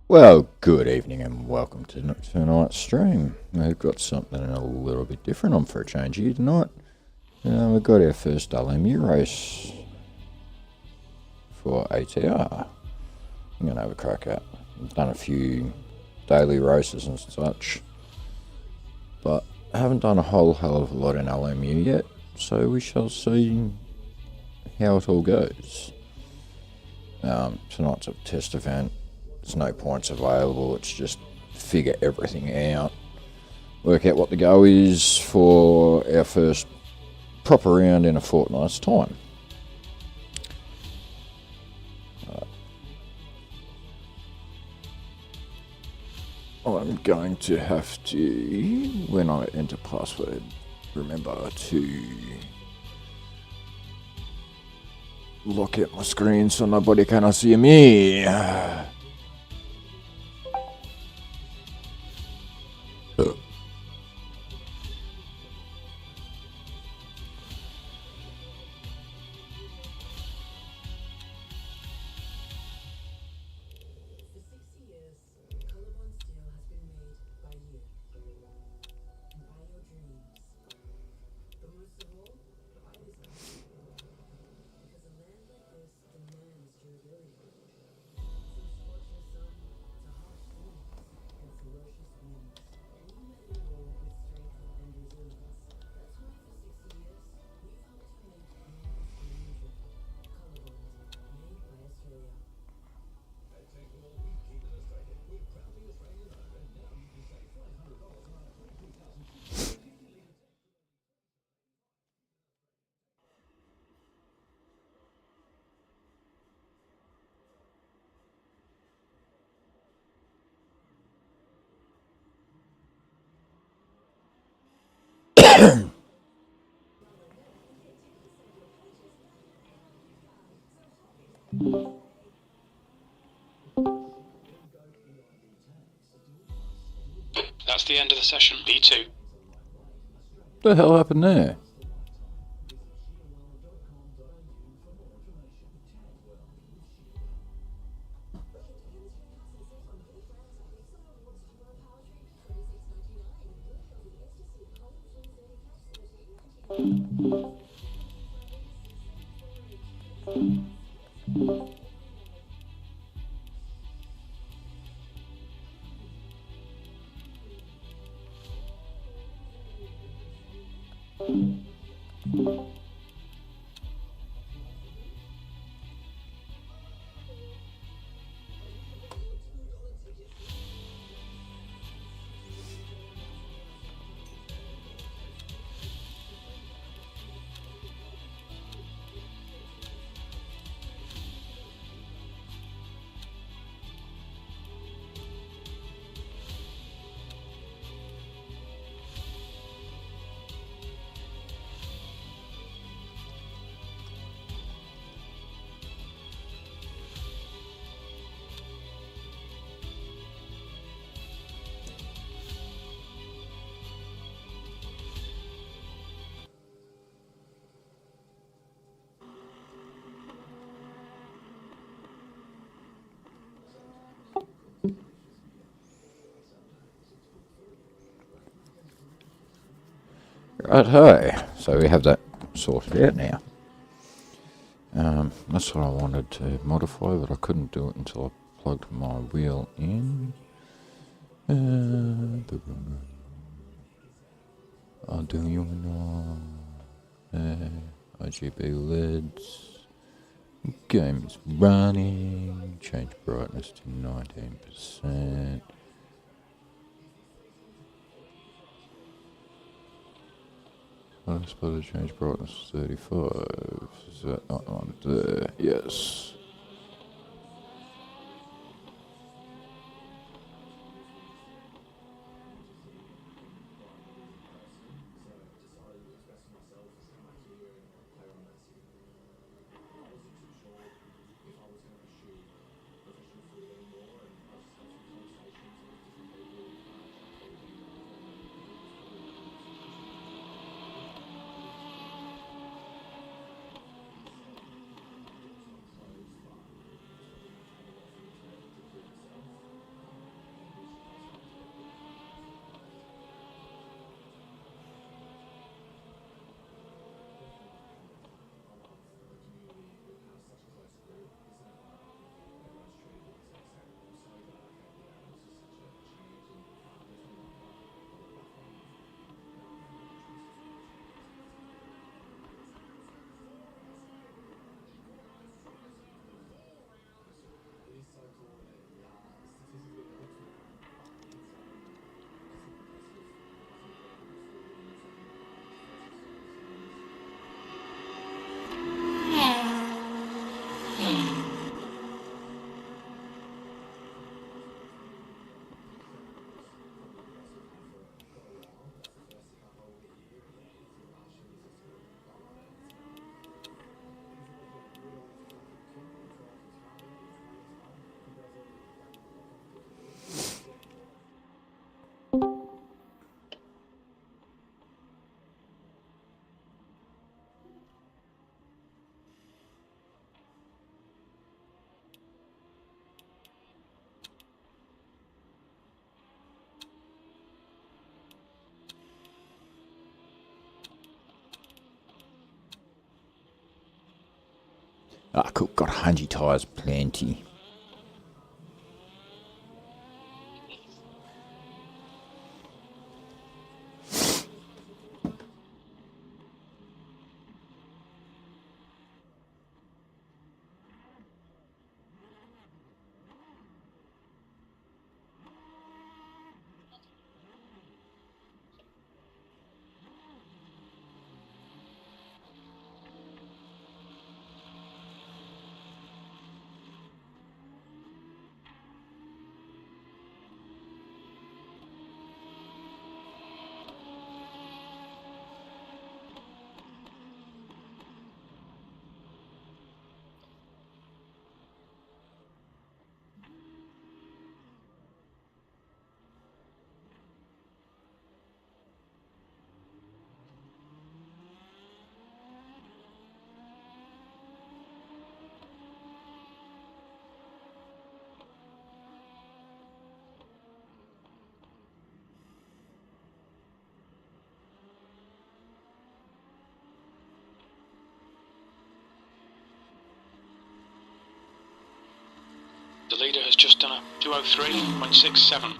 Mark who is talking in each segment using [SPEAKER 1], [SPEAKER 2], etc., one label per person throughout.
[SPEAKER 1] Well, good evening and welcome to tonight's stream. We've got something a little bit different on for a change here tonight. We've got our first LMU race for ATR. I'm going to have a crack at. I've done a few daily races and such, but I haven't done a whole hell of a lot in LMU yet, so we shall see how it all goes. Tonight's a test event. There's no points available, it's just figure everything out, work out what the go is for our first proper round in a fortnight's time. I'm going to have to, when I enter password, remember to lock out my screen so nobody can see me.
[SPEAKER 2] That's the end of the session. B2.
[SPEAKER 1] What the hell happened there? Right, hi. So we have that sorted out now. That's what I wanted to modify, but I couldn't do it until I plugged my wheel in. I'll do you RGB LEDs. Game is running. Change brightness to 19%. I'm supposed to change brightness to 35. Is that not on there? Yes. Ah, cool. Got Hanji tyres plenty.
[SPEAKER 2] The leader has just done a 203.67.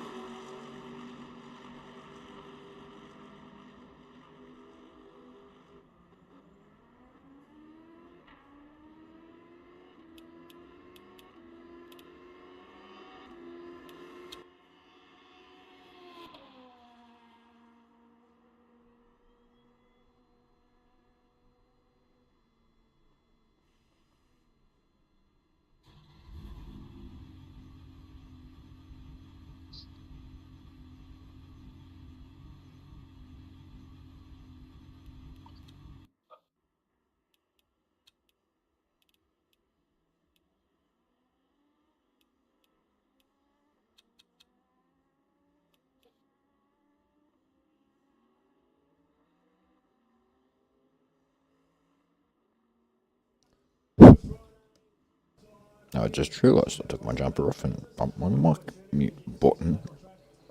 [SPEAKER 1] I just realised I took my jumper off and bumped my mic mute button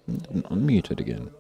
[SPEAKER 1] and didn't unmute it again.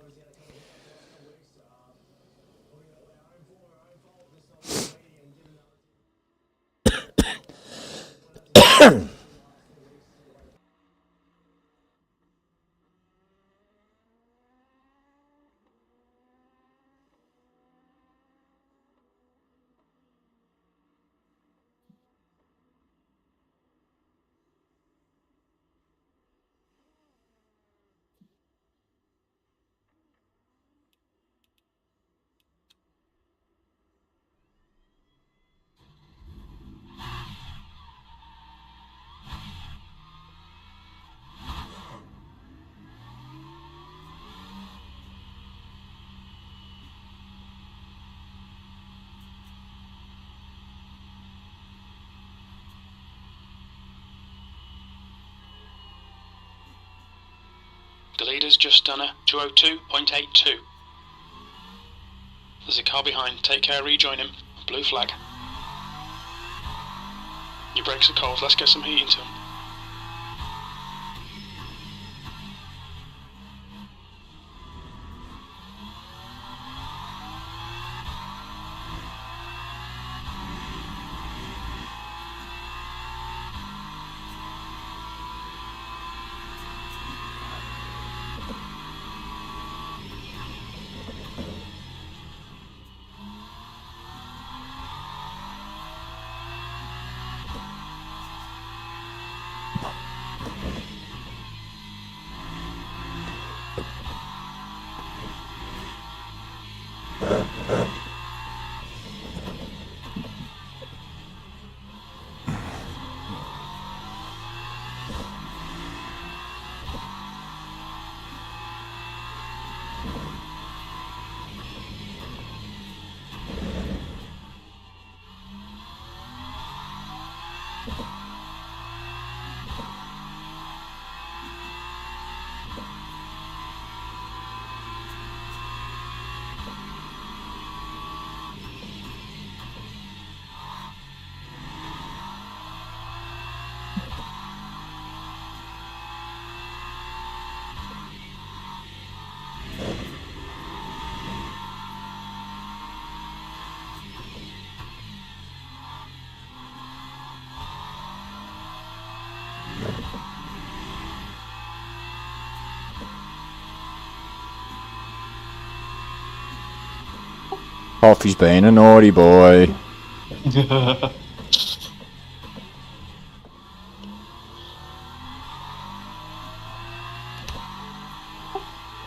[SPEAKER 2] The leader's just done a 202.82. There's a car behind. Take care, rejoin him. Blue flag. Your brakes are cold. Let's get some heat into them.
[SPEAKER 1] Hoffy's been a naughty boy.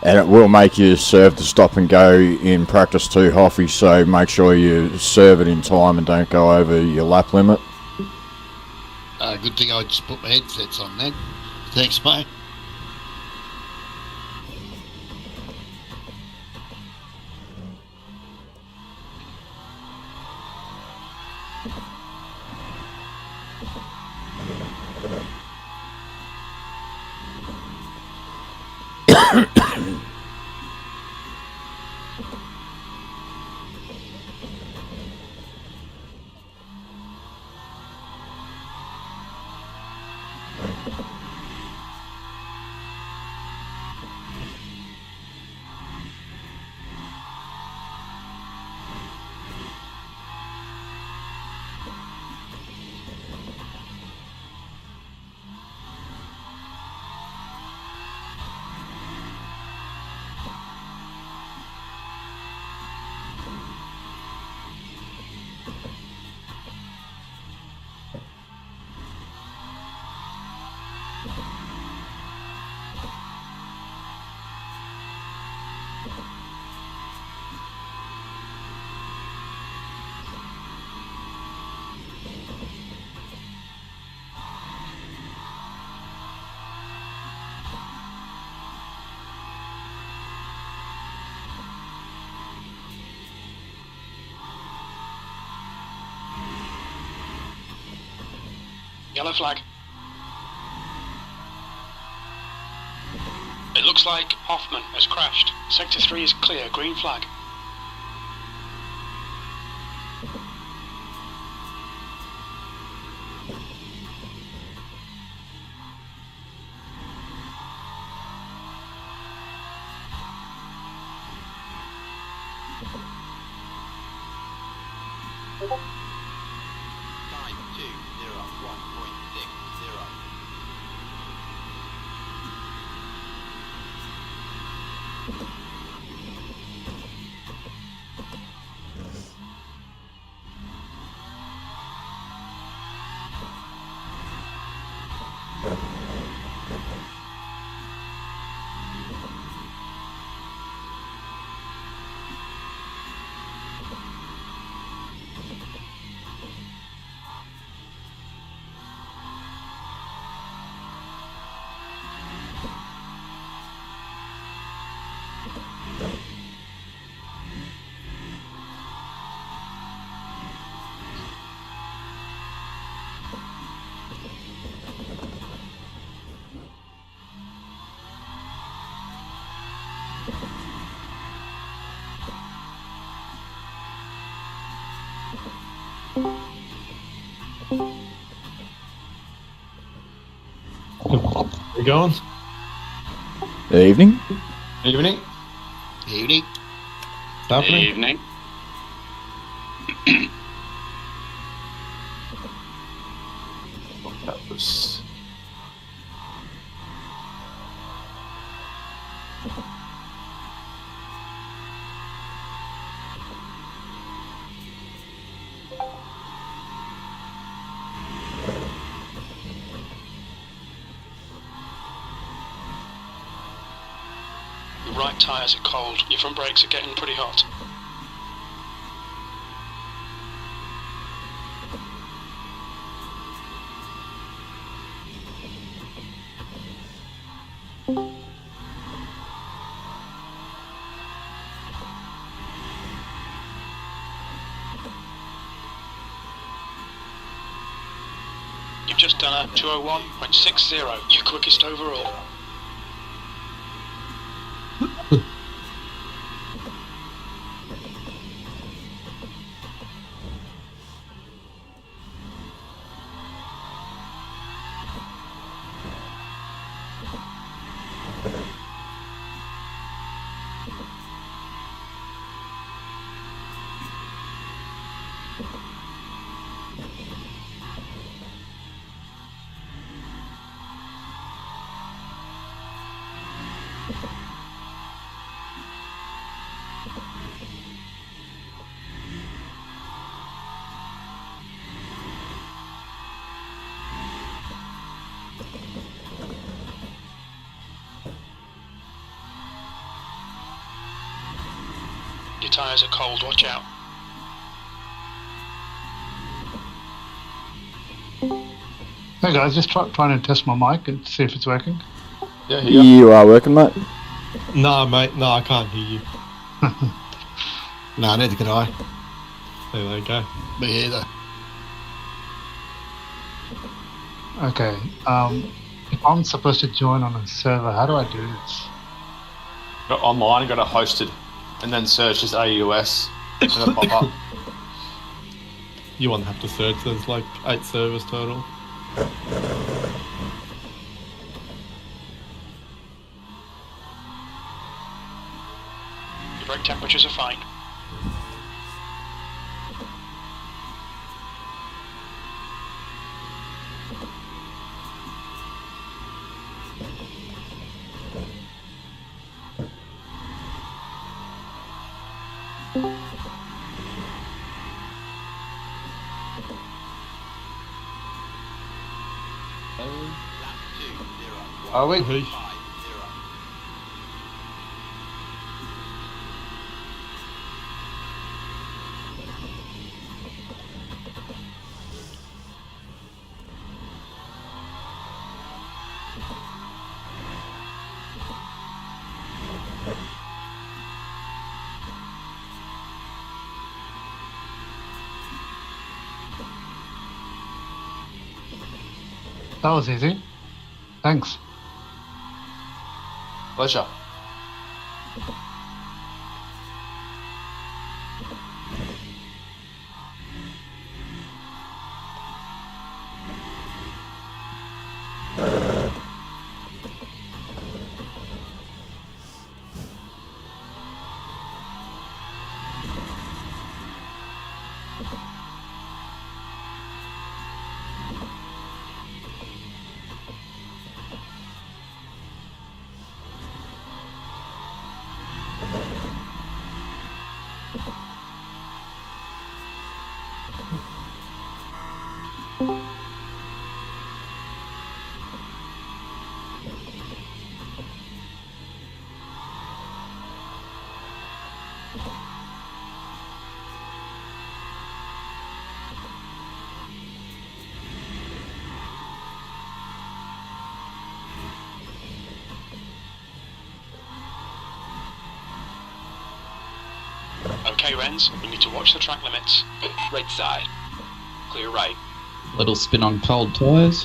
[SPEAKER 1] And it will make you serve the stop and go in practice too, Hoffy, so make sure you serve it in time and don't go over your lap limit.
[SPEAKER 3] Good thing I just put my headsets on then. Thanks, mate.
[SPEAKER 2] Yellow flag. It looks like Hoffman has crashed. Sector 3 is clear. Green flag.
[SPEAKER 4] You going?
[SPEAKER 1] Evening.
[SPEAKER 4] Evening.
[SPEAKER 3] Evening.
[SPEAKER 4] Happening?
[SPEAKER 2] Evening.
[SPEAKER 4] That was...
[SPEAKER 2] Your right tyres are cold. Your front brakes are getting pretty hot. You've just done a 201.60, your quickest overall. Your tyres are cold, watch out.
[SPEAKER 5] Hey guys, just trying to test my mic and see if it's working.
[SPEAKER 4] Yeah, here you
[SPEAKER 1] You are working, mate.
[SPEAKER 4] go. Nah, mate. No, I can't hear you.
[SPEAKER 3] No, neither can I.
[SPEAKER 4] There you go.
[SPEAKER 3] Me either.
[SPEAKER 5] Okay. If I'm supposed to join on a server, how do I do this?
[SPEAKER 6] Got online, got it hosted, and then search just AUS, and it'll pop up.
[SPEAKER 4] You won't have to search. There's like 8 servers total.
[SPEAKER 2] Your brake temperatures are fine.
[SPEAKER 6] Are we?
[SPEAKER 4] Hey.
[SPEAKER 5] That was easy. Thanks.
[SPEAKER 6] Pleasure.
[SPEAKER 2] Okay, Renz, you need to watch the track limits. Right side. Clear right.
[SPEAKER 7] Little spin on cold tyres.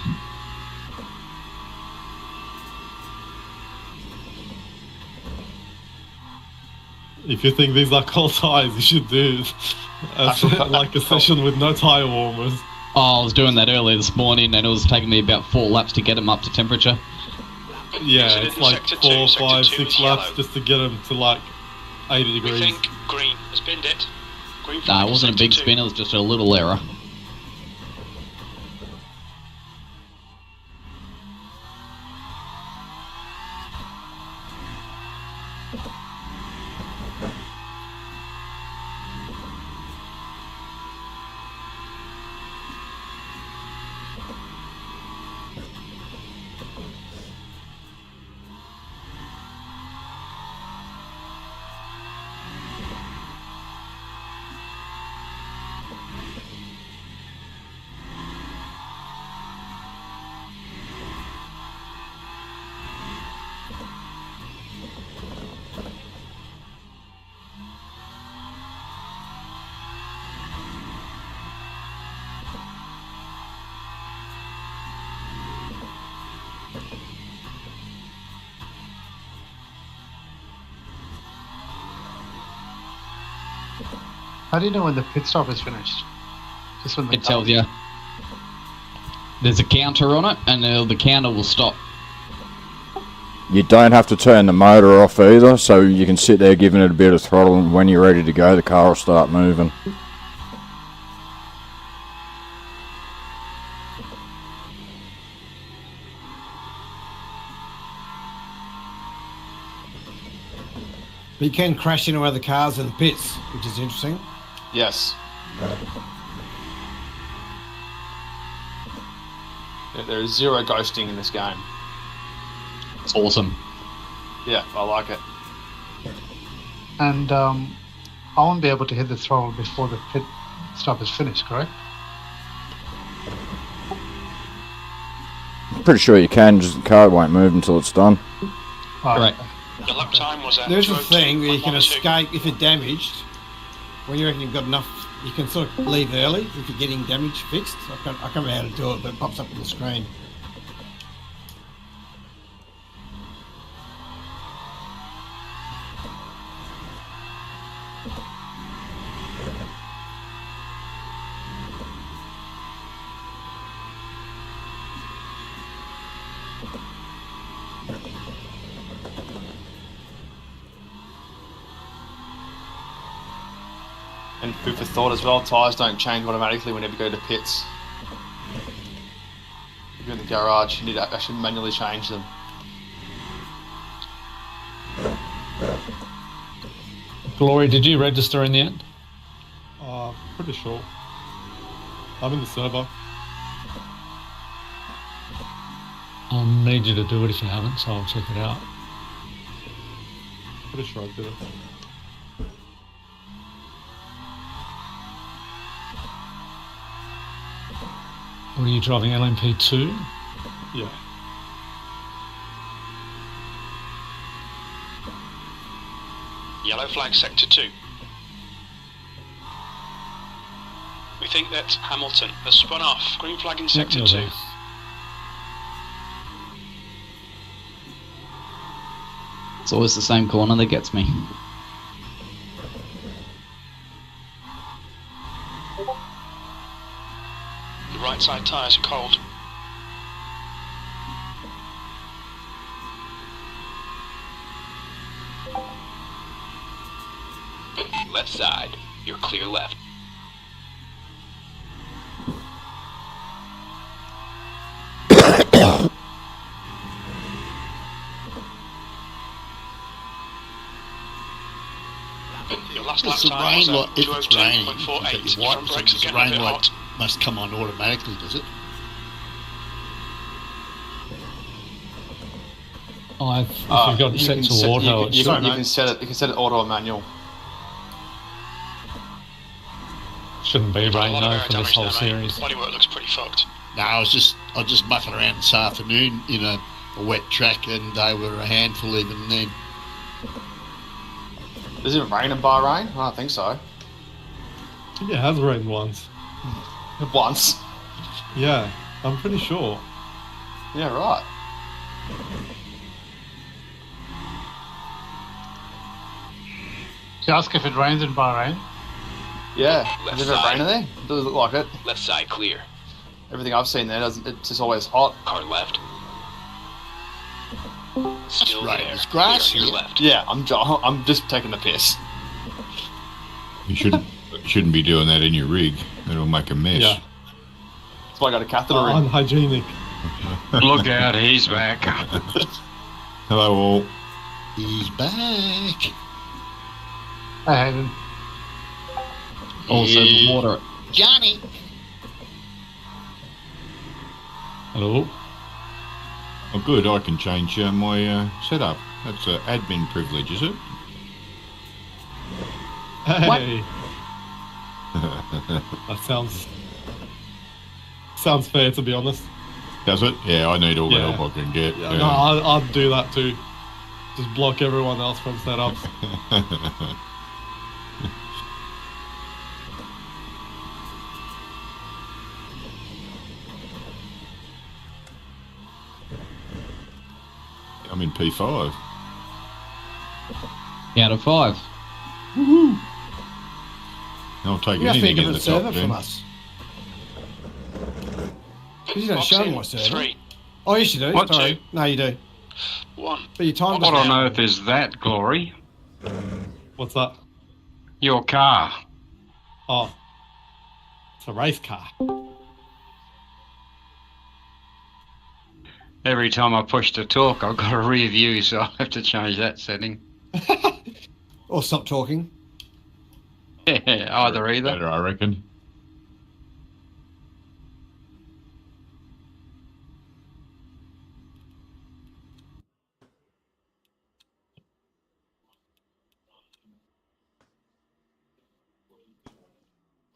[SPEAKER 4] If you think these are cold tyres, you should do like a session with no tyre warmers.
[SPEAKER 7] Oh, I was doing that earlier this morning and it was taking me about 4 laps to get them up to temperature.
[SPEAKER 4] Yeah,
[SPEAKER 2] Exited
[SPEAKER 4] it's
[SPEAKER 2] in
[SPEAKER 4] like
[SPEAKER 2] sector
[SPEAKER 4] 4,
[SPEAKER 2] two, sector
[SPEAKER 4] 5,
[SPEAKER 2] two
[SPEAKER 4] 6
[SPEAKER 2] is
[SPEAKER 4] laps
[SPEAKER 2] yellow.
[SPEAKER 4] just to get them to like 80
[SPEAKER 2] We
[SPEAKER 4] degrees.
[SPEAKER 2] think green has binned it. Green
[SPEAKER 7] Nah,
[SPEAKER 2] flag
[SPEAKER 7] it
[SPEAKER 2] in
[SPEAKER 7] wasn't a
[SPEAKER 2] sector
[SPEAKER 7] big
[SPEAKER 2] two.
[SPEAKER 7] spin, it was just a little error.
[SPEAKER 5] How do you know when the pit stop is finished? Just when the
[SPEAKER 7] It tells you. There's a counter on it and the counter will stop.
[SPEAKER 1] You don't have to turn the motor off either, so you can sit there giving it a bit of throttle, and when you're ready to go, the car will start moving.
[SPEAKER 3] But you can crash into other cars in the pits, which is interesting.
[SPEAKER 6] Yes. There is zero ghosting in this game.
[SPEAKER 7] It's awesome.
[SPEAKER 6] Yeah, I like it.
[SPEAKER 5] And I won't be able to hit the throttle before the pit stop is finished, correct?
[SPEAKER 1] I'm pretty sure you can, just the car won't move until it's done.
[SPEAKER 7] Correct.
[SPEAKER 2] The lap time was at
[SPEAKER 8] There's a thing where you can
[SPEAKER 2] 2:02.12.
[SPEAKER 8] escape if you're damaged. When you reckon you've got enough, you can sort of leave early if you're getting damage fixed. I can't remember how to do it, but it pops up on the screen.
[SPEAKER 6] And food for thought as well, tyres don't change automatically whenever you go to pits. If you're in the garage, you need to actually manually change them.
[SPEAKER 9] Glory, did you register in the end?
[SPEAKER 4] Pretty sure. I'm in the server.
[SPEAKER 9] I'll need you to do it if you haven't, so I'll check it out.
[SPEAKER 4] Pretty sure I did it.
[SPEAKER 9] What are you driving, LMP2?
[SPEAKER 4] Yeah.
[SPEAKER 2] Yellow flag sector 2. We think that Hamilton has spun off. Green flag in sector
[SPEAKER 9] you're
[SPEAKER 2] 2.
[SPEAKER 9] there.
[SPEAKER 7] It's always the same corner that gets me.
[SPEAKER 2] The right side tyres are cold. Left side, you're clear left. Your last lap
[SPEAKER 3] It's a
[SPEAKER 2] time
[SPEAKER 3] rain
[SPEAKER 2] was
[SPEAKER 3] light.
[SPEAKER 2] at
[SPEAKER 3] If it's raining, you've
[SPEAKER 2] 2:02.48.
[SPEAKER 3] got your
[SPEAKER 2] Your
[SPEAKER 3] white
[SPEAKER 2] front brakes are
[SPEAKER 3] the
[SPEAKER 2] getting a
[SPEAKER 3] rain
[SPEAKER 2] bit
[SPEAKER 3] light
[SPEAKER 2] hot.
[SPEAKER 3] must come on automatically, does it?
[SPEAKER 9] If you've got it set to auto,
[SPEAKER 6] you can set it auto or manual.
[SPEAKER 9] shouldn't be
[SPEAKER 2] A
[SPEAKER 9] rain
[SPEAKER 2] lot of
[SPEAKER 9] though
[SPEAKER 2] air
[SPEAKER 9] for this
[SPEAKER 2] damage
[SPEAKER 9] whole
[SPEAKER 2] there, mate.
[SPEAKER 9] series.
[SPEAKER 2] The bodywork looks pretty fucked.
[SPEAKER 3] No, I was just mucking around this afternoon in a wet track, and they were a handful even then.
[SPEAKER 6] Does it even rain in Bahrain? I don't think so.
[SPEAKER 4] I think it has rained once.
[SPEAKER 6] Once.
[SPEAKER 4] Yeah, I'm pretty sure.
[SPEAKER 6] Yeah, right.
[SPEAKER 5] She asked if it rains in Bahrain.
[SPEAKER 6] Yeah.
[SPEAKER 2] Left
[SPEAKER 6] Is it
[SPEAKER 2] side.
[SPEAKER 6] raining there? Does it look like it?
[SPEAKER 2] Left side clear.
[SPEAKER 6] Everything I've seen there doesn't. It's just always hot.
[SPEAKER 2] Car left. Still
[SPEAKER 3] right,
[SPEAKER 2] there.
[SPEAKER 3] there's grass
[SPEAKER 2] Clear,
[SPEAKER 3] here.
[SPEAKER 2] you're left.
[SPEAKER 6] Yeah, I'm just taking the piss.
[SPEAKER 10] You shouldn't be doing that in your rig. It'll make a mess.
[SPEAKER 4] Yeah.
[SPEAKER 6] That's why I got a catheter in.
[SPEAKER 4] Unhygienic.
[SPEAKER 11] Look out, he's back.
[SPEAKER 10] Hello all.
[SPEAKER 3] He's back.
[SPEAKER 5] Hey, Hayden.
[SPEAKER 7] Also, the water.
[SPEAKER 3] Johnny.
[SPEAKER 9] Hello?
[SPEAKER 10] Oh, good. I can change my setup. That's an admin privilege, is it?
[SPEAKER 4] Hey. That sounds fair, to be honest.
[SPEAKER 10] Does it? Yeah, I need all the
[SPEAKER 4] Yeah.
[SPEAKER 10] help I can get.
[SPEAKER 4] Yeah, no, I'd do that too. Just block everyone else from setups.
[SPEAKER 10] I'm in P5.
[SPEAKER 7] Out of 5.
[SPEAKER 10] I'll take
[SPEAKER 8] You have to
[SPEAKER 10] anything
[SPEAKER 8] get
[SPEAKER 10] in
[SPEAKER 8] a
[SPEAKER 10] the
[SPEAKER 8] server
[SPEAKER 10] top
[SPEAKER 8] from
[SPEAKER 10] 10.
[SPEAKER 8] us. You don't
[SPEAKER 2] Box
[SPEAKER 8] show
[SPEAKER 2] in
[SPEAKER 8] my server.
[SPEAKER 2] 3.
[SPEAKER 8] Oh, yes, you do.
[SPEAKER 11] What,
[SPEAKER 8] Sorry.
[SPEAKER 11] you?
[SPEAKER 8] No, you do.
[SPEAKER 2] 1.
[SPEAKER 8] But your time
[SPEAKER 11] What
[SPEAKER 8] was
[SPEAKER 11] on
[SPEAKER 8] down.
[SPEAKER 11] earth is that, Glory?
[SPEAKER 4] What's that?
[SPEAKER 11] Your car.
[SPEAKER 4] Oh. It's a race car.
[SPEAKER 11] Every time I push to talk, I've got a rear view, so I have to change that setting.
[SPEAKER 8] Or stop talking.
[SPEAKER 11] Either.
[SPEAKER 10] Better, I reckon.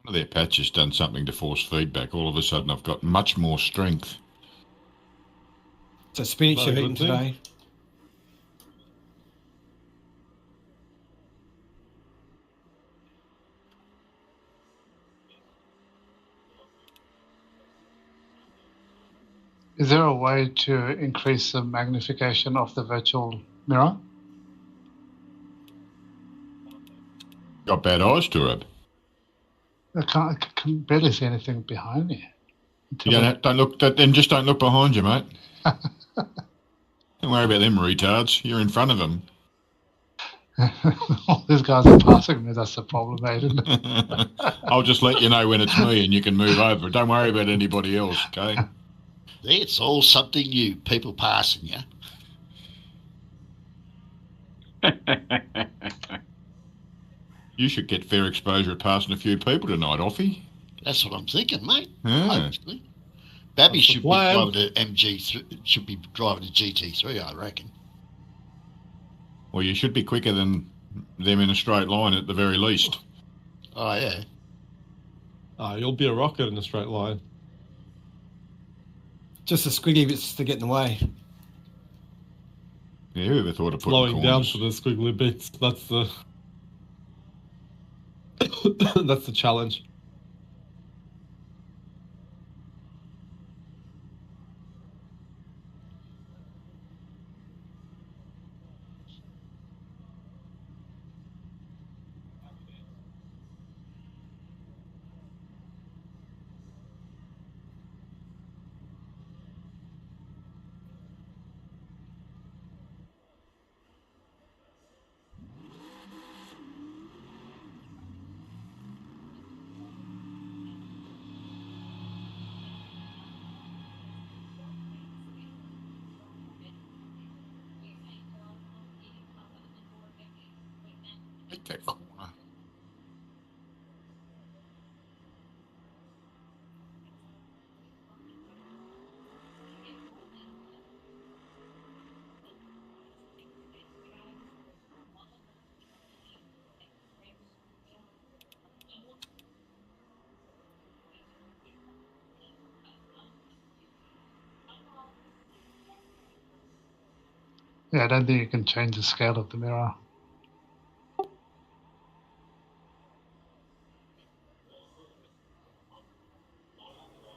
[SPEAKER 10] Well, their patch has done something to force feedback. All of a sudden, I've got much more strength.
[SPEAKER 8] So spinach
[SPEAKER 4] Not a
[SPEAKER 8] you've
[SPEAKER 4] good
[SPEAKER 8] eaten
[SPEAKER 4] thing.
[SPEAKER 8] today.
[SPEAKER 5] Is there a way to increase the magnification of the virtual mirror?
[SPEAKER 10] Got bad eyes, Turab.
[SPEAKER 5] I can barely see anything behind me.
[SPEAKER 10] You don't look. Then just don't look behind you, mate. Don't worry about them retards. You're in front of them.
[SPEAKER 5] All these guys are passing me. That's the problem, isn't it?
[SPEAKER 10] I'll just let you know when it's me, and you can move over. Don't worry about anybody else, okay?
[SPEAKER 3] It's all something new. People passing you.
[SPEAKER 10] You should get fair exposure at passing a few people tonight, Offie.
[SPEAKER 3] That's what I'm thinking, mate.
[SPEAKER 10] Yeah.
[SPEAKER 3] Hopefully. Babby
[SPEAKER 4] That's the
[SPEAKER 3] should be
[SPEAKER 4] plan.
[SPEAKER 3] driving a MG3. Should be driving a GT3, I reckon.
[SPEAKER 10] Well, you should be quicker than them in a straight line at the very least.
[SPEAKER 3] Oh yeah.
[SPEAKER 4] You'll be a rocket in a straight line.
[SPEAKER 8] Just the squiggly bits to get in the way.
[SPEAKER 10] Yeah, whoever thought of putting
[SPEAKER 4] Slowing down
[SPEAKER 10] corners?
[SPEAKER 4] for the squiggly bits. That's the that's the challenge.
[SPEAKER 10] Take that corner.
[SPEAKER 5] Yeah, I don't think you can change the scale of the mirror.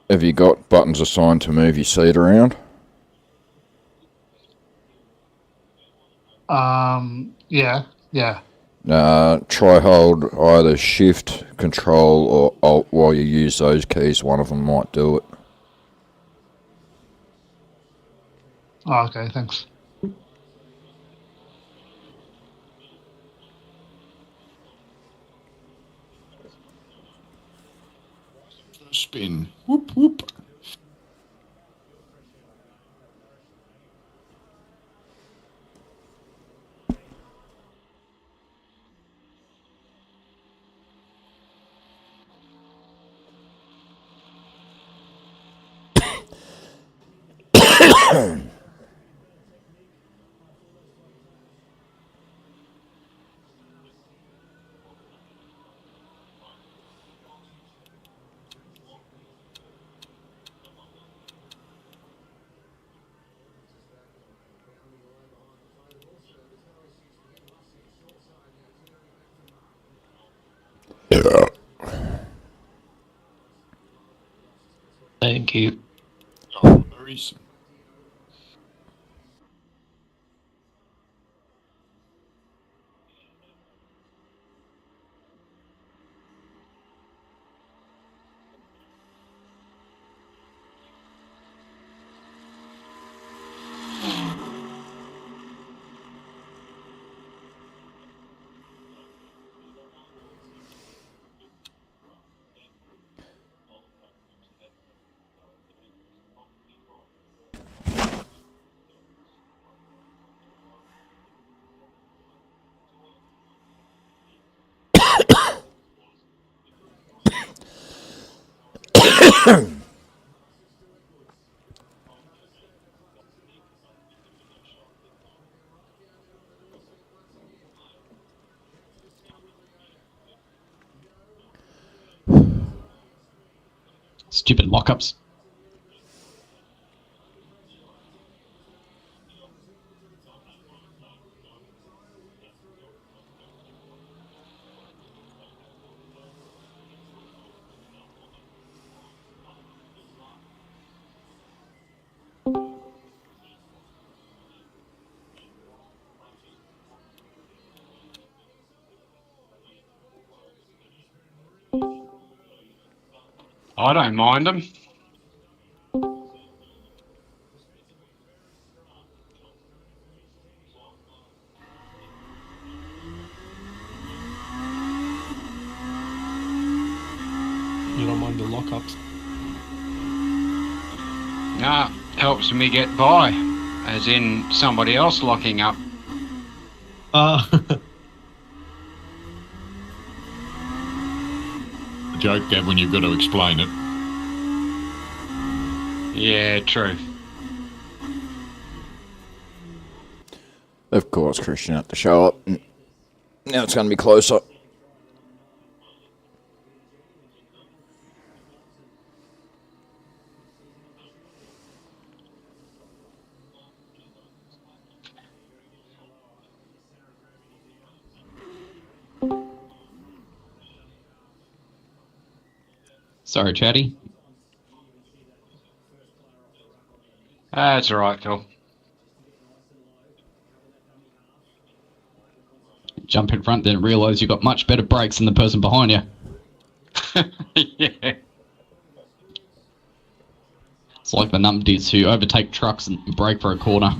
[SPEAKER 1] Have you got buttons assigned to move your seat around?
[SPEAKER 5] Yeah.
[SPEAKER 1] Try hold either Shift, Control, or Alt while you use those keys. One of them might do it.
[SPEAKER 5] Oh, okay, thanks.
[SPEAKER 10] Spin. Whoop, whoop.
[SPEAKER 11] Thank you.
[SPEAKER 10] Oh, worries.
[SPEAKER 7] Stupid lockups.
[SPEAKER 11] I don't mind them.
[SPEAKER 4] You don't mind the lockups?
[SPEAKER 11] Nah, helps me get by, as in somebody else locking up.
[SPEAKER 10] The joke, Gav, when you've got to explain it.
[SPEAKER 11] Yeah, true.
[SPEAKER 1] Of course, Christian had to show up. Now it's going to be closer.
[SPEAKER 7] Sorry, Chatty.
[SPEAKER 11] That's all right, Phil.
[SPEAKER 7] Jump in front, then realise you've got much better brakes than the person behind you.
[SPEAKER 11] Yeah.
[SPEAKER 7] It's like the numpties who overtake trucks and brake for a corner.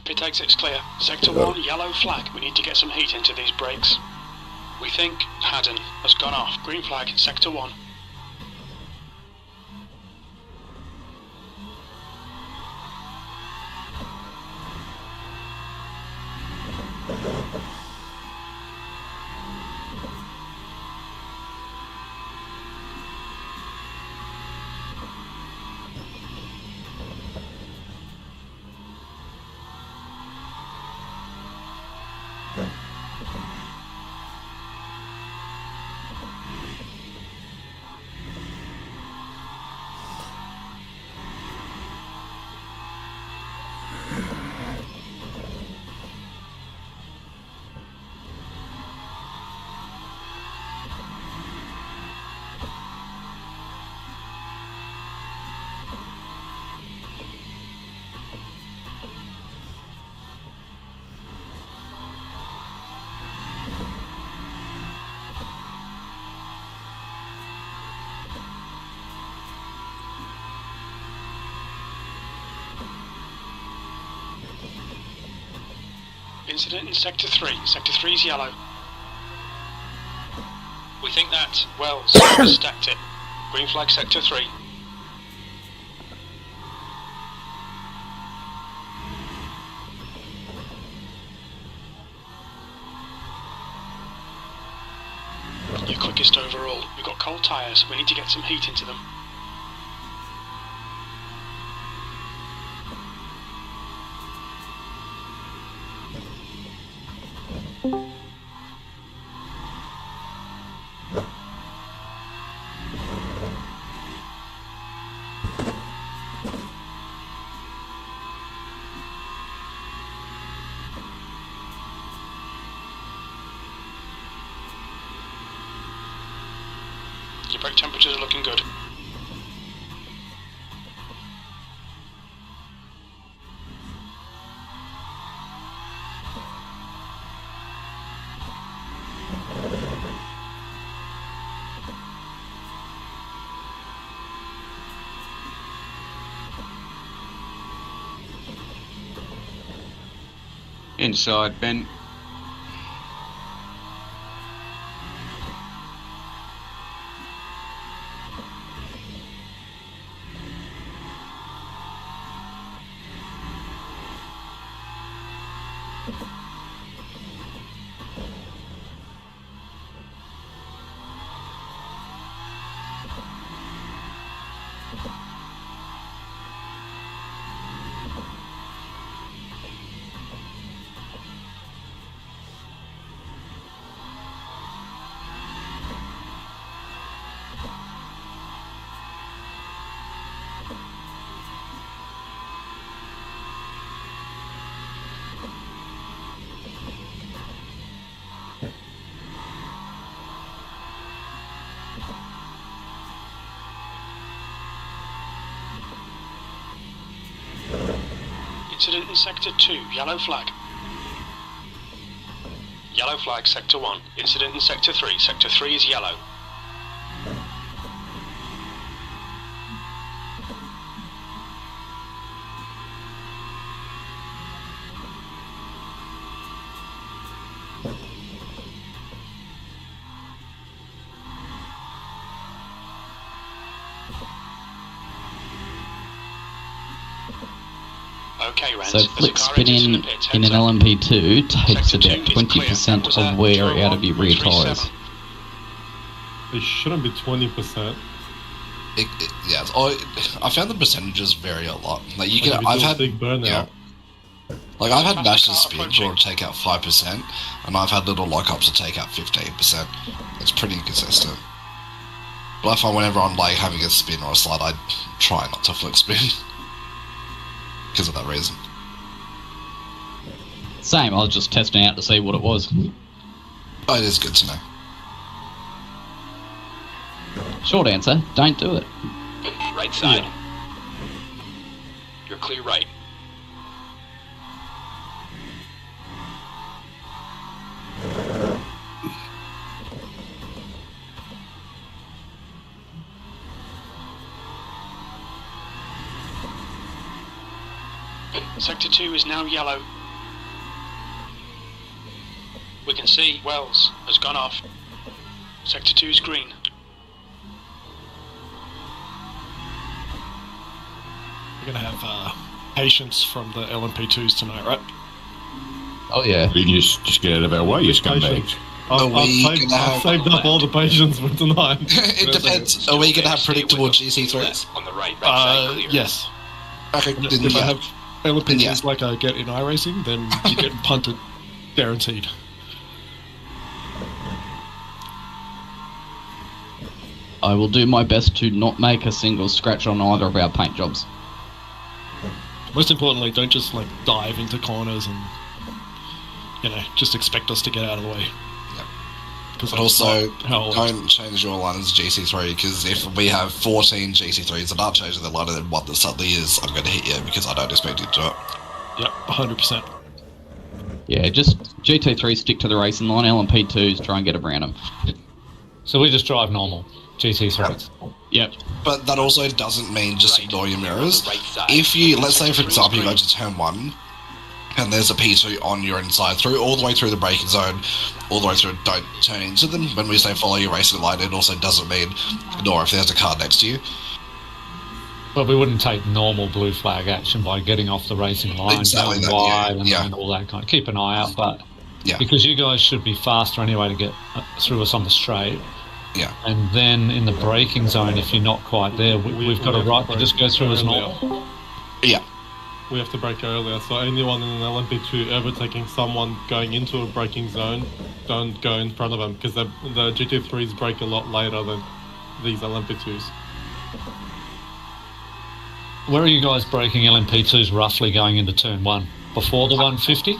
[SPEAKER 2] Pit exit's clear. Sector 1, yellow flag. We need to get some heat into these brakes. We think Haddon has gone off. Green flag, Sector 1. Incident in Sector 3. Sector 3's yellow. We think that Wells has stacked it. Green flag, Sector 3. You're quickest overall. We've got cold tyres. We need to get some heat into them. Your brake temperatures are looking good.
[SPEAKER 11] Inside, Ben.
[SPEAKER 2] Incident in Sector 2, yellow flag. Yellow flag, Sector 1. Incident in Sector 3. Sector 3 is yellow. Okay, Rand.
[SPEAKER 7] So flick spinning in an LMP2 takes about 20% of wear out of your rear tyres.
[SPEAKER 4] It shouldn't be 20%.
[SPEAKER 12] Yeah, I found the percentages vary a lot. Like you
[SPEAKER 4] Like
[SPEAKER 12] can, I've had
[SPEAKER 4] big burnout.
[SPEAKER 12] yeah. Like I've had massive spin draw to take out 5%, and I've had little lockups to take out 15%. It's pretty consistent. But I find whenever I'm like having a spin or a slide, I try not to flick spin because of that reason.
[SPEAKER 7] Same, I was just testing out to see what it was.
[SPEAKER 12] Oh, it is good to know.
[SPEAKER 7] Short answer, don't do it.
[SPEAKER 2] Right side. You're clear right. Sector 2 is now yellow. We can see Wells has gone off. Sector 2 is green. We're going to have patience from the LMP2s tonight, right?
[SPEAKER 7] Oh yeah.
[SPEAKER 10] You just get out of our way, you scumbags.
[SPEAKER 4] I've saved up all the patience for tonight.
[SPEAKER 12] It depends. Are we going to have predictable GC3s?
[SPEAKER 2] On the right,
[SPEAKER 8] Yes.
[SPEAKER 12] Okay, then
[SPEAKER 8] If I
[SPEAKER 12] yeah.
[SPEAKER 8] have LMPs
[SPEAKER 12] Yeah.
[SPEAKER 8] like I get in iRacing, then you get punted. Guaranteed.
[SPEAKER 7] I will do my best to not make a single scratch on either of our paint jobs.
[SPEAKER 8] Most importantly, don't just like dive into corners and just expect us to get out of the way.
[SPEAKER 12] But also, don't change your line as GC3, because if we have 14 GC3s that aren't changing the line and then one that suddenly is, I'm going to hit you because I don't expect you to do it.
[SPEAKER 8] Yep, 100%.
[SPEAKER 7] Yeah, just GT3 stick to the racing line, LMP2s try and get around them.
[SPEAKER 9] So we just drive normal GT3s.
[SPEAKER 7] Yep.
[SPEAKER 12] But that also doesn't mean just ignore your mirrors. If you, let's say for example, you go to turn 1, and there's a P2 on your inside through, all the way through the braking zone, all the way through, don't turn into them. When we say follow your racing line, it also doesn't mean ignore if there's a car next to you.
[SPEAKER 9] But we wouldn't take normal blue flag action by getting off the racing line,
[SPEAKER 12] Exactly
[SPEAKER 9] going
[SPEAKER 12] that,
[SPEAKER 9] wide,
[SPEAKER 12] yeah.
[SPEAKER 9] and all that kind of. Keep an eye out, but
[SPEAKER 12] Yeah.
[SPEAKER 9] because you guys should be faster anyway to get through us on the straight.
[SPEAKER 12] Yeah.
[SPEAKER 9] And then in the braking zone, if you're not quite there, we've got a right to just go through as normal.
[SPEAKER 12] Yeah.
[SPEAKER 4] We have to brake earlier, so anyone in an LMP2 overtaking someone going into a braking zone, don't go in front of them, because the GT3s brake a lot later than these LMP2s.
[SPEAKER 9] Where are you guys braking LMP2s roughly going into turn 1? Before the 150?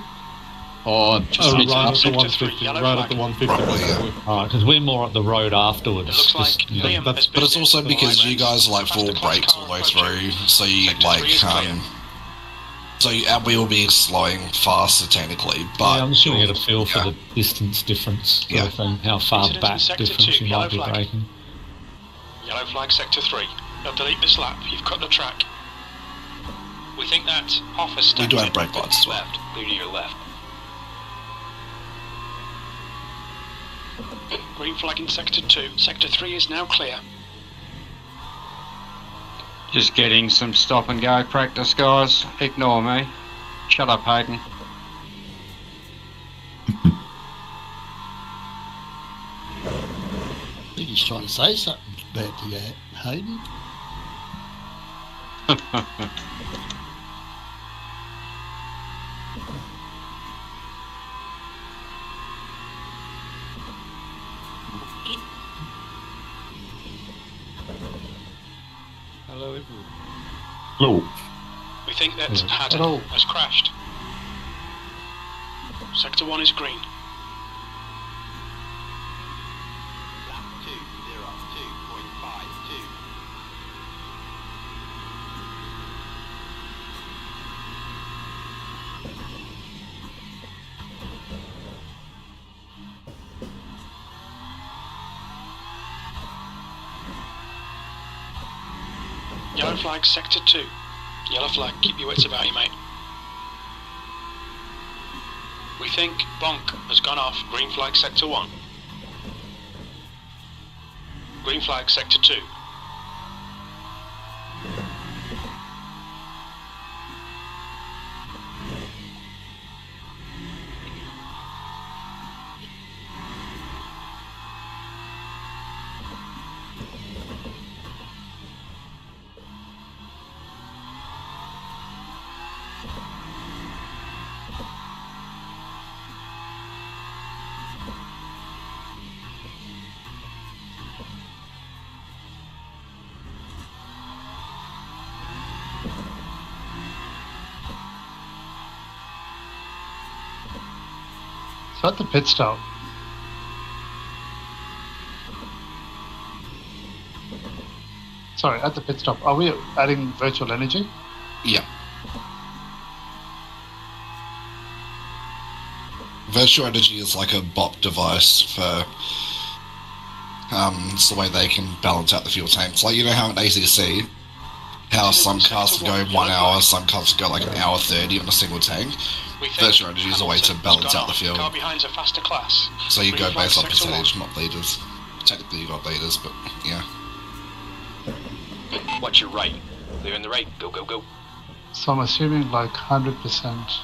[SPEAKER 7] Or just
[SPEAKER 4] right at the 150, right at the 150.
[SPEAKER 12] Probably,
[SPEAKER 9] Alright, because we're more at the road afterwards.
[SPEAKER 12] But it's also because you guys like full brakes all the way through, so you like we will be slowing faster technically, but
[SPEAKER 9] yeah, I'm just trying to get a feel for the distance difference, sort of thing, how far back difference you might be braking.
[SPEAKER 2] Yellow flag, Sector 3. They'll delete this lap. You've cut the track. We think that office
[SPEAKER 12] we do have brake lights as well.
[SPEAKER 2] left. Clear to your left. Green flag in Sector 2. Sector 3 is now clear.
[SPEAKER 11] Just getting some stop and go practice, guys. Ignore me. Shut up, Hayden.
[SPEAKER 3] I think he's trying to say something bad to you, Hayden.
[SPEAKER 8] Hello, everyone.
[SPEAKER 10] Hello.
[SPEAKER 2] We think that Haddon has crashed. Sector 1 is green. Yellow flag, sector 2. Yellow flag, keep your wits about you, mate. We think bonk has gone off. Green flag, sector 1. Green flag, sector 2.
[SPEAKER 5] So at the pit stop, are we adding virtual energy?
[SPEAKER 12] Yeah. Virtual energy is like a bot device for it's the way they can balance out the fuel tanks. Like, you know how in ACC, how some cars can go 1 hour, some cars can go like an hour 30 on a single tank. Virtual energy is a way to balance out the fuel.
[SPEAKER 2] Car behind's a faster class.
[SPEAKER 12] So you go based on
[SPEAKER 2] Sector
[SPEAKER 12] percentage, not liters. Technically you got liters, but yeah.
[SPEAKER 13] Watch your right. Clear in the right. Go, go, go.
[SPEAKER 5] So I'm assuming like 100%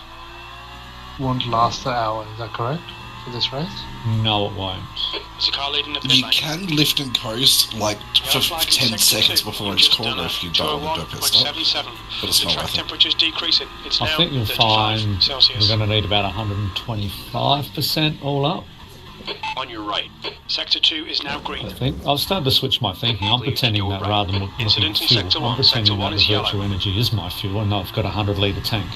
[SPEAKER 5] won't last the hour, is that correct? For this race?
[SPEAKER 9] No, it won't.
[SPEAKER 2] Is the car leading the pit
[SPEAKER 12] You
[SPEAKER 2] lane?
[SPEAKER 12] can lift and coast like for 10 seconds before each corner if you don't want to do a pit stop. But it's not worth it.
[SPEAKER 2] Temperature's decreasing. It's
[SPEAKER 9] I
[SPEAKER 2] now
[SPEAKER 9] think you'll
[SPEAKER 2] 35
[SPEAKER 9] find
[SPEAKER 2] Celsius.
[SPEAKER 9] we're going to need about 125% all up.
[SPEAKER 2] On your right. Sector 2 is now green.
[SPEAKER 9] I think I've started to switch my thinking. I'm pretending that rather than looking at
[SPEAKER 2] Incident in
[SPEAKER 9] fuel,
[SPEAKER 2] sector
[SPEAKER 9] I'm
[SPEAKER 2] one.
[SPEAKER 9] pretending
[SPEAKER 2] Sector
[SPEAKER 9] that
[SPEAKER 2] one
[SPEAKER 9] the
[SPEAKER 2] is yellow.
[SPEAKER 9] virtual energy is my fuel, and I've got a 100-litre tank.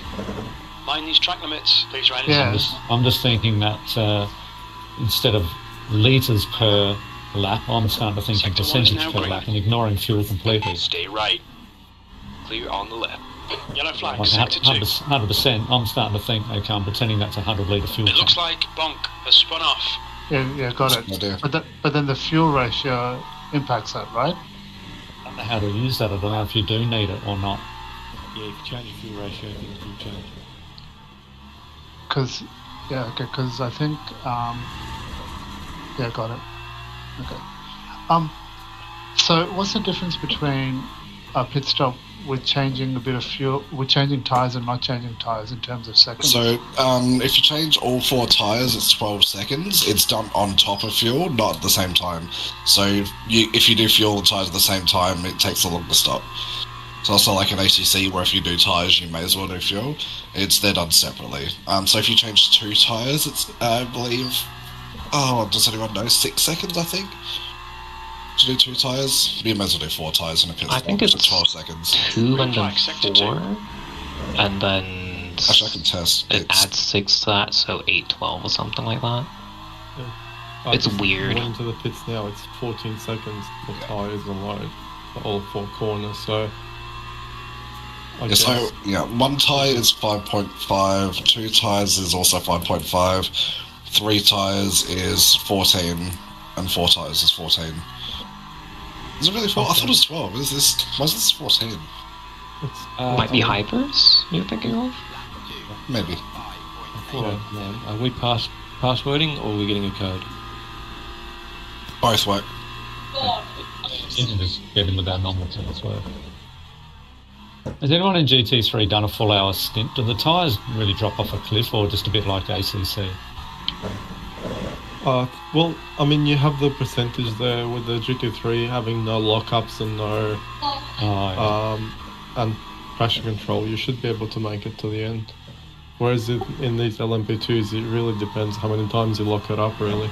[SPEAKER 2] Mind these track limits, please, riders.
[SPEAKER 5] Yeah.
[SPEAKER 9] I'm just thinking that instead of litres per lap, I'm starting to think in
[SPEAKER 2] Sector one is
[SPEAKER 9] percentage
[SPEAKER 2] now
[SPEAKER 9] per
[SPEAKER 2] green.
[SPEAKER 9] lap and ignoring fuel completely.
[SPEAKER 13] Stay right. Clear on the left.
[SPEAKER 2] Yellow flag,
[SPEAKER 9] Like
[SPEAKER 2] sector 2.
[SPEAKER 9] 100%, I'm starting to think, okay, I'm pretending that's a 100-litre fuel
[SPEAKER 2] It
[SPEAKER 9] tank.
[SPEAKER 2] looks like bonk has spun off.
[SPEAKER 5] Yeah, got it. But then the fuel ratio impacts that, right?
[SPEAKER 9] I don't know how to use that. I don't know if you do need it or not.
[SPEAKER 14] Yeah, if you change your fuel ratio, things will change.
[SPEAKER 5] Because I think, yeah, got it. Okay. So what's the difference between a pit stop with changing a bit of fuel, with changing tyres and not changing tyres in terms of seconds?
[SPEAKER 12] So, if you change all 4 tyres, it's 12 seconds. It's done on top of fuel, not at the same time. So, if you do fuel and tyres at the same time, it takes a longer stop. It's also like an ACC where if you do tyres, you may as well do fuel. They're done separately. So if you change 2 tyres, it's, I believe, does anyone know, 6 seconds, I think? To do 2 tyres? You may as well do 4 tyres in a pit stop.
[SPEAKER 15] I think it's
[SPEAKER 12] 12 seconds.
[SPEAKER 15] 2 and then 4, and then
[SPEAKER 12] Actually, I can test.
[SPEAKER 15] it adds 6 to that, so 8, 12 or something like that.
[SPEAKER 4] I
[SPEAKER 15] It's
[SPEAKER 4] just
[SPEAKER 15] weird.
[SPEAKER 4] went into the pits now. It's 14 seconds for tyres and load for all 4 corners. So, I guess.
[SPEAKER 12] So, 1 tyre is 5.5, 2 tyres is also 5.5, 3 tyres is 14, and 4 tyres is 14. Is it really 4? I thought it was 12. Why is this 14?
[SPEAKER 15] Might be hypers you're thinking of?
[SPEAKER 12] Maybe.
[SPEAKER 14] Are we passwording or are we getting a code?
[SPEAKER 12] Both work.
[SPEAKER 9] Just get in with our normal as well. Has anyone in GT3 done a full hour stint? Do the tyres really drop off a cliff or just a bit like ACC?
[SPEAKER 4] Well, I mean, you have the percentage there with the GT3 having no lockups and no and pressure control. You should be able to make it to the end. Whereas in these LMP2s, it really depends how many times you lock it up, really.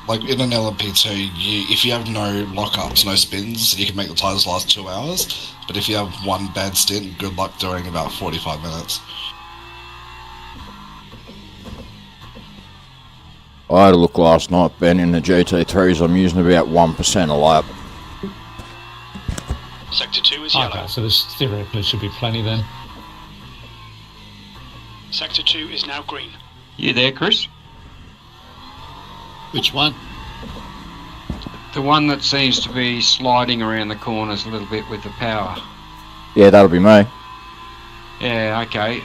[SPEAKER 12] Like in an LMP2, if you have no lockups, no spins, you can make the tyres last 2 hours. But if you have 1 bad stint, good luck doing about 45 minutes.
[SPEAKER 1] I had a look last night, Ben, in the GT3s. I'm using about 1% a lap.
[SPEAKER 2] Sector 2 is yellow.
[SPEAKER 9] Okay, so this theoretically should be plenty then.
[SPEAKER 2] Sector 2 is now green.
[SPEAKER 11] You there, Chris?
[SPEAKER 3] Which one?
[SPEAKER 11] The one that seems to be sliding around the corners a little bit with the power.
[SPEAKER 1] Yeah, that'll be me.
[SPEAKER 11] Yeah, okay.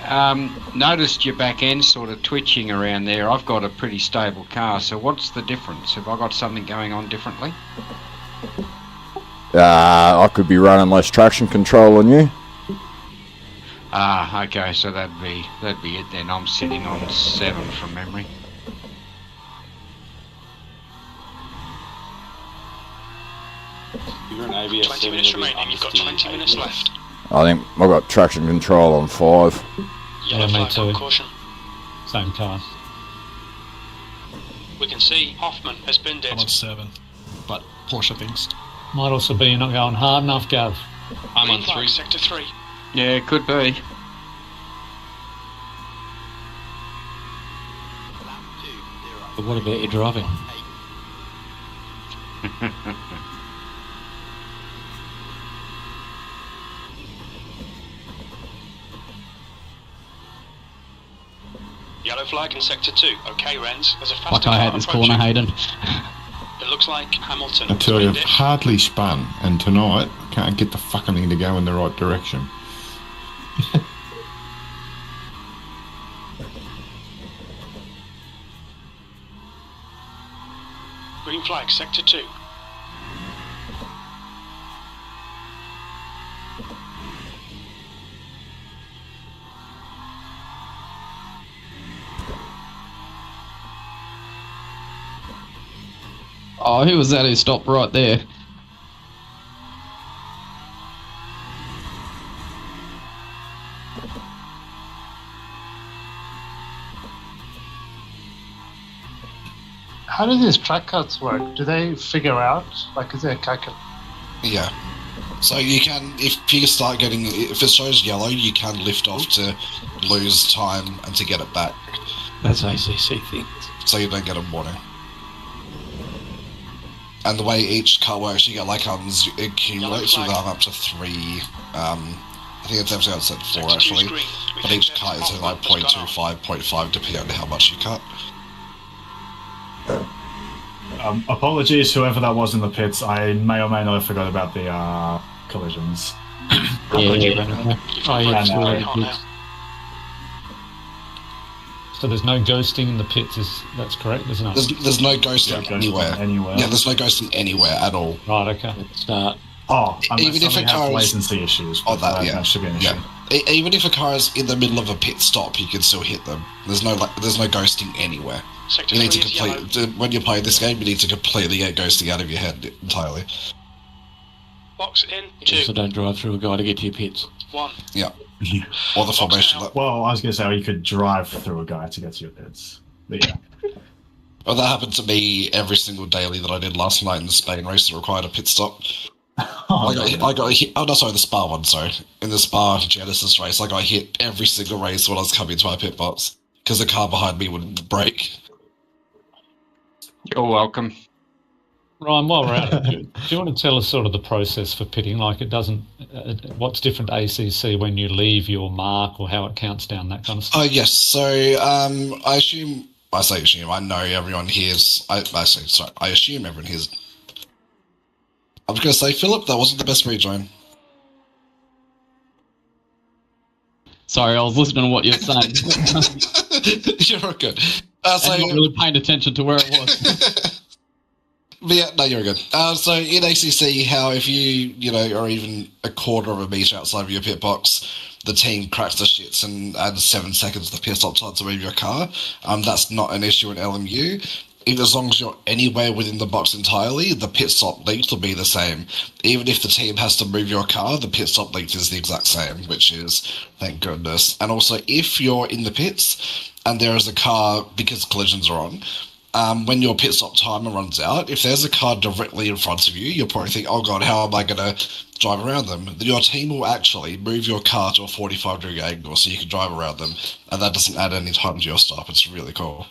[SPEAKER 11] Noticed your back end sort of twitching around there. I've got a pretty stable car, so what's the difference? Have I got something going on differently?
[SPEAKER 1] I could be running less traction control on you.
[SPEAKER 11] Ah, okay, so that'd be it then. I'm sitting on 7 from memory.
[SPEAKER 6] You're an ABS
[SPEAKER 2] 20 minutes remaining, you've got 20 minutes left.
[SPEAKER 1] I think I've got traction control on 5.
[SPEAKER 2] Yellow
[SPEAKER 9] me
[SPEAKER 2] flag
[SPEAKER 9] too.
[SPEAKER 2] on caution.
[SPEAKER 9] Same car.
[SPEAKER 2] We can see Hoffman has been dead.
[SPEAKER 16] I'm on 7, but Porsche things.
[SPEAKER 9] Might also be you're not going hard enough, Gav.
[SPEAKER 15] I'm on
[SPEAKER 2] Green flag,
[SPEAKER 15] 3.
[SPEAKER 2] sector 3.
[SPEAKER 11] Yeah, it could be.
[SPEAKER 14] But what about your driving?
[SPEAKER 2] Yellow flag in sector 2. Okay, Renz. There's a faster
[SPEAKER 7] Like I
[SPEAKER 2] car
[SPEAKER 7] had this
[SPEAKER 2] approaching.
[SPEAKER 7] corner, Hayden.
[SPEAKER 2] It looks like Hamilton
[SPEAKER 10] I
[SPEAKER 2] has
[SPEAKER 10] tell you,
[SPEAKER 2] been
[SPEAKER 10] I've
[SPEAKER 2] dead.
[SPEAKER 10] hardly spun, and tonight can't get the fucking thing to go in the right direction.
[SPEAKER 2] Green flag, sector 2.
[SPEAKER 7] Oh, who was that who stopped right there?
[SPEAKER 5] How do these track cuts work? Do they figure out? Like, is there a calculator?
[SPEAKER 12] Yeah. So you can, if you start getting, if it shows yellow, you can lift off to lose time and to get it back.
[SPEAKER 14] That's ACC thing.
[SPEAKER 12] So you don't get a warning. And the way each car works, you get like it accumulates with up to 3. I think it's actually outside 4 actually. But each car is like 0.25, 0.5 depending on how much you cut.
[SPEAKER 17] Apologies, whoever that was in the pits. I may or may not have forgot about the collisions.
[SPEAKER 9] So there's no ghosting in the pits, that's correct, isn't it?
[SPEAKER 12] There's no ghosting anywhere. Yeah, there's no ghosting anywhere at all.
[SPEAKER 9] Right, okay.
[SPEAKER 14] Start.
[SPEAKER 12] Even if a car is
[SPEAKER 17] latency issues,
[SPEAKER 12] that
[SPEAKER 17] should be an issue.
[SPEAKER 12] Even if a car is in the middle of a pit stop, you can still hit them. There's no ghosting anywhere.
[SPEAKER 2] Sector
[SPEAKER 12] You need to
[SPEAKER 2] 3 is
[SPEAKER 12] complete when you play this game. You need to completely get ghosting out of your head entirely.
[SPEAKER 2] Box in 2.
[SPEAKER 14] So don't drive through a guy to get to your pits.
[SPEAKER 2] 1.
[SPEAKER 12] Yeah. Or the formation.
[SPEAKER 17] Well, I was going to say, you could drive through a guy to get to your pits. But yeah.
[SPEAKER 12] Well, that happened to me every single daily that I did last night in the Spain race that required a pit stop. I got hit. Oh, no, sorry, the Spa one, sorry. In the Spa Genesis race, I got hit every single race when I was coming to my pit box because the car behind me would brake.
[SPEAKER 11] You're welcome.
[SPEAKER 9] Ryan, while we're at it, do you want to tell us sort of the process for pitting? Like, it doesn't, what's different to ACC when you leave your mark or how it counts down, that kind of stuff?
[SPEAKER 12] Oh, yes. So I assume I know everyone here's. I assume everyone here's. I was going to say, Philip, that wasn't the best rejoin.
[SPEAKER 7] Sorry, I was listening to what you're saying.
[SPEAKER 12] You're good.
[SPEAKER 7] I'm not really paying attention to where it was.
[SPEAKER 12] But yeah, no, you're good. So in ACC, how if you are even a quarter of a metre outside of your pit box, the team cracks the shits and adds 7 seconds to the pit stop time to move your car. That's not an issue in LMU. As long as you're anywhere within the box entirely, the pit stop length will be the same. Even if the team has to move your car, the pit stop length is the exact same, which is, thank goodness. And also, if you're in the pits and there is a car, because collisions are on, when your pit stop timer runs out, if there's a car directly in front of you, you'll probably think, oh god, how am I going to drive around them? Then your team will actually move your car to a 45-degree angle so you can drive around them, and that doesn't add any time to your stop. It's really cool.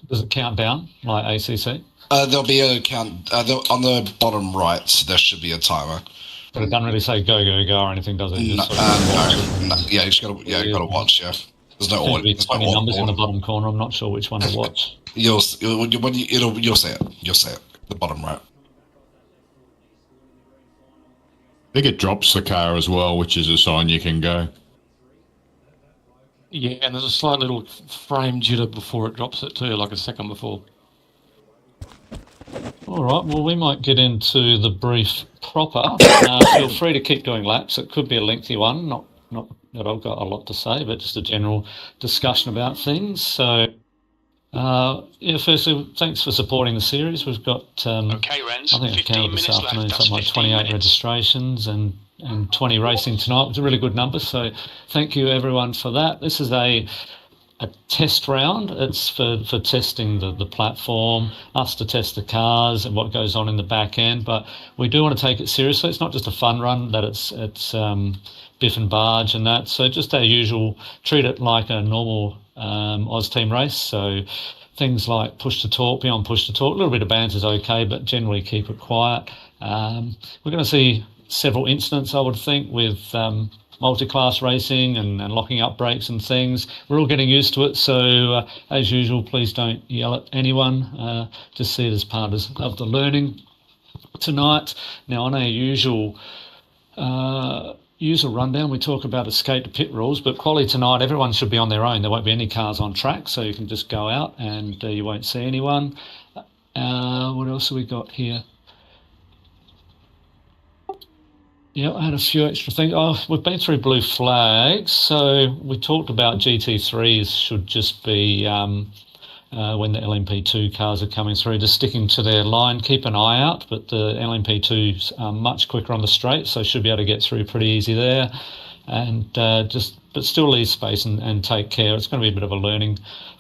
[SPEAKER 9] Does it count down, like ACC?
[SPEAKER 12] There'll be a count, on the bottom right, there should be a timer.
[SPEAKER 9] But it doesn't really say go, go, go or anything, does it?
[SPEAKER 12] No, yeah, you just gotta watch, yeah. There's no
[SPEAKER 9] There'll
[SPEAKER 12] order.
[SPEAKER 9] be
[SPEAKER 12] There's no
[SPEAKER 9] 20 numbers in
[SPEAKER 12] order.
[SPEAKER 9] the bottom corner. I'm not sure which one to watch.
[SPEAKER 12] You'll see it. You'll see it. The bottom right.
[SPEAKER 10] I think it drops the car as well, which is a sign you can go.
[SPEAKER 14] Yeah, and there's a slight little frame jitter before it drops it too, like a second before.
[SPEAKER 9] All right, well, we might get into the brief proper. Feel free to keep doing laps. It could be a lengthy one, not that I've got a lot to say, but just a general discussion about things. So, firstly, thanks for supporting the series. We've got,
[SPEAKER 2] Okay, Renz,
[SPEAKER 9] I think I've
[SPEAKER 2] 15
[SPEAKER 9] counted this
[SPEAKER 2] minutes
[SPEAKER 9] afternoon,
[SPEAKER 2] left.
[SPEAKER 9] something like
[SPEAKER 2] That's
[SPEAKER 9] 28
[SPEAKER 2] 15 minutes.
[SPEAKER 9] registrations and 20 racing tonight. It was a really good number, so thank you, everyone, for that. This is a test round. It's for testing the platform, us to test the cars and what goes on in the back end. But we do want to take it seriously. It's not just a fun run, that it's biff and barge and that. So just our usual, treat it like a normal Oz team race. So things like push to talk, beyond push to talk. A little bit of banter is okay, but generally keep it quiet. We're going to see several incidents, I would think, with multi-class racing and locking up brakes and things. We're all getting used to it, so as usual, please don't yell at anyone. Just see it as part of the learning tonight. Now, on our usual user rundown, we talk about escape to pit rules, but Quali tonight, everyone should be on their own. There won't be any cars on track, so you can just go out and you won't see anyone. What else have we got here? Yeah, I had a few extra things. Oh, we've been through blue flags. So we talked about GT3s should just be when the LMP2 cars are coming through, just sticking to their line. Keep an eye out, but the LMP2s are much quicker on the straight, so should be able to get through pretty easy there. And but still leave space and take care. It's going to be a bit of a learning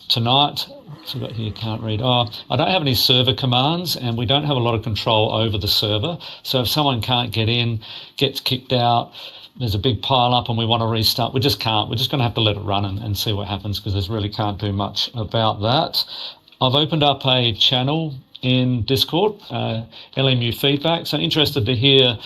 [SPEAKER 9] tonight. So I've got here, can't read. Oh, I don't have any server commands, and we don't have a lot of control over the server. So if someone can't get in, gets kicked out, there's a big pile up and we want to restart, we just can't. We're just going to have to let it run and see what happens, because there's really can't do much about that. I've opened up a channel in Discord, LMU feedback. So interested to hear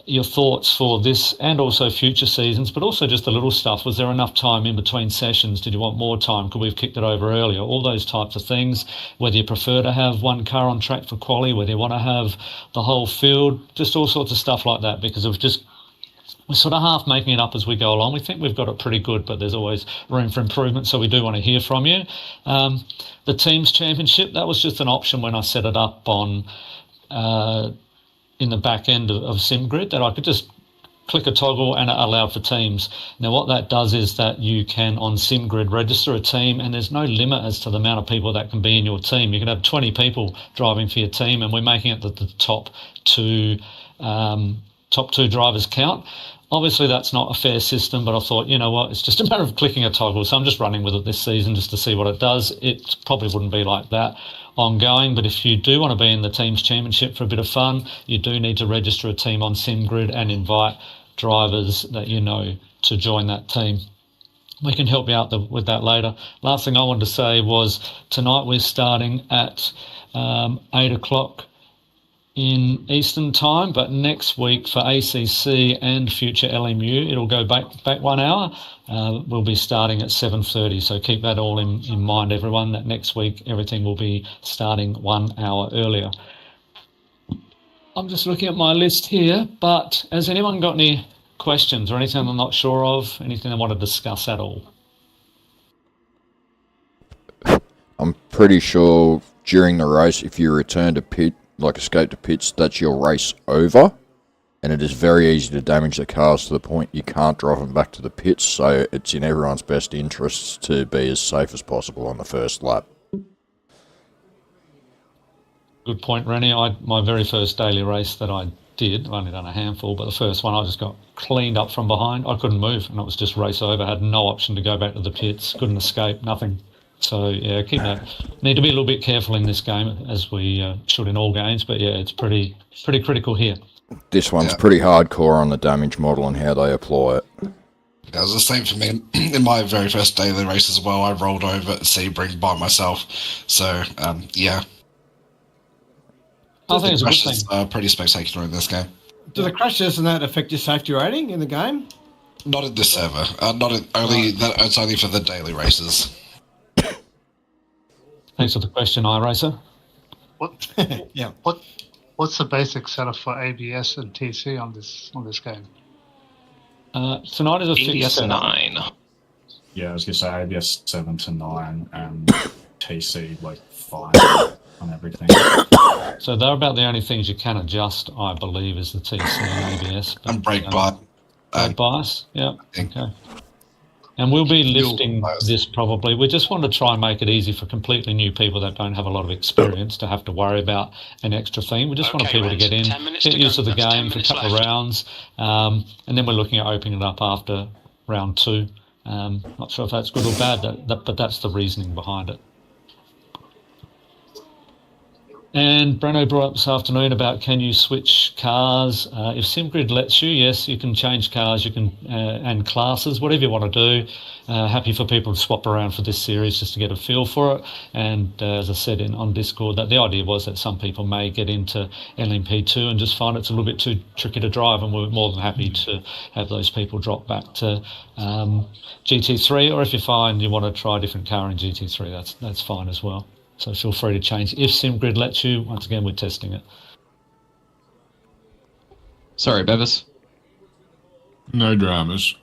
[SPEAKER 9] your thoughts for this and also future seasons, but also just the little stuff. Was there enough time in between sessions? Did you want more time? Could we have kicked it over earlier? All those types of things. Whether you prefer to have one car on track for Quali, whether you want to have the whole field, just all sorts of stuff like that, because we're sort of half making it up as we go along. We think we've got it pretty good, but there's always room for improvement, so we do want to hear from you. The Teams Championship, that was just an option when I set it up on in the back end of SimGrid, that I could just click a toggle and it allowed for teams. Now what that does is that you can on SimGrid register a team, and there's no limit as to the amount of people that can be in your team. You can have 20 people driving for your team, and we're making it that the top two drivers count. Obviously that's not a fair system, but I thought, you know what, it's just a matter of clicking a toggle, so I'm just running with it this season just to see what it does. It probably wouldn't be like that ongoing, but if you do want to be in the Teams Championship for a bit of fun, you do need to register a team on SimGrid and invite drivers that you know to join that team. We can help you out with that later. Last thing I wanted to say was tonight we're starting at 8 o'clock in Eastern time, but next week for ACC and future LMU, it'll go back 1 hour. We'll be starting at 7:30, so keep that all in mind, everyone, that next week everything will be starting 1 hour earlier. I'm just looking at my list here, but has anyone got any questions or anything I'm not sure of, anything I want to discuss at all?
[SPEAKER 1] I'm pretty sure during the race, if you return to pit, like escape to pits, that's your race over, and it is very easy to damage the cars to the point you can't drive them back to the pits, so it's in everyone's best interests to be as safe as possible on the first lap.
[SPEAKER 9] Good point, Rennie. My very first daily race that I did, I've only done a handful, but the first one I just got cleaned up from behind. I couldn't move, and it was just race over. I had no option to go back to the pits, couldn't escape, nothing. So yeah, need to be a little bit careful in this game, as we should in all games. But yeah, it's pretty critical here.
[SPEAKER 1] This one's pretty hardcore on the damage model and how they apply it.
[SPEAKER 12] It was the same for me in my very first daily race as well. I rolled over at Sebring by myself. So yeah,
[SPEAKER 9] I think it's a good thing.
[SPEAKER 12] Pretty spectacular in this game.
[SPEAKER 8] Do the crashes and that affect your safety rating in the game?
[SPEAKER 12] Not in this server. It's only for the daily races.
[SPEAKER 9] Thanks for the question, iRacer.
[SPEAKER 8] Yeah.
[SPEAKER 5] What's the basic setup for ABS and TC on this game?
[SPEAKER 9] Tonight is a fixed
[SPEAKER 15] ABS
[SPEAKER 9] setup.
[SPEAKER 15] 9.
[SPEAKER 17] Yeah, I was going to say ABS 7 to 9 and TC like 5 on everything.
[SPEAKER 9] So they're about the only things you can adjust, I believe, is the TC and ABS. But,
[SPEAKER 12] And brake bias.
[SPEAKER 9] Brake bias, yeah. Okay. And we'll be lifting this probably. We just want to try and make it easy for completely new people that don't have a lot of experience to have to worry about an extra thing. We just want people to get in, get used to the game for a couple of rounds, and then we're looking at opening it up after round 2. Not sure if that's good or bad, but that's the reasoning behind it. And Breno brought up this afternoon about can you switch cars? If SimGrid lets you, yes, you can change cars, you can and classes, whatever you want to do. Happy for people to swap around for this series just to get a feel for it. And as I said on Discord, that the idea was that some people may get into LMP2 and just find it's a little bit too tricky to drive, and we're more than happy to have those people drop back to GT3. Or if you find you want to try a different car in GT3, that's fine as well. So feel free to change if SimGrid lets you. Once again, we're testing it.
[SPEAKER 7] Sorry, Bevis.
[SPEAKER 10] No dramas.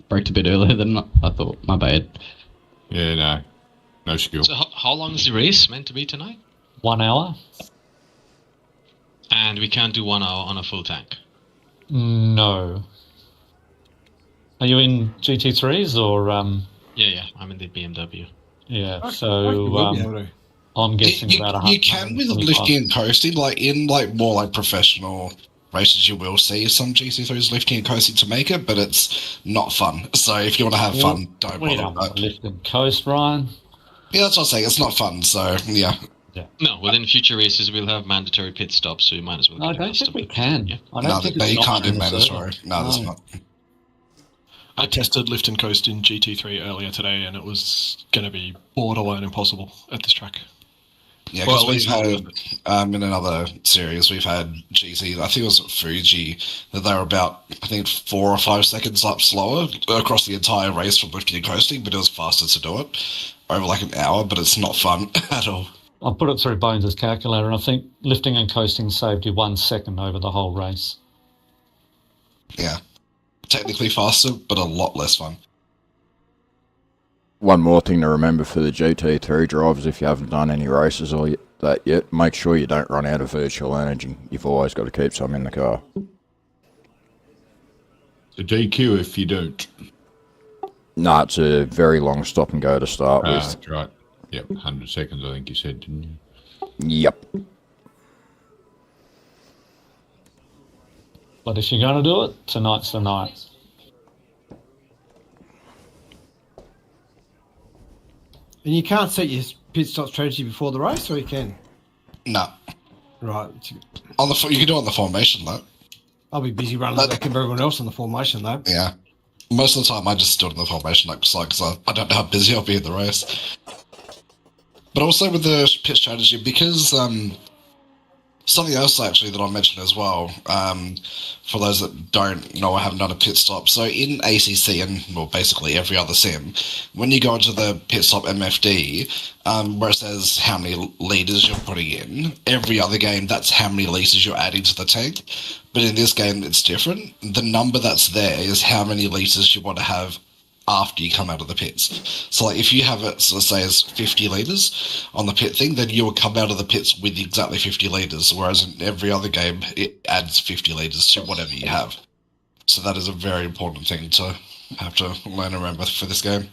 [SPEAKER 7] Braked a bit earlier than I thought. My bad.
[SPEAKER 10] Yeah, no skill.
[SPEAKER 16] So how long is the race meant to be tonight?
[SPEAKER 9] 1 hour.
[SPEAKER 16] And we can't do 1 hour on a full tank?
[SPEAKER 9] No. Are you in GT3s or...
[SPEAKER 16] Yeah, I'm in the BMW.
[SPEAKER 9] Yeah, so I'm guessing about 100.
[SPEAKER 12] You can with lifting and coasting, more professional races, you will see some GC3s lifting and coasting to make it, but it's not fun. So if you want to have fun, don't bother.
[SPEAKER 9] We don't want to lift and coast, Ryan.
[SPEAKER 12] Yeah, that's what I'm saying. It's not fun, so yeah.
[SPEAKER 16] No, well, in future races we'll have mandatory pit stops, so you might as well.
[SPEAKER 9] I don't think we can.
[SPEAKER 16] Yeah.
[SPEAKER 12] You can't do mandatory. No, there's not.
[SPEAKER 18] I tested lift and coast in GT3 earlier today, and it was going to be borderline impossible at this track.
[SPEAKER 12] Yeah, because we've had in another series, we've had GT. I think it was at Fuji that they were about 4 or 5 seconds up slower across the entire race from lifting and coasting, but it was faster to do it over an hour. But it's not fun at all.
[SPEAKER 9] I put it through Bones' calculator, and I think lifting and coasting saved you 1 second over the whole race.
[SPEAKER 12] Yeah. Technically faster, but a lot less fun.
[SPEAKER 1] One more thing to remember for the GT3 drivers, if you haven't done any races or that yet, make sure you don't run out of virtual energy. You've always got to keep some in the car.
[SPEAKER 10] It's a DQ if you don't.
[SPEAKER 1] No, it's a very long stop and go to start with.
[SPEAKER 10] That's right. Yep, 100 seconds I think you said, didn't you?
[SPEAKER 1] Yep.
[SPEAKER 9] But if you're going to do it, tonight's the night.
[SPEAKER 8] And you can't set your pit stop strategy before the race, or you can?
[SPEAKER 12] No.
[SPEAKER 8] Right.
[SPEAKER 12] You can do it on the formation, though.
[SPEAKER 8] I'll be busy running back of everyone else on the formation, though.
[SPEAKER 12] Yeah. Most of the time, I just do it on the formation, because I don't know how busy I'll be in the race. But also with the pit strategy, because something else actually that I mentioned as well, for those that don't know, I haven't done a pit stop. So in ACC and basically every other sim, when you go into the pit stop MFD, where it says how many litres you're putting in, every other game that's how many litres you're adding to the tank. But in this game it's different. The number that's there is how many litres you want to have after you come out of the pits. So if you have it, so let's say as 50 litres on the pit thing, then you will come out of the pits with exactly 50 litres, whereas in every other game, it adds 50 litres to whatever you have. So that is a very important thing to have to learn and remember for this game.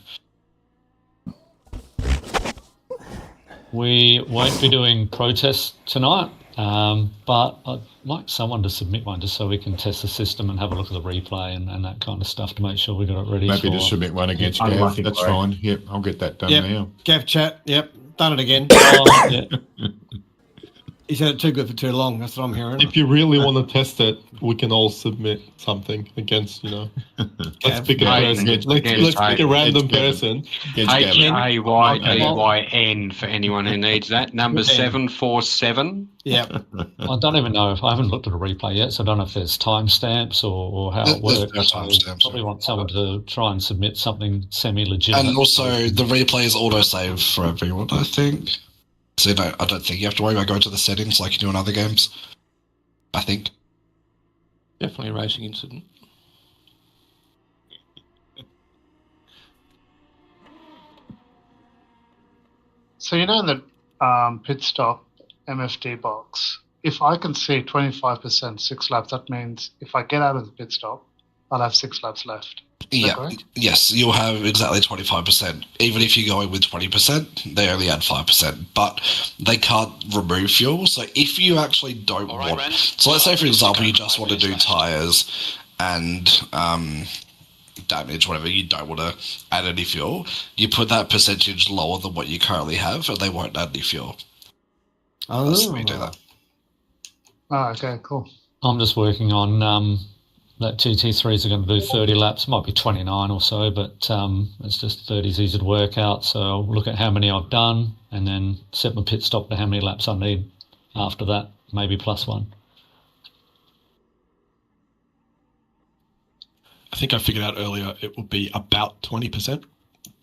[SPEAKER 9] We won't be doing protests tonight, but I'd like someone to submit one just so we can test the system and have a look at the replay and that kind of stuff to make sure we got it ready.
[SPEAKER 10] Maybe to submit one against Gav. That's fine. Yep, I'll get that done now.
[SPEAKER 8] Gav chat. Yep, done it again.
[SPEAKER 9] Yeah.
[SPEAKER 8] He's had it too good for too long. That's what I'm hearing.
[SPEAKER 4] If you really want to test it, we can all submit something against, let's pick a person. Let's pick a random person.
[SPEAKER 11] HAYDYN for anyone who needs that. Number 747.
[SPEAKER 8] Yep.
[SPEAKER 9] I don't even know. I haven't looked at a replay yet, so I don't know if there's timestamps or how it works.
[SPEAKER 12] There's timestamps.
[SPEAKER 9] Probably want someone to try and submit something semi-legitimate.
[SPEAKER 12] And also, the replay is auto-save for everyone, I think. So no, I don't think you have to worry about going to the settings like you do in other games. I think.
[SPEAKER 14] Definitely a racing incident.
[SPEAKER 5] So in the pit stop MFD box, if I can see 25% 6 laps, that means if I get out of the pit stop, I'll have 6 laps left.
[SPEAKER 12] Yeah, yes, you'll have exactly 25%. Even if you're going with 20%, they only add 5%, but they can't remove fuel. So if you actually don't want... So let's say, for example, you just want to do tyres and damage, whatever, you don't want to add any fuel, you put that percentage lower than what you currently have, and they won't add any fuel. That's the way you do that.
[SPEAKER 5] Oh, okay, cool.
[SPEAKER 9] I'm just working on... that GT3s are going to do 30 laps, might be 29 or so, but it's just 30 is easy to work out. So I'll look at how many I've done and then set my pit stop to how many laps I need after that, maybe +1.
[SPEAKER 18] I think I figured out earlier it would be about 20%,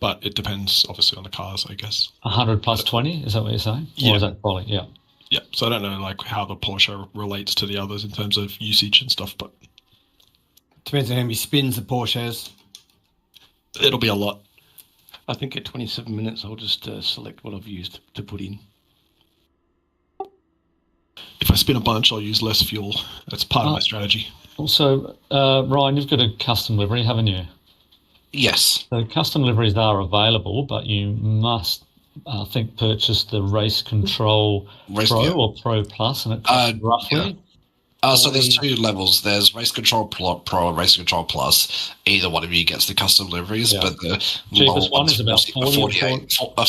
[SPEAKER 18] but it depends obviously on the cars, I guess.
[SPEAKER 9] 100 plus 20, is that what you're saying?
[SPEAKER 18] Yeah.
[SPEAKER 9] Or is that Quali? Yeah.
[SPEAKER 18] Yeah, so I don't know how the Porsche relates to the others in terms of usage and stuff, but...
[SPEAKER 8] Depends on how many spins the Porsche has.
[SPEAKER 18] It'll be a lot.
[SPEAKER 14] I think at 27 minutes, I'll just select what I've used to put in.
[SPEAKER 18] If I spin a bunch, I'll use less fuel. That's part of my strategy.
[SPEAKER 9] Also, Ryan, you've got a custom livery, haven't you?
[SPEAKER 12] Yes.
[SPEAKER 9] So custom liveries are available, but you must, I think, purchase the Race Control Pro or Pro Plus, and it costs roughly...
[SPEAKER 12] So there's 2 levels. There's Race Control Pro and Race Control Plus. Either one of you gets the custom liveries, but the
[SPEAKER 9] cheapest one is about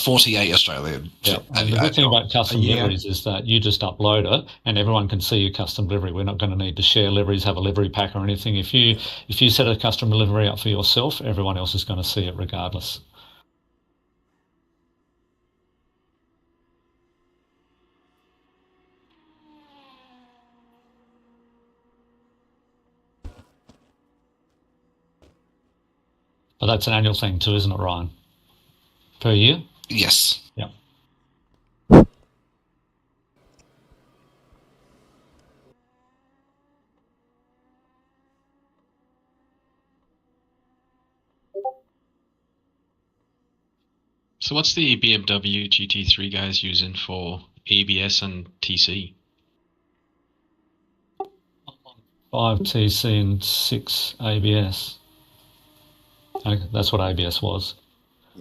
[SPEAKER 12] 48 Australian.
[SPEAKER 9] Yeah. And the good thing about custom liveries is that you just upload it and everyone can see your custom livery. We're not going to need to share liveries, have a livery pack or anything. If you set a custom livery up for yourself, everyone else is going to see it regardless. But that's an annual thing too, isn't it, Ryan? Per year?
[SPEAKER 12] Yes.
[SPEAKER 9] Yeah.
[SPEAKER 16] So what's the BMW GT3 guys using for ABS and TC?
[SPEAKER 9] 5 TC and 6 ABS. Okay, that's what ABS was.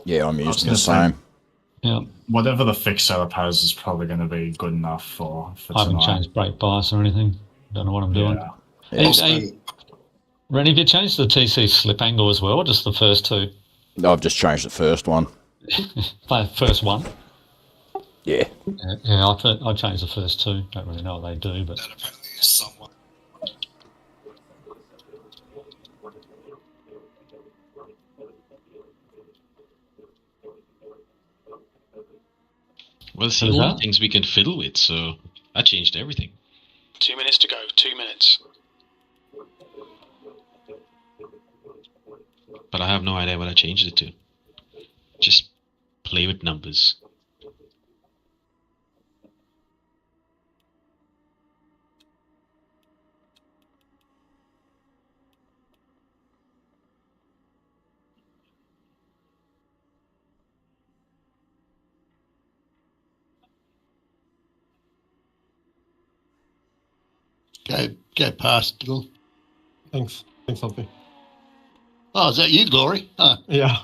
[SPEAKER 1] Yeah, I'm using the same.
[SPEAKER 9] Yeah.
[SPEAKER 17] Whatever the fixed setup has is probably going to be good enough for
[SPEAKER 9] I haven't
[SPEAKER 17] tonight.
[SPEAKER 9] changed brake bias or anything. Don't know what I'm doing. Rennie, have you changed the TC slip angle as well, or just the first 2?
[SPEAKER 1] No, I've just changed the first one.
[SPEAKER 9] First one?
[SPEAKER 1] Yeah.
[SPEAKER 9] Yeah, I changed the first 2. Don't really know what they do, but...
[SPEAKER 16] Well, it's the only things we can fiddle with, so I changed everything.
[SPEAKER 2] 2 minutes to go. 2 minutes.
[SPEAKER 16] But I have no idea what I changed it to. Just play with numbers.
[SPEAKER 3] Go past, Dylan.
[SPEAKER 4] Thanks, Sophie.
[SPEAKER 3] Oh, is that you, Glory? Huh.
[SPEAKER 4] Yeah.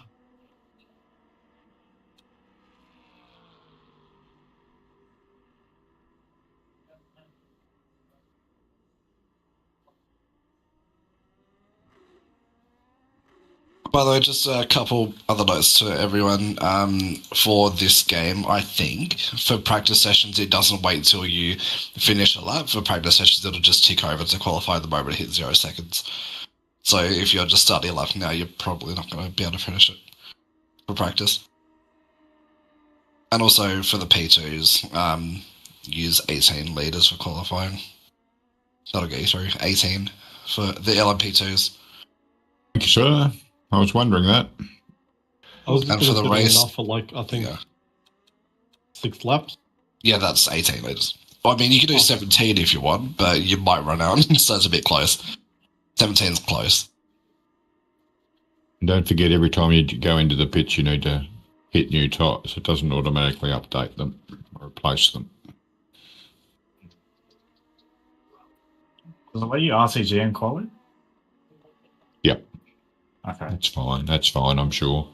[SPEAKER 12] By the way, just a couple other notes to everyone. For this game, I think for practice sessions, it doesn't wait till you finish a lap. For practice sessions, it'll just tick over to qualify the moment it hits 0 seconds. So if you're just starting a lap now, you're probably not going to be able to finish it for practice. And also for the P2s, use 18 litres for qualifying. That'll get you through 18 for the LMP2s.
[SPEAKER 10] Thank you, sir. I was wondering that.
[SPEAKER 12] And for the race,
[SPEAKER 4] enough for like I think 6 laps.
[SPEAKER 12] Yeah, that's 18 litres. Well, I mean, you can do 17 if you want, but you might run out, so it's a bit close. 17's close.
[SPEAKER 10] And don't forget, every time you go into the pits, you need to hit new tyres. It doesn't automatically update them or replace them.
[SPEAKER 17] Does it let you RTG in Quali?
[SPEAKER 10] Yep.
[SPEAKER 17] Okay.
[SPEAKER 10] That's fine. That's fine, I'm sure.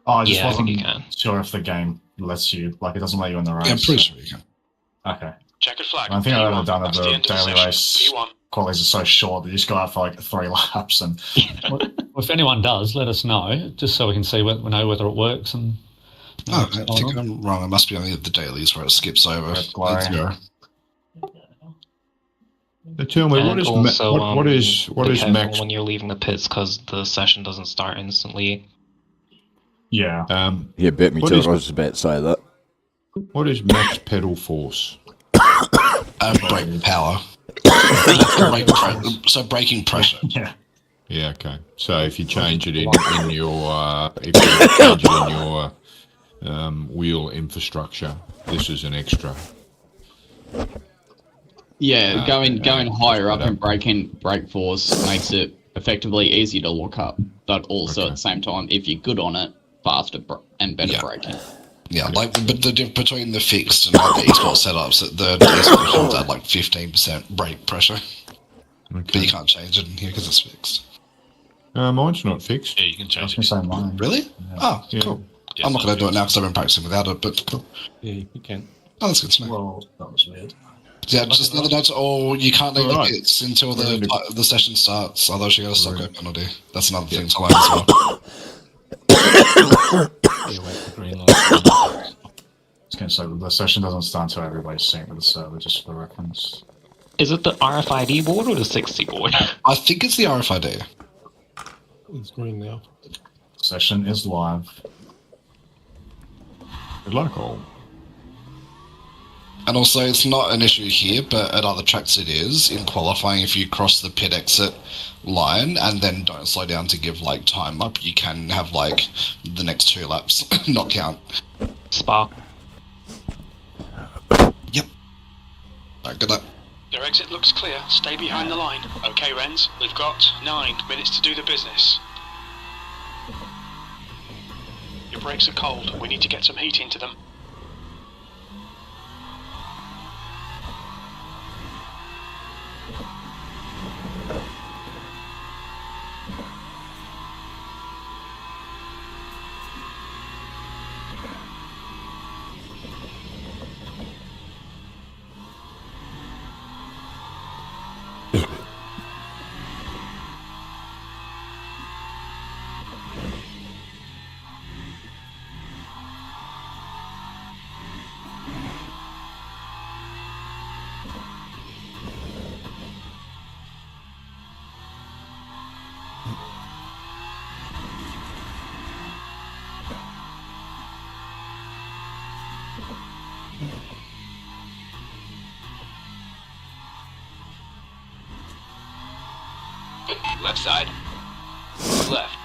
[SPEAKER 17] Oh, I just
[SPEAKER 15] Yeah, I think
[SPEAKER 17] wasn't
[SPEAKER 15] you can.
[SPEAKER 17] sure if the game lets you, like, it doesn't let you in the race.
[SPEAKER 12] Yeah, I'm pretty sure you can.
[SPEAKER 17] Okay.
[SPEAKER 2] Checkered flag.
[SPEAKER 17] I think I've ever
[SPEAKER 2] P1.
[SPEAKER 17] done it,
[SPEAKER 2] That's the
[SPEAKER 17] the
[SPEAKER 2] end of the
[SPEAKER 17] daily
[SPEAKER 2] session.
[SPEAKER 17] race
[SPEAKER 2] P1.
[SPEAKER 17] qualies are so short that you just go out for like 3 laps and
[SPEAKER 9] Well, if anyone does, let us know, just so we can see whether it works. And
[SPEAKER 12] Oh, I think I'm wrong. It must be only the dailies where it skips over.
[SPEAKER 17] Glory.
[SPEAKER 10] But tell me,
[SPEAKER 15] And
[SPEAKER 10] what is
[SPEAKER 15] also,
[SPEAKER 10] what is
[SPEAKER 15] be careful
[SPEAKER 10] max?
[SPEAKER 15] when you're leaving the pits because the session doesn't start instantly.
[SPEAKER 17] Yeah.
[SPEAKER 1] Yeah, bet me
[SPEAKER 10] What
[SPEAKER 1] to
[SPEAKER 10] is-
[SPEAKER 1] it. I was about to say that.
[SPEAKER 10] What is max pedal force?
[SPEAKER 12] Brake power. So braking pressure.
[SPEAKER 17] Yeah.
[SPEAKER 10] Yeah, okay. So if you change it in your if you change it in your wheel infrastructure, this is an extra.
[SPEAKER 7] Yeah, going higher up
[SPEAKER 10] better.
[SPEAKER 7] in brake force makes it effectively easier to look up, but also at the same time, if you're good on it, faster and better braking.
[SPEAKER 12] Yeah, like but the difference between the fixed and like the esports setups, the esports ones add like 15% brake pressure, but you can't change it in here because it's fixed.
[SPEAKER 10] Mine's not fixed.
[SPEAKER 18] Yeah, you can change
[SPEAKER 17] That's the same line.
[SPEAKER 12] Really? Oh,
[SPEAKER 10] Yeah.
[SPEAKER 12] cool.
[SPEAKER 18] Yeah,
[SPEAKER 12] I'm not
[SPEAKER 18] it's
[SPEAKER 12] going to do it
[SPEAKER 18] fixed.
[SPEAKER 12] now because I've been practicing without it, but cool.
[SPEAKER 14] Yeah, you can.
[SPEAKER 12] Oh, that's good to know.
[SPEAKER 17] Well, that was weird.
[SPEAKER 12] Yeah, just another note. Or you can't leave the
[SPEAKER 10] Alright.
[SPEAKER 12] pits until the session starts. Otherwise, you got a stop go penalty. That's another thing to learn as well.
[SPEAKER 14] Yeah, wait for green light.
[SPEAKER 17] I was going to say, the session doesn't start until everybody's synced with the server, just for reference.
[SPEAKER 15] Is it the RFID board or the 60 board?
[SPEAKER 12] I think it's the RFID.
[SPEAKER 4] It's green now.
[SPEAKER 17] Session is live.
[SPEAKER 10] Good luck, all.
[SPEAKER 12] And also, it's not an issue here, but at other tracks it is. In qualifying, if you cross the pit exit line and then don't slow down to give, like, time up, you can have, like, the next 2 laps not count.
[SPEAKER 15] Spa.
[SPEAKER 12] Yep. Alright, good luck.
[SPEAKER 2] Your exit looks clear. Stay behind the line. Okay, Renz, we've got 9 minutes to do the business. Your brakes are cold. We need to get some heat into them.
[SPEAKER 13] Left side. Left.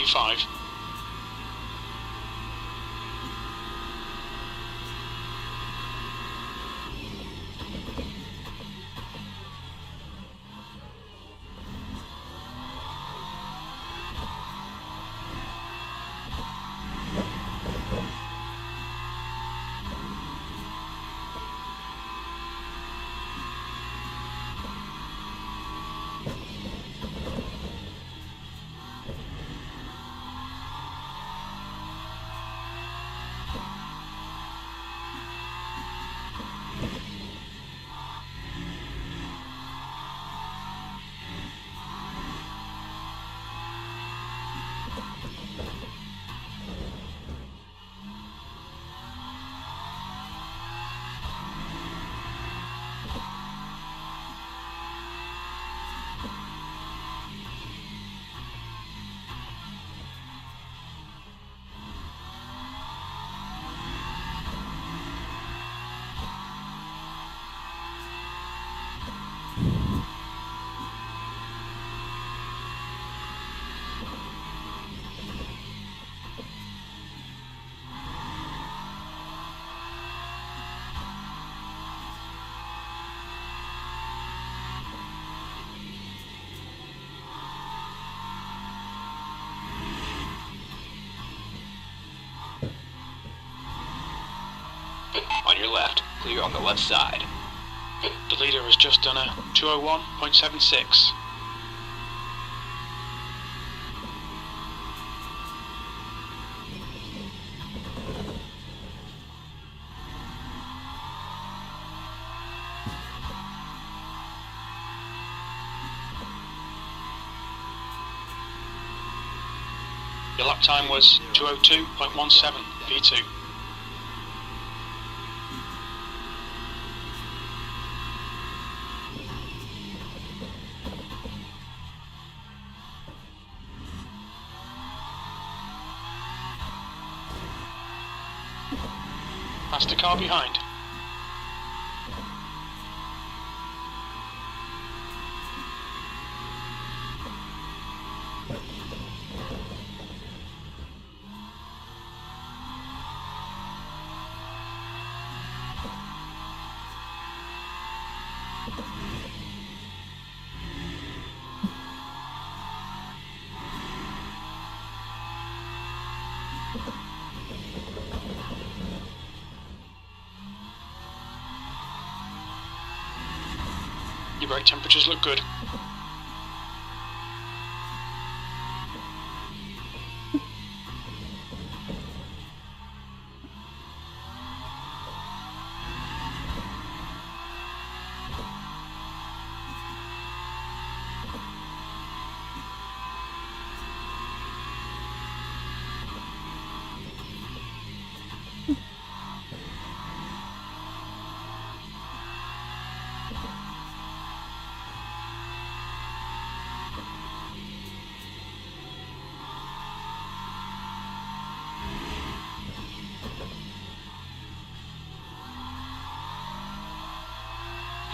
[SPEAKER 2] P5.
[SPEAKER 13] On your left, clear on the left side.
[SPEAKER 2] The leader has just done a 201.76. Your lap time was 202.17 V2. Past the car behind. Your brake temperatures look good.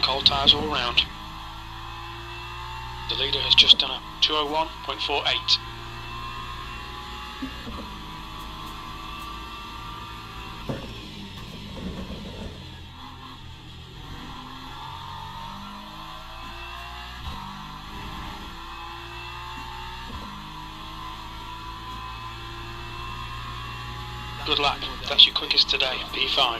[SPEAKER 2] Cold tyres all round. The leader has just done a 201.48. Good lap. That's your quickest today, P5.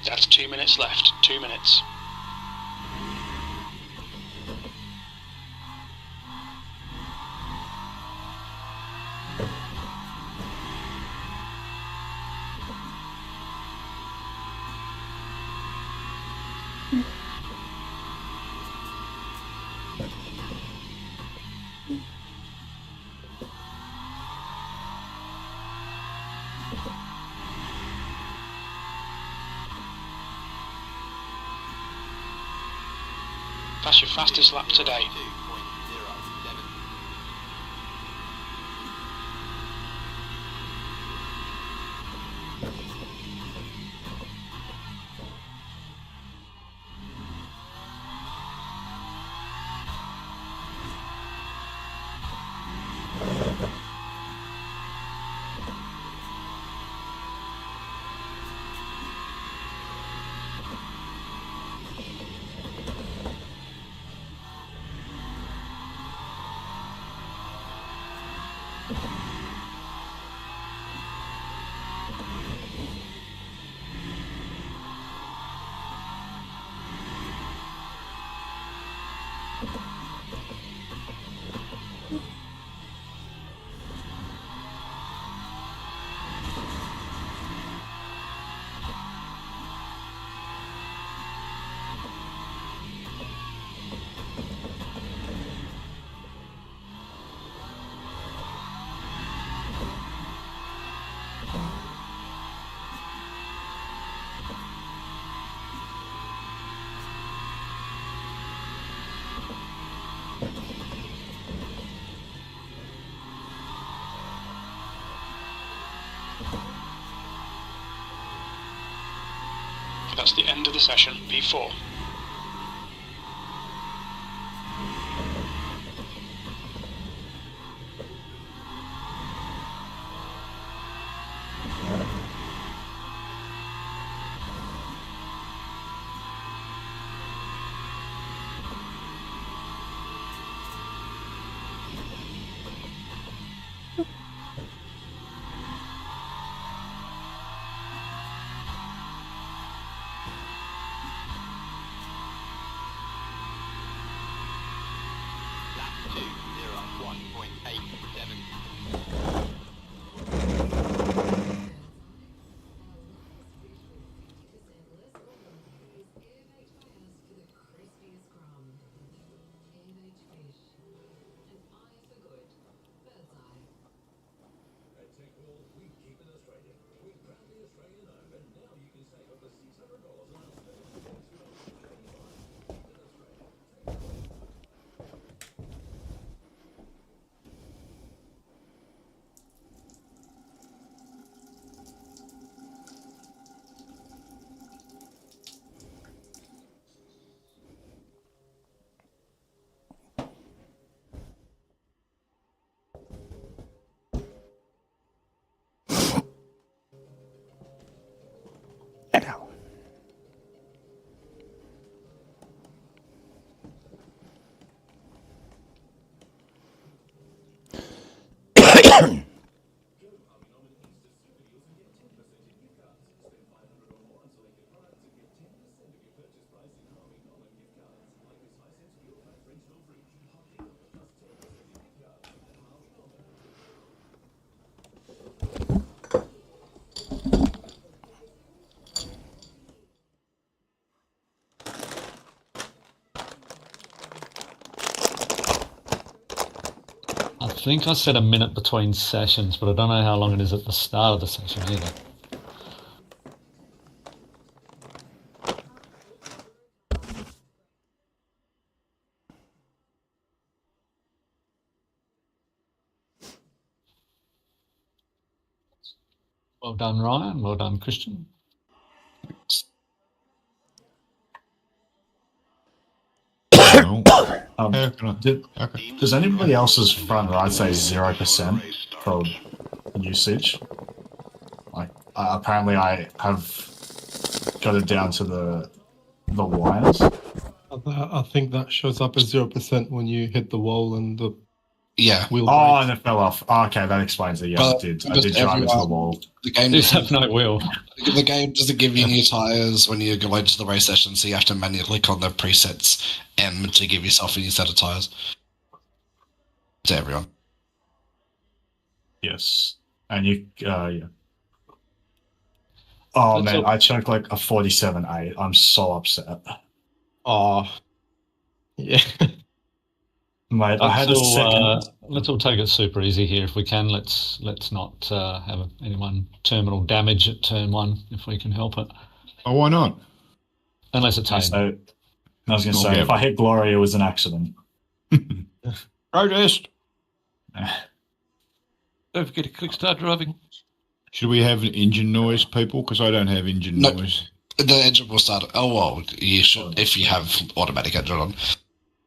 [SPEAKER 2] That's 2 minutes left. 2 minutes. That's your fastest lap today. That's the end of the session, P4.
[SPEAKER 9] I think I said a minute between sessions, but I don't know how long it is at the start of the session either. Well done, Ryan. Well done, Christian.
[SPEAKER 17] Does anybody else's front right say 0% for usage? Like, apparently I have got it down to the wires.
[SPEAKER 4] I think that shows up as 0% when you hit the wall and the
[SPEAKER 12] Yeah.
[SPEAKER 17] Oh, and it fell off. Oh, okay, that explains it. Yeah, I did drive into the wall.
[SPEAKER 12] The game
[SPEAKER 9] You have no wheel.
[SPEAKER 12] The game doesn't give you new tyres when you go into the race session, so you have to manually click on the presets M to give yourself a new set of tyres. To everyone.
[SPEAKER 17] Yes. And you, yeah. Oh, man, I choked like a 47.8. I'm so upset.
[SPEAKER 14] Oh. Yeah.
[SPEAKER 17] Mate, I had a second.
[SPEAKER 9] Let's all take it super easy here if we can. Let's not have anyone terminal damage at turn 1 if we can help it.
[SPEAKER 10] Oh, why not?
[SPEAKER 9] Unless it's Hayden.
[SPEAKER 17] So, I was going to say, if I hit Glory, it was an accident.
[SPEAKER 10] Protest!
[SPEAKER 14] Don't forget to click start driving.
[SPEAKER 10] Should we have engine noise, people? Because I don't have engine noise.
[SPEAKER 12] The engine will start. Oh, well, you should if you have automatic engine on.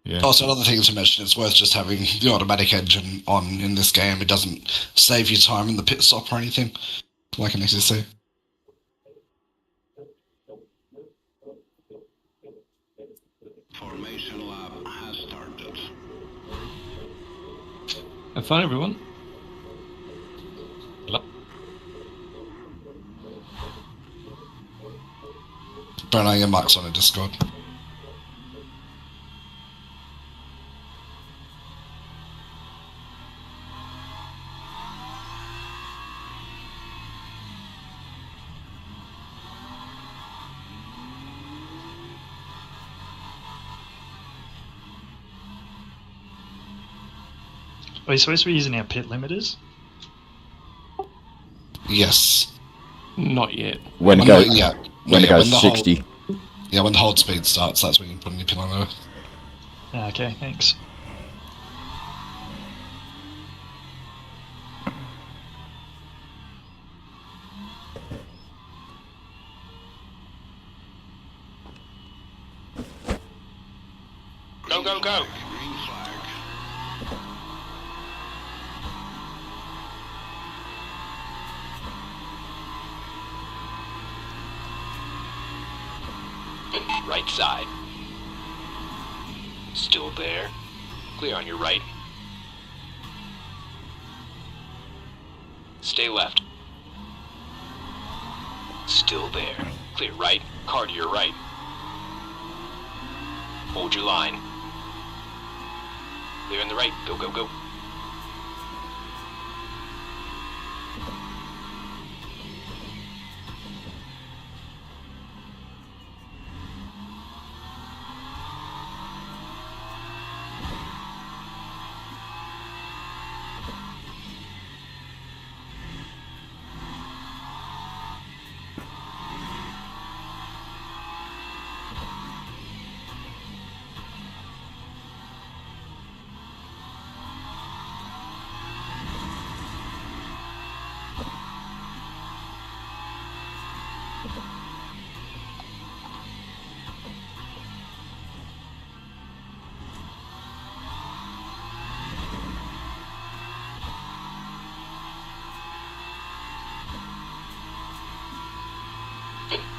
[SPEAKER 10] Yeah.
[SPEAKER 12] Also, another thing to mention, it's worth just having the automatic engine on in this game. It doesn't save you time in the pit stop or anything, like an XSC.
[SPEAKER 19] Formation lab has started.
[SPEAKER 14] Have fun, everyone.
[SPEAKER 12] Burn your mics on a Discord.
[SPEAKER 20] Are you supposed to be using our pit limiters?
[SPEAKER 12] Yes.
[SPEAKER 14] Not yet.
[SPEAKER 1] When it goes 60.
[SPEAKER 12] When the hold speed starts, that's when you put in your pin on there.
[SPEAKER 20] Okay, thanks.
[SPEAKER 2] Go, go, go!
[SPEAKER 13] Right side. Still there. Clear on your right. Stay left. Still there. Clear right. Car to your right. Hold your line. Clear on the right. Go, go, go.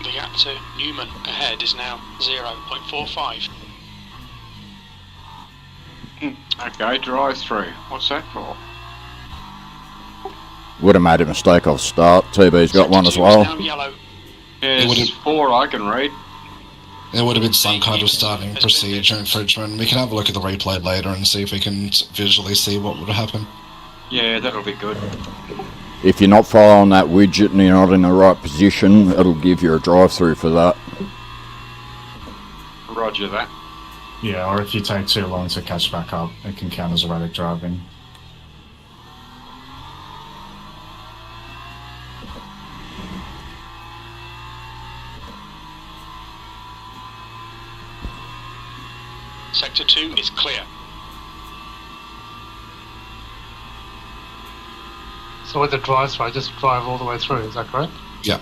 [SPEAKER 2] The gap to Newman ahead is now 0.45.
[SPEAKER 11] Okay, drive through. What's that for?
[SPEAKER 1] Would have made a mistake off start. TB's got one as well.
[SPEAKER 2] Yellow.
[SPEAKER 11] Yeah, there's 4 I can read.
[SPEAKER 12] There would have been some kind of starting procedure infringement. We can have a look at the replay later and see if we can visually see what would happen.
[SPEAKER 11] Yeah, that'll be good.
[SPEAKER 1] If you're not following that widget and you're not in the right position, it'll give you a drive-through for that.
[SPEAKER 11] Roger that.
[SPEAKER 17] Yeah, or if you take too long to catch back up, it can count as erratic driving.
[SPEAKER 2] Sector 2 is clear.
[SPEAKER 5] So with the drive-through, I just drive all the way through, is that correct?
[SPEAKER 12] Yeah.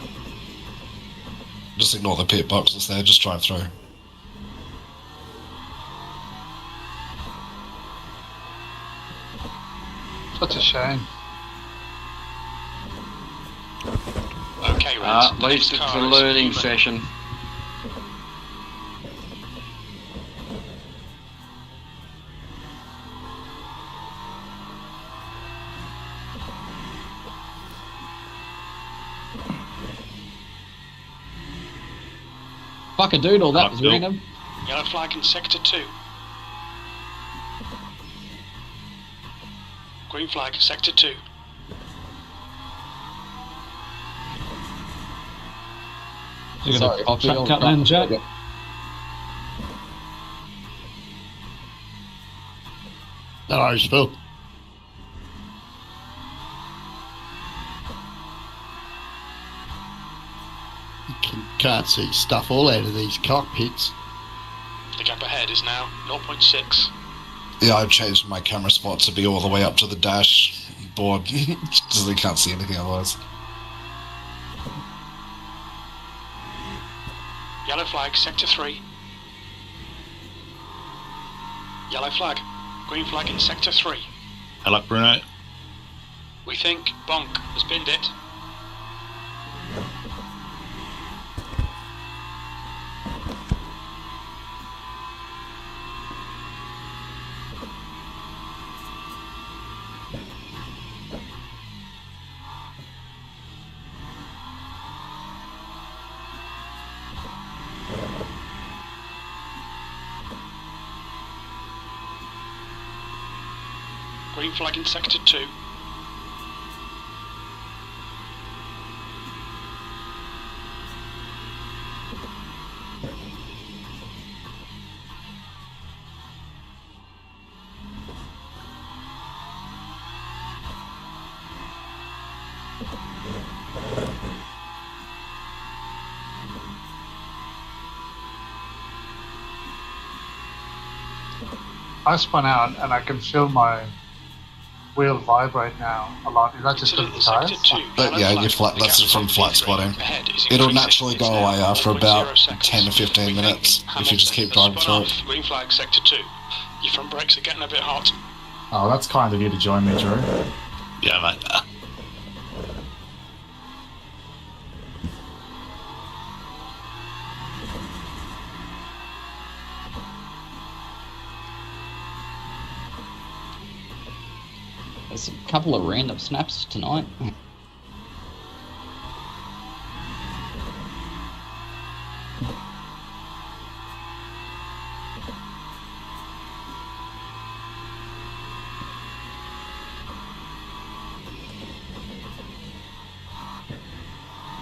[SPEAKER 12] Just ignore the pit boxes there, just drive through.
[SPEAKER 5] Such a shame.
[SPEAKER 2] Okay,
[SPEAKER 11] At least it's a learning session.
[SPEAKER 7] Fuck a doodle, that was
[SPEAKER 6] Bill.
[SPEAKER 7] random.
[SPEAKER 2] Yellow flag in sector 2. Green flag, sector 2.
[SPEAKER 9] You're going to track cut then, Jack?
[SPEAKER 3] No worries, Phil. You can't see stuff all out of these cockpits.
[SPEAKER 2] The gap ahead is now 0.6.
[SPEAKER 12] Yeah, I've changed my camera spot to be all the way up to the dashboard, so they can't see anything otherwise.
[SPEAKER 2] Yellow flag, sector 3. Yellow flag. Green flag in sector 3.
[SPEAKER 6] Hello, Bruno.
[SPEAKER 2] We think Bonk has binned it. Green flag in sector 2.
[SPEAKER 5] I spun out and I can feel my wheel vibrate now a lot. Is that just because of the tires?
[SPEAKER 12] But yeah, that's from flat spotting. It'll naturally go away after about 10 to 15 minutes if you just keep driving through it.
[SPEAKER 2] Green flag, sector 2. Your front brakes are getting a bit hot.
[SPEAKER 17] Oh, that's kind of you to join me, Drew.
[SPEAKER 6] Yeah, mate.
[SPEAKER 7] There's a couple of random snaps tonight.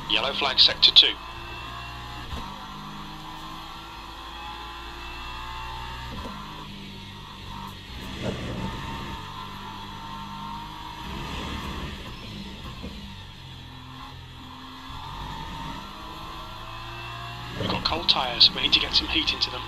[SPEAKER 2] Yellow flag, sector 2. We've got cold tyres, we need to get some heat into them.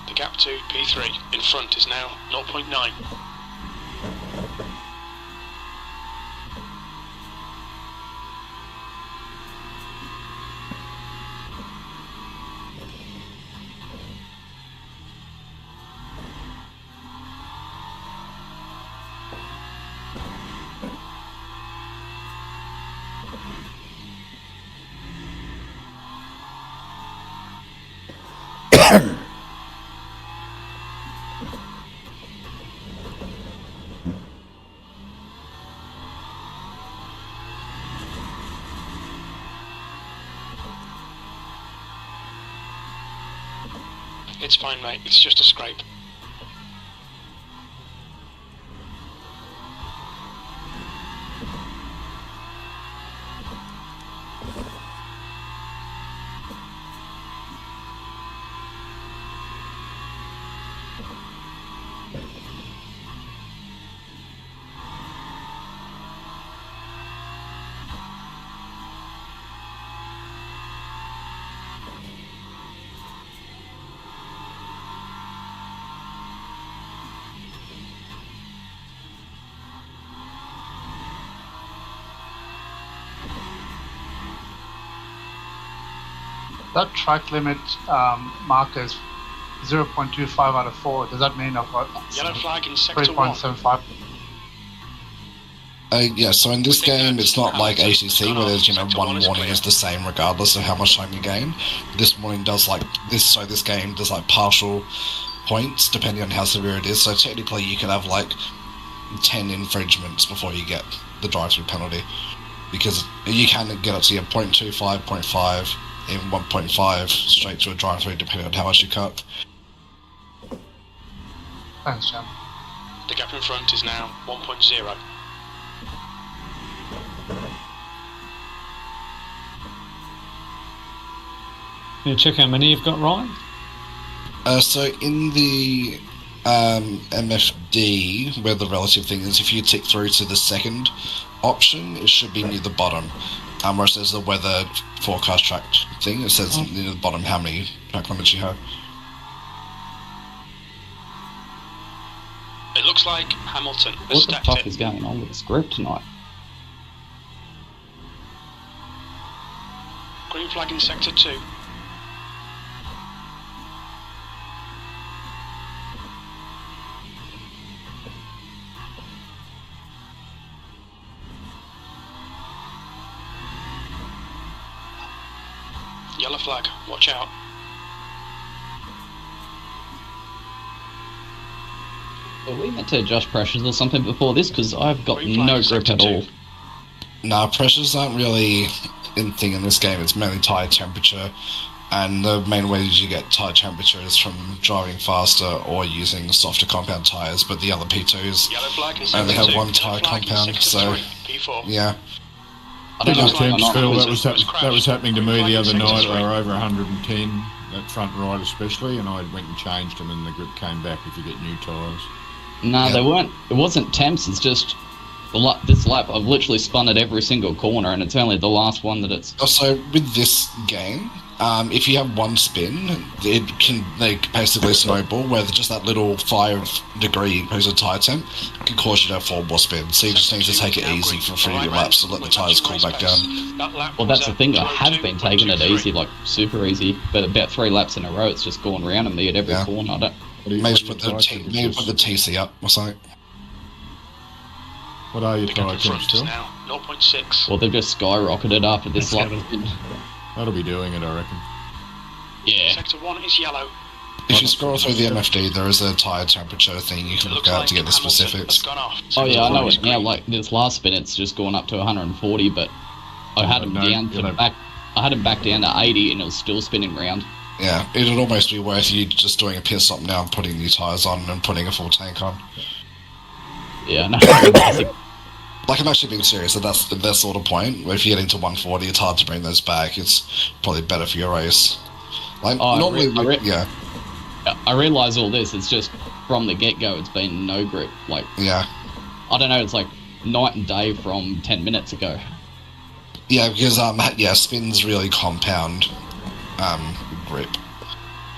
[SPEAKER 2] The gap to P3 in front is now 0.9. It's fine, mate. It's just a scrape.
[SPEAKER 5] that track limit marker is 0.25 out of 4. Does that mean I've got
[SPEAKER 2] Yellow flag in sector 1.
[SPEAKER 5] 3.75?
[SPEAKER 12] Yeah, so in this game, it's not like ACC where there's, one warning is the same regardless of how much time you gain. This warning does this game does partial points depending on how severe it is. So technically you could have 10 infringements before you get the drive-through penalty. Because you can get up to your 0.25, 0.5, even 1.5 straight to a drive-through depending on how much you cut.
[SPEAKER 5] Thanks, Jam.
[SPEAKER 2] The gap in front is now 1.0.
[SPEAKER 9] Can you check how many you've got right?
[SPEAKER 12] So in the MFD, where the relative thing is, if you tick through to the second option, it should be near the bottom. Where it says the weather forecast track thing, it says near the bottom how many track limits you have.
[SPEAKER 2] It looks like Hamilton has
[SPEAKER 7] What the
[SPEAKER 2] stepped
[SPEAKER 7] fuck
[SPEAKER 2] in.
[SPEAKER 7] is going on with the script tonight?
[SPEAKER 2] Green flag in sector 2. Yellow flag, watch out.
[SPEAKER 7] Were we meant to adjust pressures or something before this? Because I've got no grip at all.
[SPEAKER 12] Nah, pressures aren't really in thing in this game. It's mainly tire temperature, and the main ways you get tire temperature is from driving faster or using softer compound tires. But the other P2s only have one tire compound, so yeah.
[SPEAKER 10] I don't know, Phil, that was happening to me the other night. They were over 110, that front right especially, and I went and changed them and the grip came back if you get new tyres.
[SPEAKER 7] No, they weren't. It wasn't temps. It's just this lap. I've literally spun at every single corner, and it's only the last one that it's.
[SPEAKER 12] Also, with this game, if you have one spin, it can basically snowball. Where just that little 5-degree increase of tire temp can cause you to have 4 more spins. So you just need to take it easy for a few of your laps to let the tires cool back down.
[SPEAKER 7] Well, that's the thing. I have been taking it easy, super easy. But about 3 laps in a row, it's just going round me at every corner. I don't.
[SPEAKER 12] Maybe put the TC up or something.
[SPEAKER 10] What are your tyre temps still?
[SPEAKER 2] 0.6.
[SPEAKER 7] Well, they've just skyrocketed after this lap.
[SPEAKER 10] That'll be doing it, I reckon.
[SPEAKER 7] Yeah.
[SPEAKER 2] Sector 1 is yellow.
[SPEAKER 12] If you scroll through the MFD, there is a tire temperature thing you can look at to get the specifics.
[SPEAKER 7] Oh yeah, I know it now. Like this last spin, it's just gone up to 140, but I had him down to back. I had him back down to 80, and it was still spinning round.
[SPEAKER 12] Yeah, it'd almost be worth you just doing a pit stop now and putting new tyres on and putting a full tank on.
[SPEAKER 7] Yeah, no.
[SPEAKER 12] Like, I'm actually being serious, that's the sort of point where if you get into 140, it's hard to bring those back. It's probably better for your race. Like, normally, yeah.
[SPEAKER 7] I realise all this, it's just from the get-go, it's been no grip. Like,
[SPEAKER 12] yeah.
[SPEAKER 7] I don't know, it's like night and day from 10 minutes ago.
[SPEAKER 12] Yeah, because, spins really compound grip.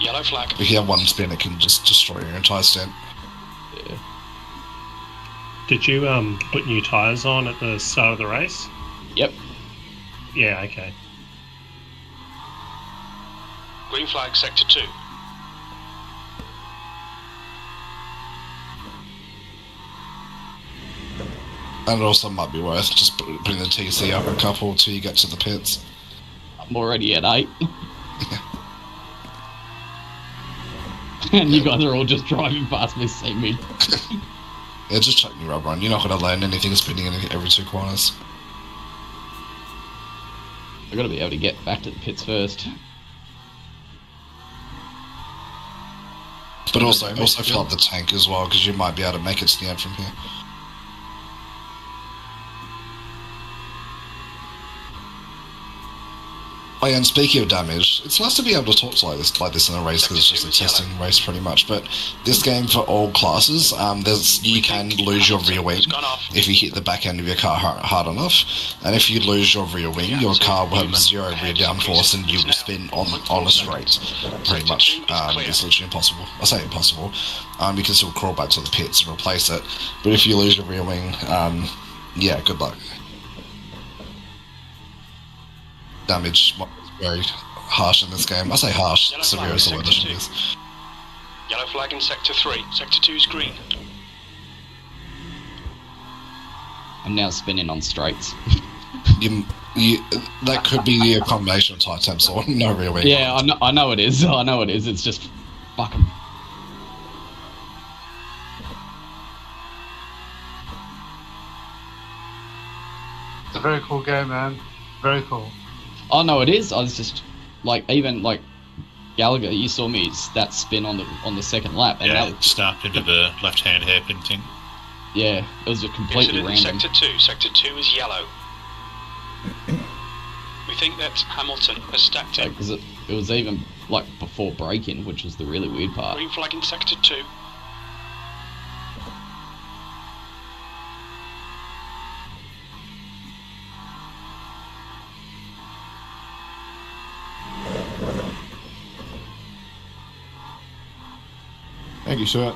[SPEAKER 2] Yellow flag.
[SPEAKER 12] If you have one spin, it can just destroy your entire stint.
[SPEAKER 7] Yeah.
[SPEAKER 21] Did you put new tyres on at the start of the race?
[SPEAKER 7] Yep.
[SPEAKER 21] Yeah, okay.
[SPEAKER 2] Green flag, sector 2.
[SPEAKER 12] And it also might be worth just putting the TC up a couple till you get to the pits.
[SPEAKER 7] I'm already at 8. And you guys are all just driving past me, see me.
[SPEAKER 12] Yeah, just chuck me rubber on. You're not going to learn anything spinning in every 2 corners.
[SPEAKER 7] I've got to be able to get back to the pits first.
[SPEAKER 12] But also fill up the tank as well, because you might be able to make it to the end from here. Oh yeah, and speaking of damage, it's nice to be able to talk like this in a race, because it's just a testing race pretty much. But this game, for all classes, you can lose your rear wing if you hit the back end of your car hard enough, and if you lose your rear wing, your car will have 0 rear downforce and you will spin on a straight, pretty much. It's literally impossible. I say impossible. You can still crawl back to the pits and replace it, but if you lose your rear wing, yeah, good luck. Damage very harsh in this game. I say harsh,
[SPEAKER 2] Yellow
[SPEAKER 12] severe
[SPEAKER 2] flag
[SPEAKER 12] is the
[SPEAKER 2] in
[SPEAKER 12] word I
[SPEAKER 2] sector
[SPEAKER 12] should
[SPEAKER 2] 2.
[SPEAKER 12] use.
[SPEAKER 2] Yellow flag in sector 3. Sector 2 is green.
[SPEAKER 7] I'm now spinning on straights.
[SPEAKER 12] That could be a combination of tight temps or no real way.
[SPEAKER 7] Yeah, I know it is. I know it is. It's just fucking.
[SPEAKER 5] It's a very cool game, man. Very cool.
[SPEAKER 7] Oh no, it is. I was just like, even like Gallagher, you saw me that spin on the second lap, and
[SPEAKER 8] Yeah,
[SPEAKER 7] that was,
[SPEAKER 8] snapped into the left-hand hairpin thing.
[SPEAKER 7] yeah, it was just completely
[SPEAKER 2] Incident in
[SPEAKER 7] random.
[SPEAKER 2] sector 2. Sector 2 is yellow. We think that Hamilton has stacked it.
[SPEAKER 7] Because it was even like before break-in, which was the really weird part.
[SPEAKER 2] Green flag in sector 2.
[SPEAKER 10] Thank you, sir.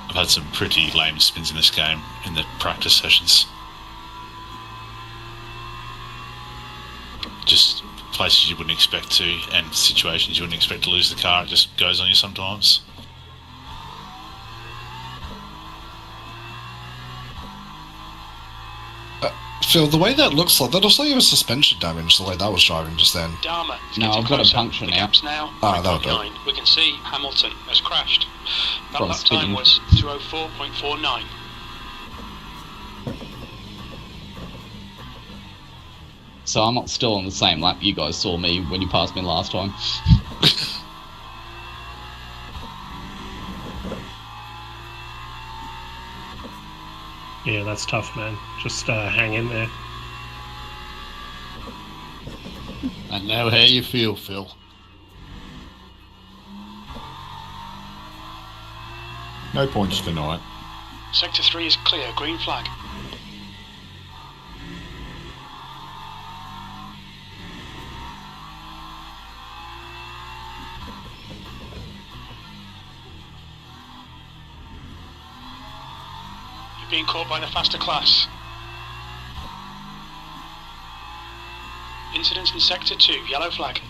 [SPEAKER 8] I've had some pretty lame spins in this game in the practice sessions. Just places you wouldn't expect to, and situations you wouldn't expect to lose the car. It just goes on you sometimes.
[SPEAKER 12] Phil, the way that looks like, that also was suspension damage, the way that was driving just then.
[SPEAKER 2] Dharma is
[SPEAKER 7] No,
[SPEAKER 2] getting
[SPEAKER 7] I've got a
[SPEAKER 2] closer.
[SPEAKER 7] puncture
[SPEAKER 2] The
[SPEAKER 7] now.
[SPEAKER 2] gap's now
[SPEAKER 12] That'll do.
[SPEAKER 2] 9.9. We can see Hamilton has crashed. That
[SPEAKER 7] From
[SPEAKER 2] lap
[SPEAKER 7] spinning.
[SPEAKER 2] time was 2:04.49.
[SPEAKER 7] So I'm not still on the same lap you guys saw me when you passed me last time.
[SPEAKER 21] Yeah, that's tough, man. Just hang in there.
[SPEAKER 3] I know how you feel, Phil.
[SPEAKER 10] No points tonight.
[SPEAKER 2] Sector 3 is clear. Green flag. You're being caught by the faster class. Incidents in sector 2. Yellow flag.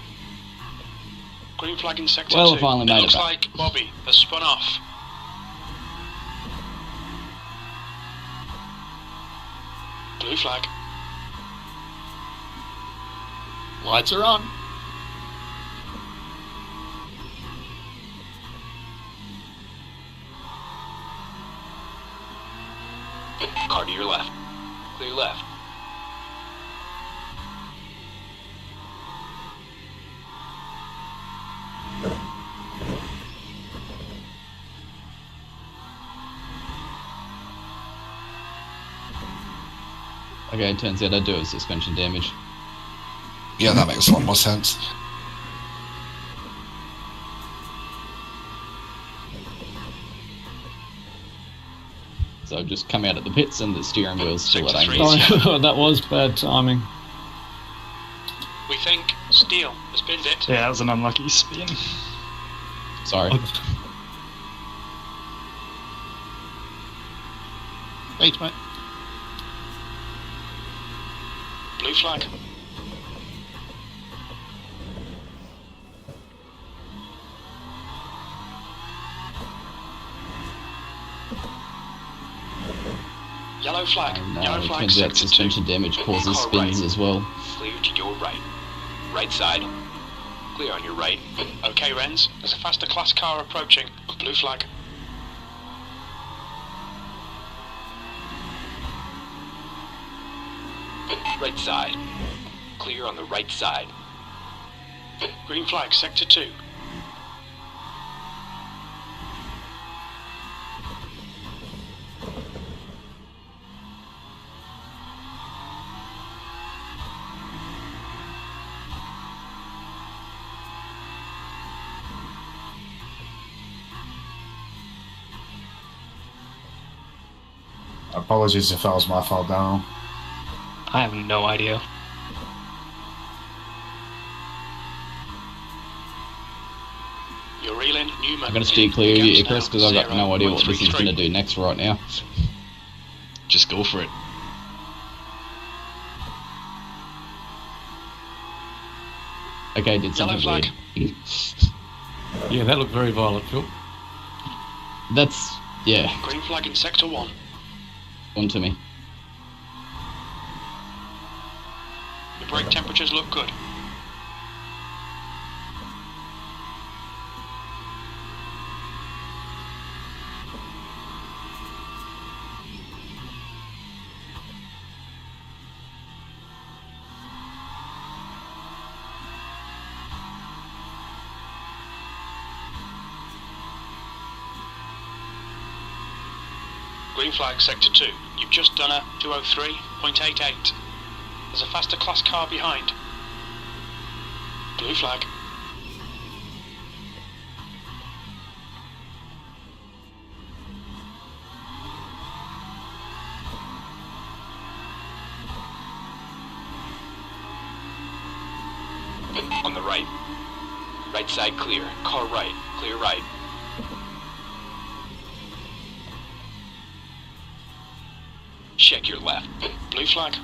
[SPEAKER 2] Green flag in sector 2.
[SPEAKER 7] Well, I finally made it
[SPEAKER 2] looks
[SPEAKER 7] back.
[SPEAKER 2] like Bobby has spun off. Blue flag.
[SPEAKER 3] Lights are on.
[SPEAKER 13] Car to your left. Clear left.
[SPEAKER 7] Okay, it turns out I do have suspension damage.
[SPEAKER 12] Yeah, that makes a lot more sense.
[SPEAKER 7] So I've just come out of the pits and the steering wheel's still at
[SPEAKER 2] Sector
[SPEAKER 7] angle.
[SPEAKER 2] 3 is
[SPEAKER 9] Oh, that was bad timing.
[SPEAKER 2] We think Steele has binned it.
[SPEAKER 20] Yeah, that was an unlucky spin.
[SPEAKER 7] Sorry.
[SPEAKER 3] Wait, mate.
[SPEAKER 2] Blue flag. Yellow flag.
[SPEAKER 7] No,
[SPEAKER 2] Yellow
[SPEAKER 7] it
[SPEAKER 2] flag.
[SPEAKER 7] turns out
[SPEAKER 2] Sector 2.
[SPEAKER 7] suspension damage causes
[SPEAKER 13] Car
[SPEAKER 7] spins
[SPEAKER 13] right.
[SPEAKER 7] as well.
[SPEAKER 13] Clear to your right. Right side. Clear on your right.
[SPEAKER 2] Okay, Renz. There's a faster class car approaching. Blue flag.
[SPEAKER 13] Right side. Clear on the right side.
[SPEAKER 2] Green flag. Sector 2.
[SPEAKER 17] Apologies if that was my fault, Darryl.
[SPEAKER 15] I have no idea.
[SPEAKER 2] You're reeling. Newman.
[SPEAKER 7] I'm going to steer clear of you,
[SPEAKER 2] Gaps
[SPEAKER 7] Icarus,
[SPEAKER 2] now,
[SPEAKER 7] because I've got no idea what this is
[SPEAKER 2] 0.33.
[SPEAKER 7] going to do next right now.
[SPEAKER 16] Just go for it.
[SPEAKER 7] JK did something
[SPEAKER 2] Yellow
[SPEAKER 7] weird.
[SPEAKER 14] Yeah, that looked very violent, Phil.
[SPEAKER 7] That's, yeah,
[SPEAKER 2] Green flag in Sector 1.
[SPEAKER 7] on to me.
[SPEAKER 2] The brake temperatures look good. Green flag Sector 2. You've just done a 203.88. There's a faster class car behind. Blue flag.
[SPEAKER 13] On the right. Right side clear. Car right. Clear right. Check your left.
[SPEAKER 2] Blue flag.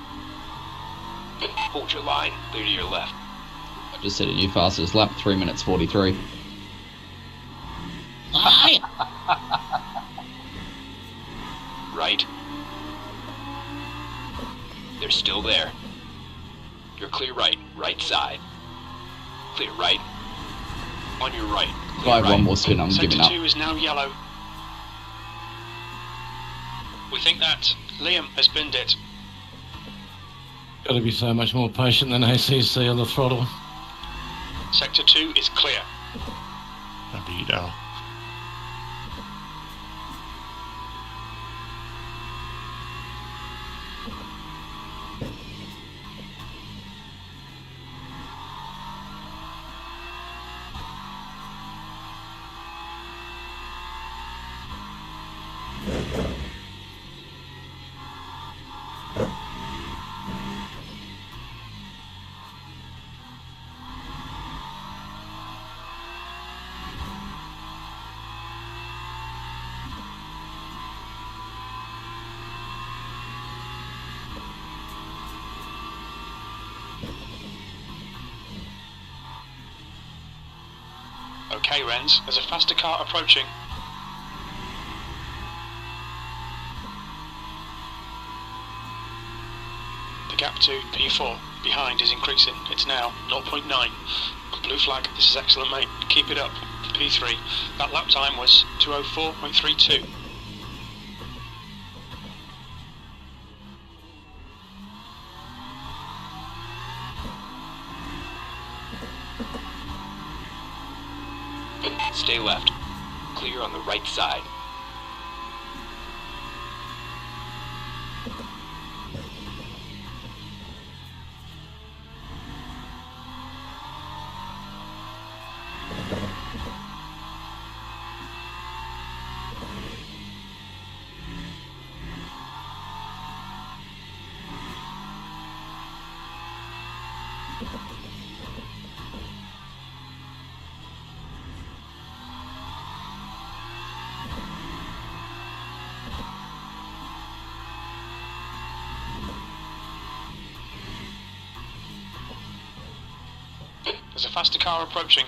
[SPEAKER 13] Hold your line. Clear to your left.
[SPEAKER 7] I just set a new fastest lap, 3 minutes 43.
[SPEAKER 13] Right. They're still there. You're clear right. Right side. Clear right. On your right.
[SPEAKER 7] If I have one more spin, I'm
[SPEAKER 2] Sector
[SPEAKER 7] giving up.
[SPEAKER 2] 2 is now yellow. We think that Liam has binned it.
[SPEAKER 14] Got to be so much more patient than ACC on the throttle.
[SPEAKER 2] Sector 2 is clear.
[SPEAKER 8] Rapido.
[SPEAKER 2] Okay, Renz, there's a faster car approaching. The gap to P4 behind is increasing. It's now 0.9. Blue flag, this is excellent, mate. Keep it up. P3. That lap time was 204.32.
[SPEAKER 13] Stay left. Clear on the right side.
[SPEAKER 2] There's a faster car approaching.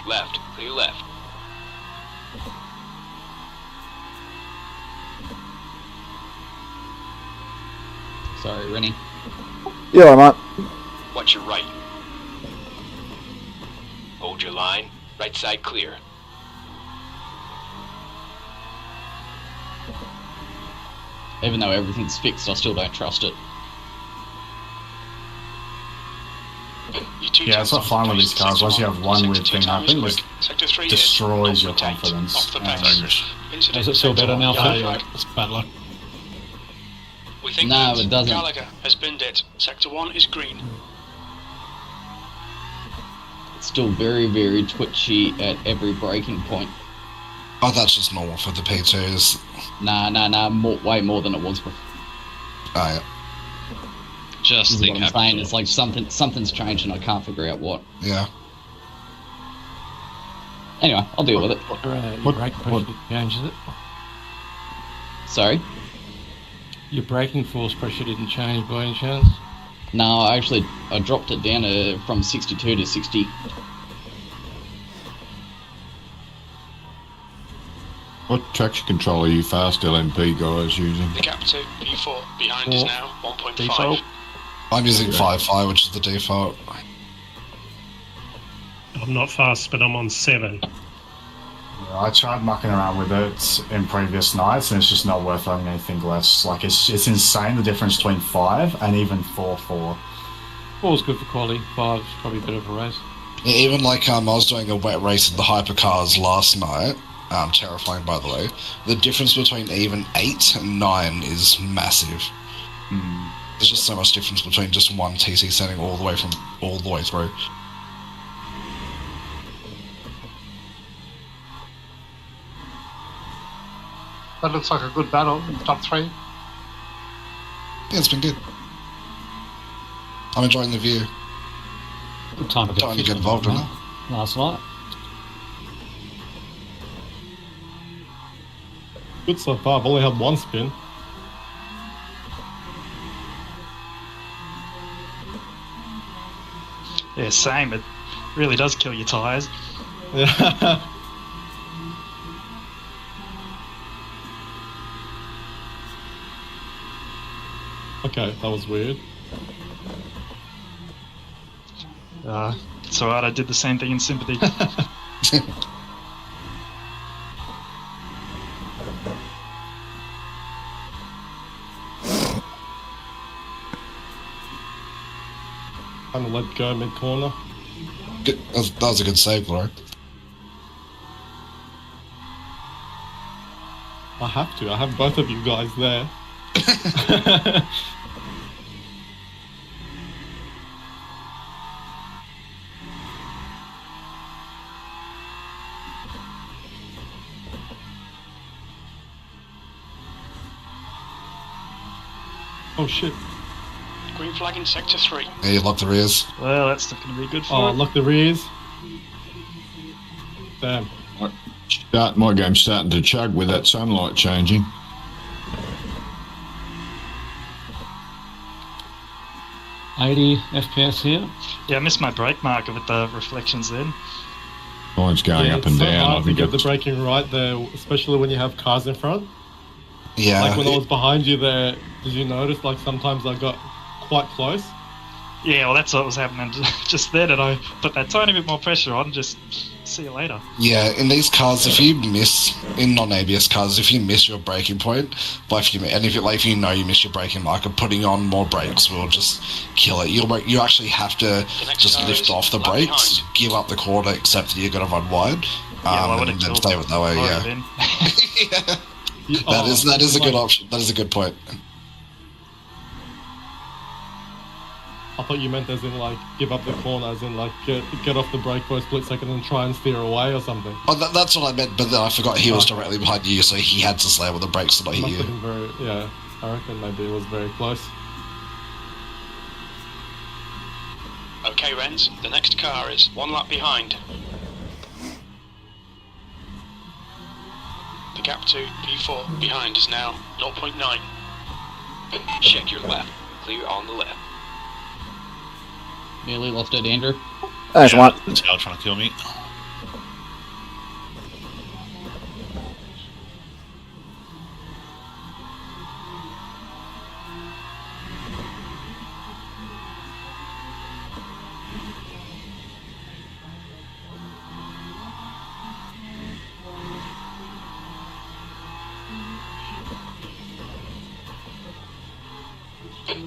[SPEAKER 13] Left. Clear left.
[SPEAKER 7] Sorry, Rennie.
[SPEAKER 1] Yeah, I'm up.
[SPEAKER 13] Watch your right. Hold your line. Right side clear.
[SPEAKER 7] Even though everything's fixed, I still don't trust it.
[SPEAKER 17] Yeah, it's not fine with these cars. Once you have one weird thing happen, it destroys your confidence.
[SPEAKER 9] Does it feel better now, Phil?
[SPEAKER 17] Yeah.
[SPEAKER 14] It's bad luck.
[SPEAKER 2] We think
[SPEAKER 7] No,
[SPEAKER 2] that
[SPEAKER 7] it doesn't.
[SPEAKER 2] Gallagher has binned it. Sector 1 is green.
[SPEAKER 7] still very, very twitchy at every braking point.
[SPEAKER 12] Oh, that's just normal for the P2s.
[SPEAKER 7] Nah, way more than it was before.
[SPEAKER 12] Oh, yeah.
[SPEAKER 16] Just
[SPEAKER 7] think what I'm saying. It's like something's changed and I can't figure out what.
[SPEAKER 12] Yeah.
[SPEAKER 7] Anyway, I'll deal with it.
[SPEAKER 14] Your brake pressure changes it.
[SPEAKER 7] Sorry?
[SPEAKER 14] Your braking force pressure didn't change by any chance?
[SPEAKER 7] No, I dropped it down from 62 to 60.
[SPEAKER 10] What traction control are you fast LMP guys using?
[SPEAKER 2] The gap to P4 behind is now 1.5.
[SPEAKER 12] Default. I'm using 5.5, which is the default.
[SPEAKER 21] I'm not fast, but I'm on 7.
[SPEAKER 17] Yeah, I tried mucking around with it in previous nights, and it's just not worth having anything less. Like, it's insane the difference between 5 and even 4.4.
[SPEAKER 14] 4's good for quality. 5's probably a bit of a race.
[SPEAKER 12] Yeah, even like I was doing a wet race in the hypercars last night. Terrifying, by the way. The difference between even 8 and 9 is massive. There's just so much difference between just one TC setting all the way through.
[SPEAKER 5] That looks like a good battle in the top 3.
[SPEAKER 12] Yeah, it's been good. I'm enjoying the view.
[SPEAKER 9] Good time to
[SPEAKER 12] get involved in it.
[SPEAKER 9] Last night.
[SPEAKER 4] Good so far. I've only had one spin.
[SPEAKER 20] Yeah, same. It really does kill your tyres.
[SPEAKER 4] Yeah. Okay, that was weird.
[SPEAKER 20] It's alright, I did the same thing in sympathy.
[SPEAKER 4] Kind of let go mid-corner.
[SPEAKER 12] That was a good save, Laura.
[SPEAKER 4] I have to. I have both of you guys there. Oh shit.
[SPEAKER 2] Green flag in sector 3.
[SPEAKER 12] Yeah, you lock the rears.
[SPEAKER 20] Well, that's not going to be good for it.
[SPEAKER 4] Lock the rears. Damn.
[SPEAKER 10] My game's starting to chug with that sunlight changing.
[SPEAKER 9] $80 FPS here.
[SPEAKER 20] Yeah, I missed my brake marker with the reflections then.
[SPEAKER 10] Mine's going up and
[SPEAKER 4] it's so
[SPEAKER 10] down.
[SPEAKER 4] hard to get the braking right there, especially when you have cars in front.
[SPEAKER 12] Yeah.
[SPEAKER 4] Like when I was behind you there, did you notice like sometimes I got quite close?
[SPEAKER 20] Yeah, well that's what was happening just then, and I put that tiny bit more pressure on, just see you later.
[SPEAKER 12] Yeah, in these cars, if you miss, in non-ABS cars, if you miss your braking point, if you know you miss your braking marker, putting on more brakes will just kill it. You actually have to just lift off the brakes, give up the quarter, accept that you're going to run wide, and then stay with that way, yeah. That is a good option. That is a good point.
[SPEAKER 4] I thought you meant as in like give up the corner, as in like get off the brake for a split second and try and steer away or something.
[SPEAKER 12] Oh, that's what I meant, but then I forgot he was directly behind you, so he had to slam with the brakes to not hit you.
[SPEAKER 4] Yeah, I reckon maybe it was very close.
[SPEAKER 2] Okay, Renz, the next car is 1 lap behind. The gap to P4 behind is now 0.9.
[SPEAKER 13] Check your left. Clear on the left.
[SPEAKER 7] Nearly lost it, Andrew.
[SPEAKER 1] Thanks, one.
[SPEAKER 8] The tail trying to kill me.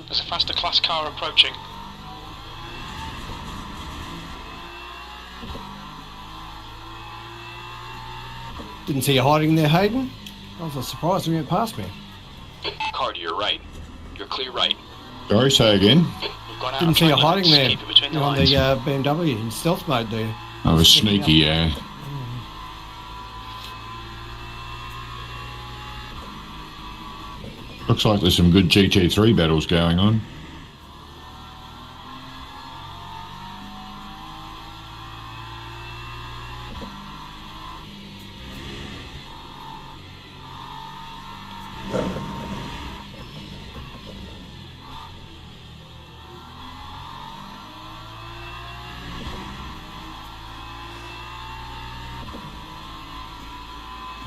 [SPEAKER 2] There's a faster class car approaching.
[SPEAKER 18] Didn't see you hiding there, Hayden. I was surprised when you went past me.
[SPEAKER 13] Car to your right. You're clear right.
[SPEAKER 10] Sorry, say again.
[SPEAKER 18] Didn't see you hiding there.
[SPEAKER 2] Keep it between the
[SPEAKER 18] You're on
[SPEAKER 2] lines.
[SPEAKER 18] the BMW in stealth mode there.
[SPEAKER 10] I was sneaky, yeah. Looks like there's some good GT3 battles going on.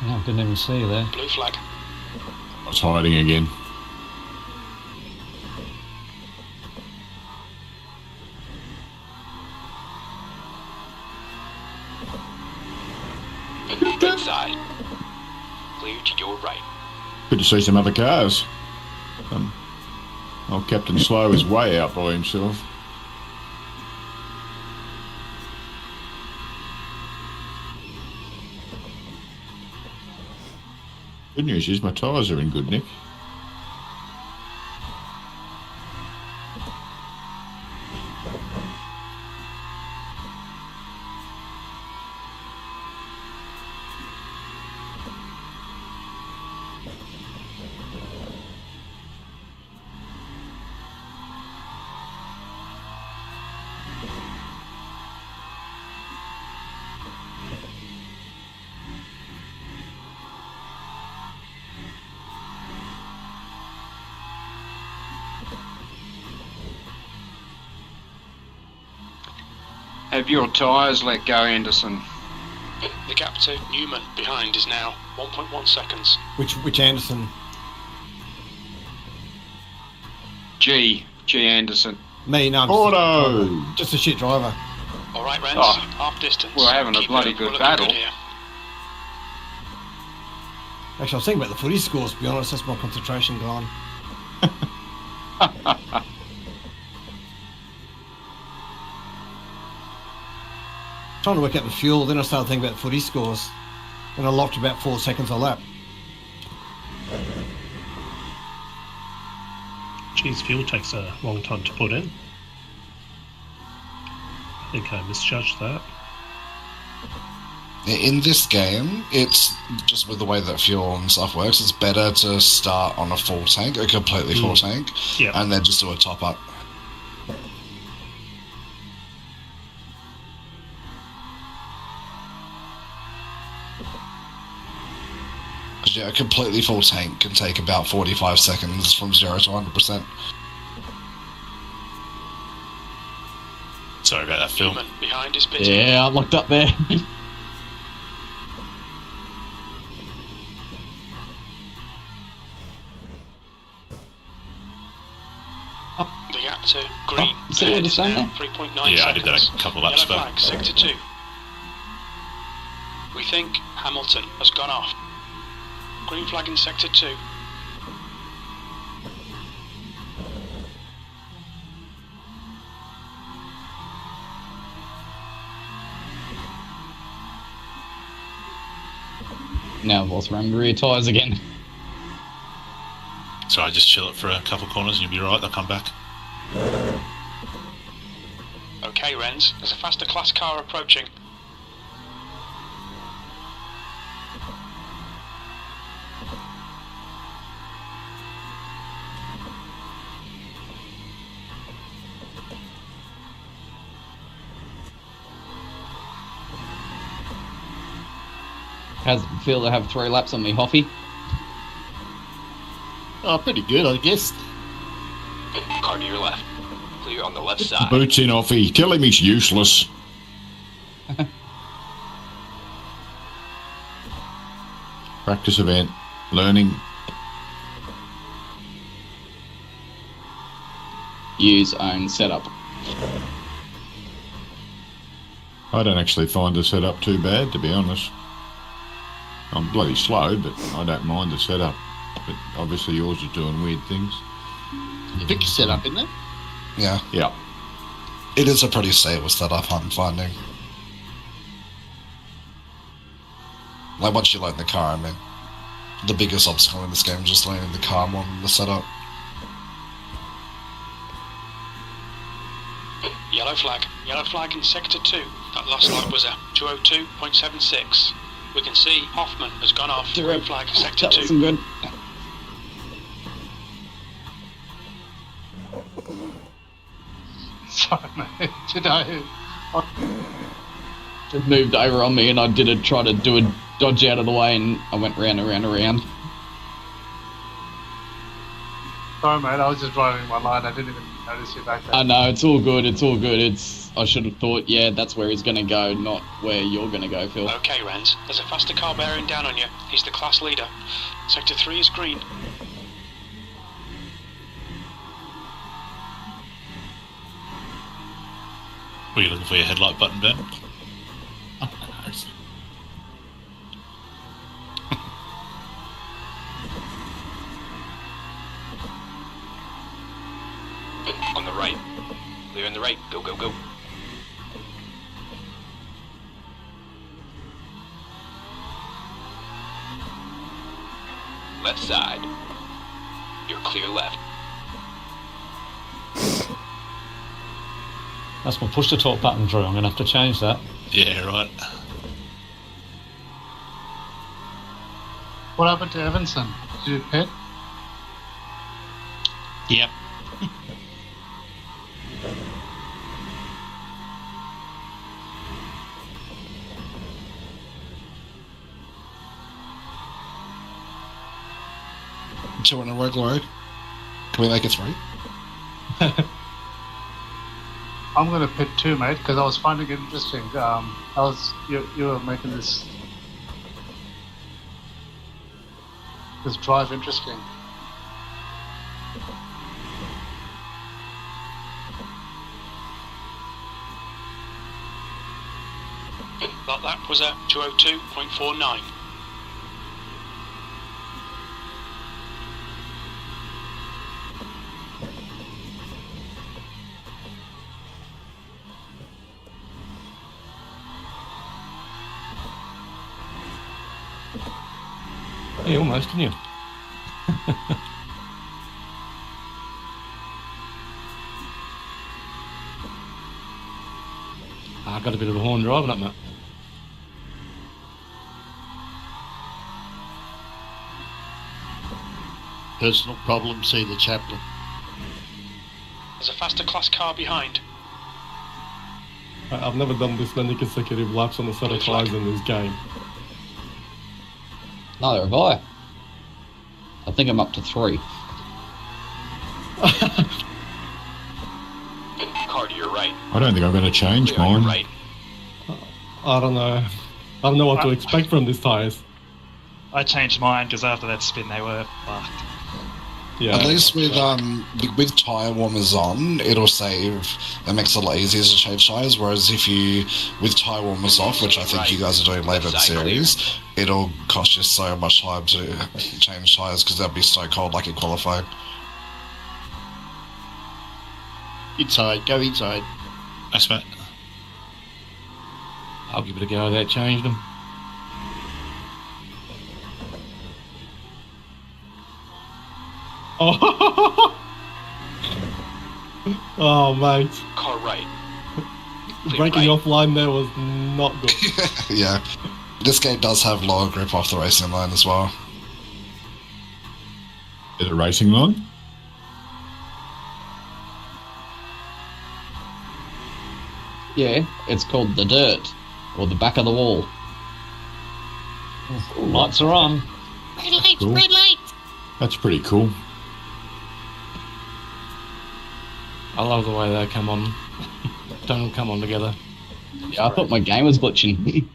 [SPEAKER 9] I didn't even see you there.
[SPEAKER 2] Blue flag.
[SPEAKER 10] I was hiding again.
[SPEAKER 13] Right side. Clear to your right.
[SPEAKER 10] Good to see some other cars. Old Captain Slow is way out by himself. Good news is my tyres are in good nick.
[SPEAKER 11] Have your tyres let go, Anderson?
[SPEAKER 2] The gap to Newman behind is now 1.1 seconds.
[SPEAKER 18] Which Anderson?
[SPEAKER 11] G Anderson.
[SPEAKER 18] Me, no.
[SPEAKER 10] Auto!
[SPEAKER 18] Just a shit driver.
[SPEAKER 2] All right, Rens,
[SPEAKER 11] Oh.
[SPEAKER 2] half distance.
[SPEAKER 11] We're having a
[SPEAKER 2] Keep
[SPEAKER 11] bloody
[SPEAKER 2] it up.
[SPEAKER 11] good
[SPEAKER 2] We're looking
[SPEAKER 11] battle.
[SPEAKER 2] good here.
[SPEAKER 18] Actually, I was thinking about the footy scores, to be honest. That's my concentration gone. Trying to work out the fuel, then I started thinking about footy scores. And I locked about 4 seconds a lap.
[SPEAKER 21] Geez, fuel takes a long time to put in. I think I misjudged that.
[SPEAKER 12] In this game, it's just with the way that fuel and stuff works, it's better to start on a full tank, a completely full tank, and then just do a top up. Yeah, a completely full tank can take about 45 seconds from 0 to 100%.
[SPEAKER 8] Sorry about that, Phil.
[SPEAKER 2] Newman behind is pitting.
[SPEAKER 7] Yeah, I'm locked up there.
[SPEAKER 2] The gap to green.
[SPEAKER 7] see what
[SPEAKER 2] ahead
[SPEAKER 7] it's
[SPEAKER 2] is
[SPEAKER 7] done
[SPEAKER 2] now
[SPEAKER 7] there?
[SPEAKER 2] 3.9
[SPEAKER 8] Yeah, I
[SPEAKER 2] seconds.
[SPEAKER 8] did that a couple of laps
[SPEAKER 2] Yellow
[SPEAKER 8] back.
[SPEAKER 2] flag, sector 2. We think Hamilton has gone off. Green flag in sector 2.
[SPEAKER 7] Now I've lost my rear tyres again.
[SPEAKER 8] So I just chill it for a couple of corners and you'll be right, they'll come back.
[SPEAKER 2] Okay, Rens, there's a faster class car approaching.
[SPEAKER 7] How's it feel to have 3 laps on me, Hoffy?
[SPEAKER 3] Oh, pretty good, I guess.
[SPEAKER 13] Car to your left. Clear on the left side.
[SPEAKER 10] Boots in Offie. Tell him he's useless. Practice event. Learning.
[SPEAKER 7] Use own setup.
[SPEAKER 10] I don't actually find the setup too bad, to be honest. I'm bloody slow, but I don't mind the setup. But obviously yours is doing weird things.
[SPEAKER 3] Pick your setup, isn't it?
[SPEAKER 12] Yeah.
[SPEAKER 10] Yeah.
[SPEAKER 12] It is a pretty stable setup, I'm finding. Like, once you learn the car, I mean, the biggest obstacle in this game is just learning the car more than the setup.
[SPEAKER 2] Yellow flag. Yellow flag in Sector 2. That last lap was a 202.76. We can see Hoffman has gone off. Green flag, Sector 2.
[SPEAKER 7] That wasn't good.
[SPEAKER 5] Sorry, mate. Did I?
[SPEAKER 7] It moved over on me and I did try to do a dodge out of the way and I went round and round and round.
[SPEAKER 5] Sorry, mate. I was just driving my line. I didn't even notice you back there.
[SPEAKER 7] I know, it's all good, it's all good. I should have thought, yeah, that's where he's going to go, not where you're going to go, Phil.
[SPEAKER 2] Okay, Renz. There's a faster car bearing down on you. He's the class leader. Sector 3 is green.
[SPEAKER 8] Were you looking for your headlight button, Ben?
[SPEAKER 13] On the right. Clear in the right. Go, go, go. Left side. You're clear left.
[SPEAKER 9] That's my push to talk button, Drew. I'm going to have to change that.
[SPEAKER 8] Yeah, right.
[SPEAKER 5] What happened to Evanson? Did you pit?
[SPEAKER 14] Yep.
[SPEAKER 12] Two in a row, Glory. Can we make it 3?
[SPEAKER 5] I'm going to pit 2, mate, because I was finding it interesting. You were making this drive interesting.
[SPEAKER 2] That lap was a 202.49.
[SPEAKER 14] Yeah, almost, didn't you? I got a bit of a horn driving up, mate.
[SPEAKER 3] Personal problem, see the chaplain.
[SPEAKER 2] There's a faster class car behind.
[SPEAKER 4] I've never done this many consecutive laps on a set of tyres in this game.
[SPEAKER 7] Neither have I. I think I'm up to 3.
[SPEAKER 13] Car to your right.
[SPEAKER 10] I don't think I'm going to change
[SPEAKER 13] Clear on your
[SPEAKER 10] mine.
[SPEAKER 13] right.
[SPEAKER 4] I don't know. I don't know what to expect from these tyres.
[SPEAKER 20] I changed mine because after that spin they were fucked.
[SPEAKER 4] Yeah.
[SPEAKER 12] At least with tyre warmers on, it'll save. It makes it a lot easier to change tyres. Whereas if you with tyre warmers off, which I think you guys are doing later in the series, it'll cost you so much time to change tyres because they'll be so cold, like in qualifying.
[SPEAKER 3] Inside, go inside.
[SPEAKER 8] That's mate.
[SPEAKER 14] I'll give it a go without changing them.
[SPEAKER 4] Oh, oh mate.
[SPEAKER 13] Car right.
[SPEAKER 4] Breaking offline there was not good.
[SPEAKER 12] Yeah. This game does have lower grip off the racing line as well.
[SPEAKER 10] Is it racing line?
[SPEAKER 7] Yeah, it's called the dirt, or the back of the wall.
[SPEAKER 9] Lights are on.
[SPEAKER 14] Red lights,
[SPEAKER 10] Cool.
[SPEAKER 14] red lights.
[SPEAKER 10] That's pretty cool.
[SPEAKER 14] I love the way they come on. Don't come on together.
[SPEAKER 7] Yeah, I thought my game was glitching.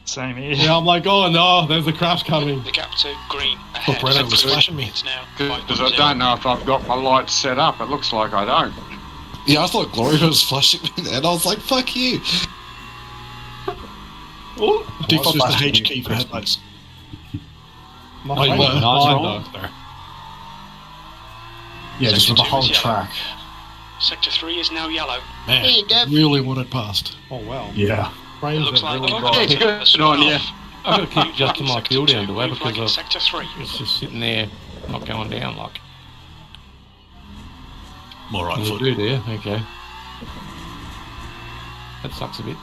[SPEAKER 20] Same here.
[SPEAKER 4] Yeah, I'm like, oh no, there's a crash coming.
[SPEAKER 2] The gap to green.
[SPEAKER 6] Oh, Brennan was flashing me.
[SPEAKER 2] It's now
[SPEAKER 11] Because I don't know if I've got my lights set up. It looks like I don't.
[SPEAKER 12] Yeah, I thought Glory was flashing me there, and I was like, fuck you.
[SPEAKER 6] Default the H key for headlights.
[SPEAKER 4] My
[SPEAKER 6] Oh, you
[SPEAKER 4] phone
[SPEAKER 6] were?
[SPEAKER 4] died, though.
[SPEAKER 17] Yeah, just with the
[SPEAKER 2] Sector 2
[SPEAKER 17] whole
[SPEAKER 2] is yellow.
[SPEAKER 17] track.
[SPEAKER 2] Sector 3 is now yellow.
[SPEAKER 6] Man, really wanted past.
[SPEAKER 4] Oh wow.
[SPEAKER 17] Yeah.
[SPEAKER 2] It
[SPEAKER 4] Frames
[SPEAKER 2] looks
[SPEAKER 4] are
[SPEAKER 2] like
[SPEAKER 4] really
[SPEAKER 2] we've got
[SPEAKER 11] Yeah,
[SPEAKER 4] bright.
[SPEAKER 11] good on you.
[SPEAKER 14] I've got to keep adjusting my fuel down to it
[SPEAKER 2] Green flag in
[SPEAKER 14] because
[SPEAKER 2] Sector 3.
[SPEAKER 14] it's just sitting there, not going down like.
[SPEAKER 8] More right
[SPEAKER 14] Will
[SPEAKER 8] foot.
[SPEAKER 14] do there, okay. That sucks a bit.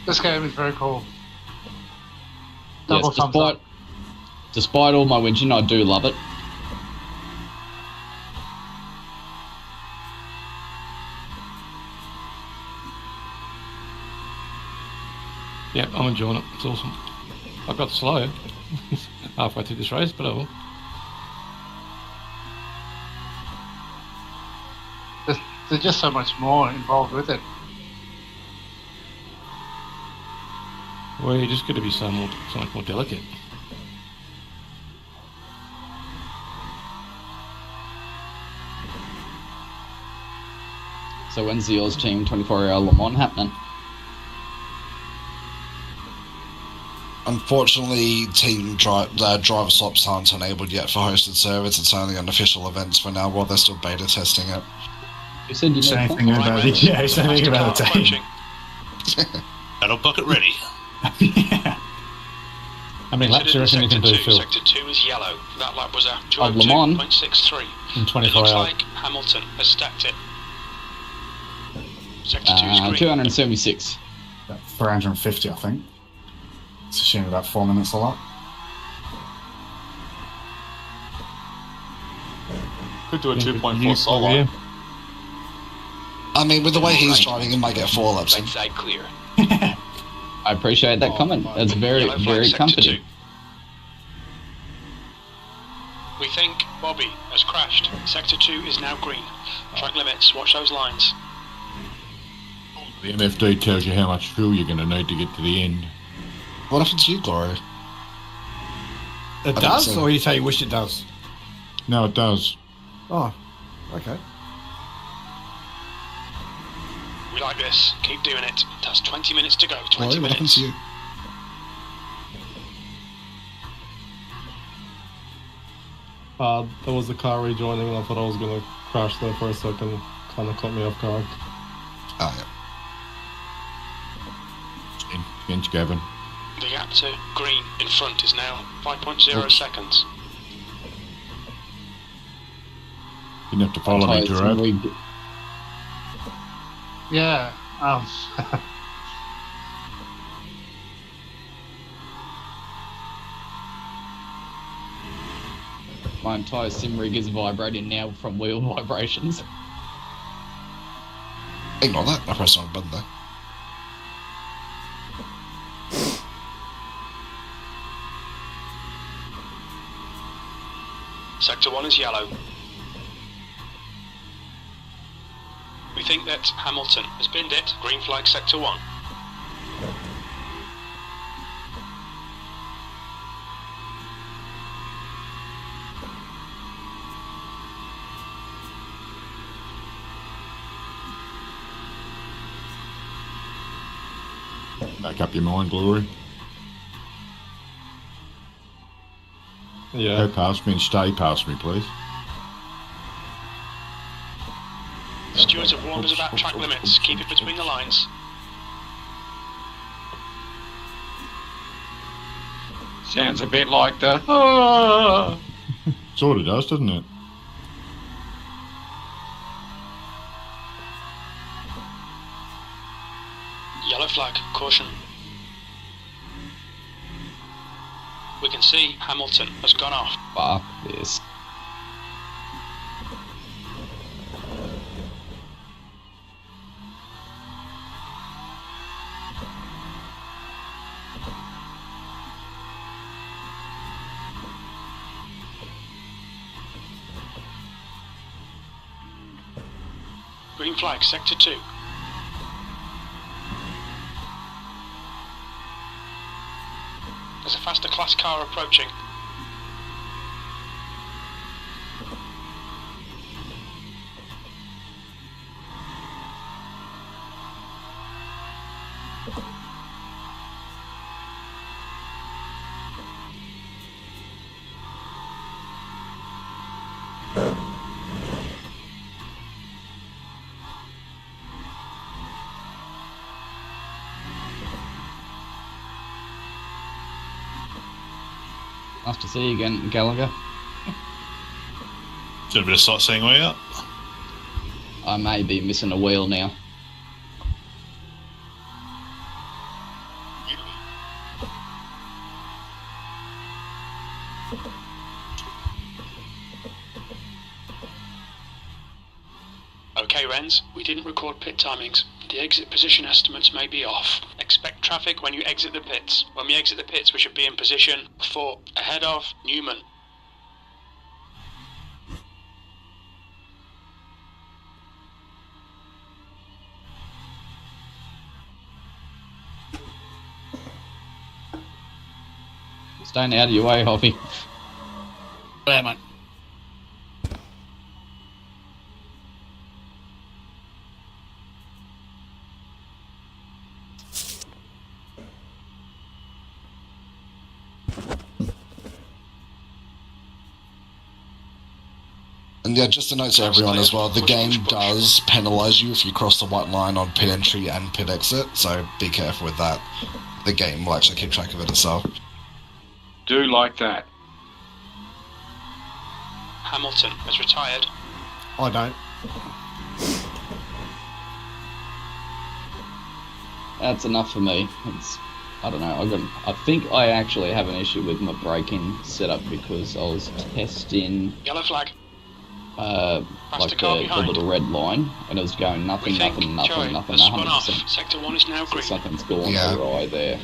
[SPEAKER 5] This game is very cool.
[SPEAKER 7] Yes,
[SPEAKER 5] Double thumbs up.
[SPEAKER 7] Despite all my whinging, I do love it.
[SPEAKER 14] Yep, I'm enjoying it. It's awesome. I got slow halfway through this race, but I will.
[SPEAKER 5] There's just so much more involved with it.
[SPEAKER 14] Well, you just got to be so much more delicate.
[SPEAKER 7] So when's the Oz Team 24-hour Le Mans happening?
[SPEAKER 12] Unfortunately, driver swaps aren't enabled yet for hosted servers. It's only on official events for now while they're still beta testing it.
[SPEAKER 7] You said you
[SPEAKER 17] Say anything about it. Yeah, say anything about the team.
[SPEAKER 8] Battle bucket ready.
[SPEAKER 9] I mean, laps you reckon you can do, Phil?
[SPEAKER 2] Sector 2 is yellow. That lap was a
[SPEAKER 7] Of Le Mans?
[SPEAKER 2] 2:63.
[SPEAKER 9] In 24
[SPEAKER 2] It looks
[SPEAKER 9] hours.
[SPEAKER 2] like Hamilton has stacked it. Sector 2 is green.
[SPEAKER 7] 276.
[SPEAKER 17] 350, I think. It's a shame about 4 minutes a lot.
[SPEAKER 6] Could do a 2.4 solo.
[SPEAKER 9] Yeah.
[SPEAKER 12] I mean, with the way he's driving, he might get 4 laps.
[SPEAKER 13] Right side clear.
[SPEAKER 7] I appreciate that comment. That's very,
[SPEAKER 2] Yellow flag,
[SPEAKER 7] very
[SPEAKER 2] sector
[SPEAKER 7] comforting.
[SPEAKER 2] 2. We think Bobby has crashed. Sector 2 is now green. Track limits, watch those lines.
[SPEAKER 10] The MFD tells you how much fuel you're going to need to get to the end.
[SPEAKER 12] What happened to you, Glory?
[SPEAKER 18] It does, or you say you wish it does?
[SPEAKER 10] No, it does.
[SPEAKER 18] Oh, okay.
[SPEAKER 2] We like this. Keep doing it. That's 20 minutes to go. 20
[SPEAKER 12] Glory, what happened
[SPEAKER 2] minutes.
[SPEAKER 12] to you?
[SPEAKER 4] There was a car rejoining and I thought I was going to crash there for a second. Kind of caught me off guard.
[SPEAKER 12] Oh, yeah.
[SPEAKER 10] Against Gavin.
[SPEAKER 2] The gap to green in front is now 5.0 seconds.
[SPEAKER 10] Didn't have to follow me, Gerard.
[SPEAKER 5] Yeah.
[SPEAKER 7] My entire sim rig is vibrating now from wheel vibrations.
[SPEAKER 12] Ignore that. I pressed the wrong button there.
[SPEAKER 2] Sector 1 is yellow. We think that Hamilton has binned it. Green flag Sector 1.
[SPEAKER 10] Make up your mind, Glory.
[SPEAKER 4] Yeah.
[SPEAKER 10] Go past me and stay past me, please.
[SPEAKER 2] Stewards have warned us about track limits. Keep it between the lines.
[SPEAKER 11] Sounds a bit like the.
[SPEAKER 10] Sort of does, doesn't it?
[SPEAKER 2] Yellow flag. Caution. We can see Hamilton has gone off.
[SPEAKER 7] Fuck this.
[SPEAKER 2] Green flag, Sector 2. There's a faster class car approaching.
[SPEAKER 7] Nice to see you again, Gallagher.
[SPEAKER 8] Doing a bit of sightseeing way up.
[SPEAKER 7] I may be missing a wheel now.
[SPEAKER 2] Okay, Renz, we didn't record pit timings. The exit position estimates may be off. Expect traffic when you exit the pits. When we exit the pits, we should be in position for ahead of Newman.
[SPEAKER 7] Staying out of your way, Hoppy.
[SPEAKER 3] Yeah, mate.
[SPEAKER 12] And yeah, just a note to everyone as well, the game does penalise you if you cross the white line on pit entry and pit exit, so be careful with that. The game will actually keep track of it itself.
[SPEAKER 11] Do like that.
[SPEAKER 2] Hamilton has retired.
[SPEAKER 18] I don't.
[SPEAKER 7] That's enough for me. I don't know. I think I actually have an issue with my braking setup because I was testing.
[SPEAKER 2] Yellow flag.
[SPEAKER 7] Like the little red line, and it was going nothing, 100%.
[SPEAKER 2] Sector 1 is now green.
[SPEAKER 7] So something's gone awry there.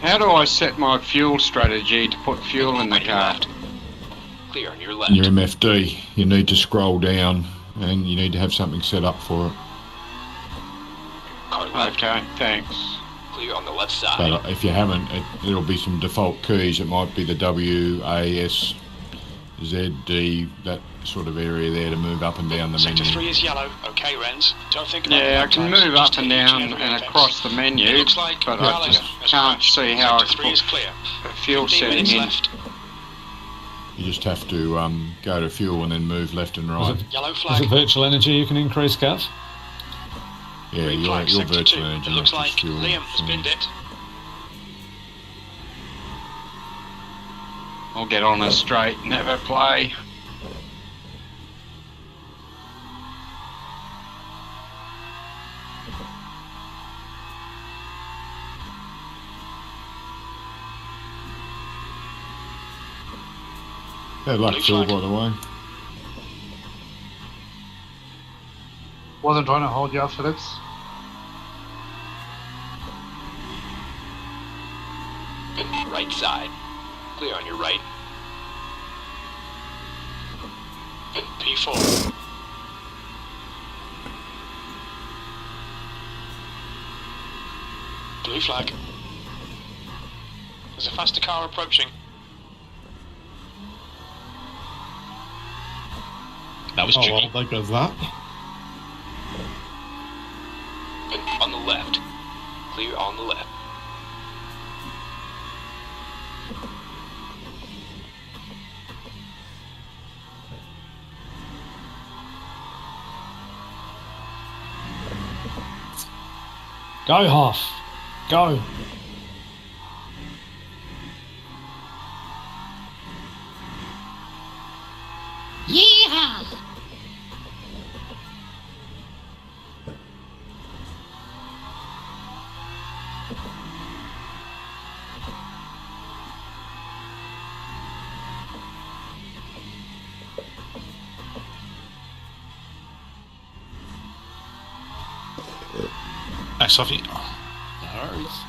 [SPEAKER 11] How do I set my fuel strategy to put fuel in the car?
[SPEAKER 13] Clear on your left.
[SPEAKER 10] In your MFD, you need to scroll down, and you need to have something set up for it.
[SPEAKER 13] Car left.
[SPEAKER 11] Okay, thanks.
[SPEAKER 13] Clear on the left side.
[SPEAKER 10] But if you haven't, there'll be some default keys. It might be the W, A, S, Z, D, that sort of area there to move up and down the
[SPEAKER 2] Sector
[SPEAKER 10] menu.
[SPEAKER 2] 3 is yellow. Okay, Renz. Don't think about
[SPEAKER 11] Yeah, I can move up and down
[SPEAKER 2] and
[SPEAKER 11] and across the menu,
[SPEAKER 2] looks like
[SPEAKER 11] but I just can't see how I can put a fuel setting in.
[SPEAKER 10] You just have to go to fuel and then move left and right.
[SPEAKER 9] Is it virtual energy you can increase, Gav?
[SPEAKER 10] Yeah, your virtual energy.
[SPEAKER 2] It looks like
[SPEAKER 10] fuel,
[SPEAKER 2] Liam spinned it.
[SPEAKER 11] I'll get on a straight, never play.
[SPEAKER 10] Bad luck, Phil, by the way.
[SPEAKER 5] Wasn't trying to hold you up, Phillips.
[SPEAKER 13] Right side. Clear on your right.
[SPEAKER 2] P4. Blue flag. There's a faster car approaching.
[SPEAKER 16] That was tricky.
[SPEAKER 4] Well, there goes that.
[SPEAKER 13] On the left. Clear on the left.
[SPEAKER 9] Go, Hoff. Go.
[SPEAKER 19] Yeehaw!
[SPEAKER 8] Thanks, Sophie.
[SPEAKER 3] No worries.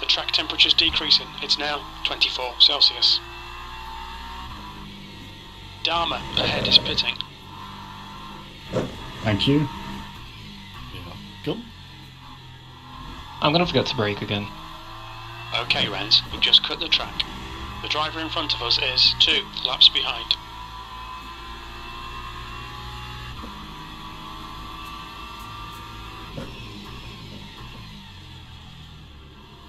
[SPEAKER 2] The track temperature's decreasing. It's now 24 Celsius. Dharma ahead is pitting.
[SPEAKER 17] Thank you.
[SPEAKER 3] Cool.
[SPEAKER 15] I'm gonna forget to brake again.
[SPEAKER 2] Okay, Renz, we just cut the track. The driver in front of us is 2 laps behind.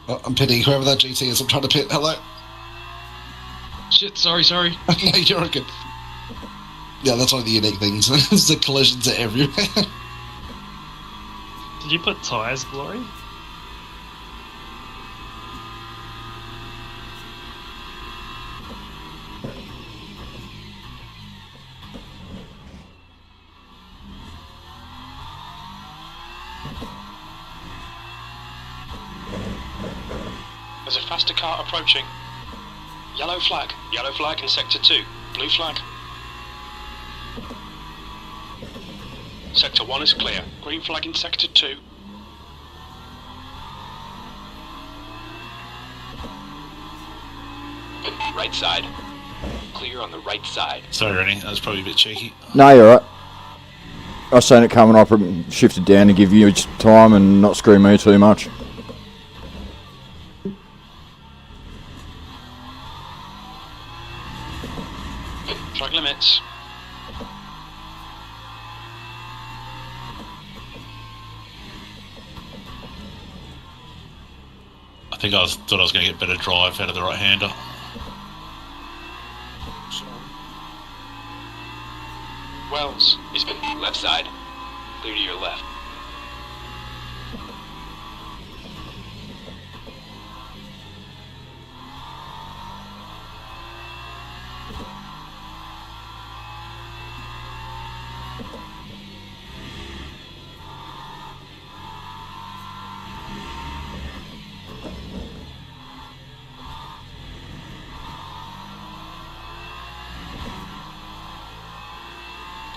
[SPEAKER 12] Oh, I'm pitting whoever that GT is. I'm trying to pit. Hello.
[SPEAKER 16] Shit, sorry.
[SPEAKER 12] No, you're good. Yeah, that's one of the unique things. Is the collisions are everywhere.
[SPEAKER 20] Did you put tyres, Glory?
[SPEAKER 2] There's a faster car approaching. Yellow flag in sector 2. Blue flag. Sector 1 is clear. Green flag in sector 2.
[SPEAKER 13] Right side. Clear on the right side.
[SPEAKER 8] Sorry, Rennie, that was probably a bit cheeky.
[SPEAKER 1] No, you're right. I seen it coming, I shifted down to give you time and not screw me too much.
[SPEAKER 2] Track limits.
[SPEAKER 8] I think thought I was going to get better drive out of the right-hander.
[SPEAKER 2] Wells is
[SPEAKER 13] left side. Clear to your left.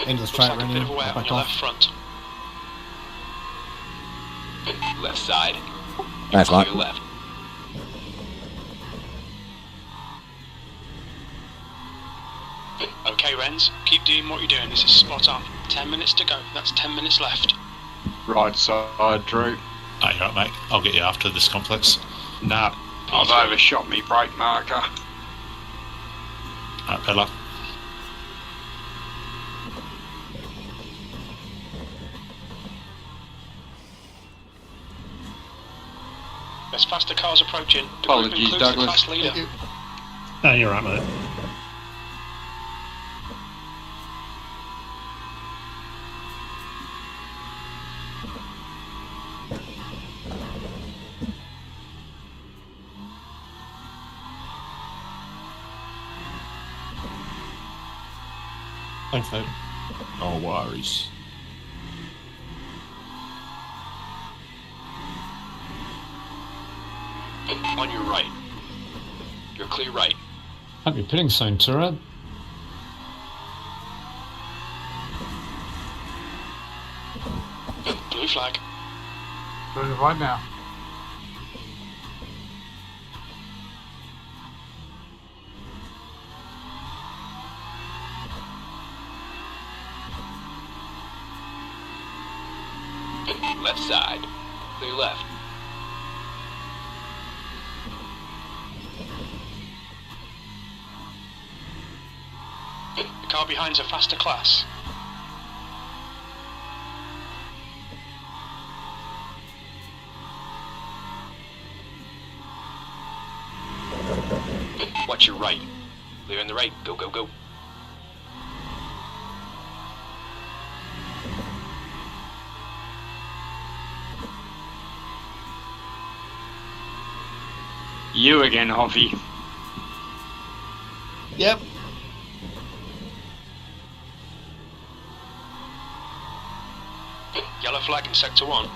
[SPEAKER 18] End of the straight,
[SPEAKER 2] looks like a bit of a way out on your left front.
[SPEAKER 13] Left side.
[SPEAKER 1] Thanks, mate.
[SPEAKER 13] Your left.
[SPEAKER 2] Okay, Renz, keep doing what you're doing. This is spot on. 10 minutes to go. That's 10 minutes left.
[SPEAKER 11] Right side, Drew.
[SPEAKER 8] Oh, you're right, mate. I'll get you after this complex.
[SPEAKER 11] Nah, I've overshot me brake marker.
[SPEAKER 8] Alright, peddler.
[SPEAKER 2] There's faster cars approaching. The
[SPEAKER 11] Apologies,
[SPEAKER 2] group includes
[SPEAKER 11] Douglas.
[SPEAKER 2] the class leader.
[SPEAKER 21] Oh, you're right, mate.
[SPEAKER 4] Thanks, mate.
[SPEAKER 10] No worries.
[SPEAKER 13] On your right. You're clear right.
[SPEAKER 9] Hope you're pitting soon, Tura.
[SPEAKER 2] Blue flag.
[SPEAKER 5] Doing it right now.
[SPEAKER 13] Left side. Clear left.
[SPEAKER 2] The car behind's a faster class.
[SPEAKER 13] Watch your right. Clear on the right. Go, go, go.
[SPEAKER 11] You again, Hoffy.
[SPEAKER 3] Yep.
[SPEAKER 2] Yellow flag in sector 1.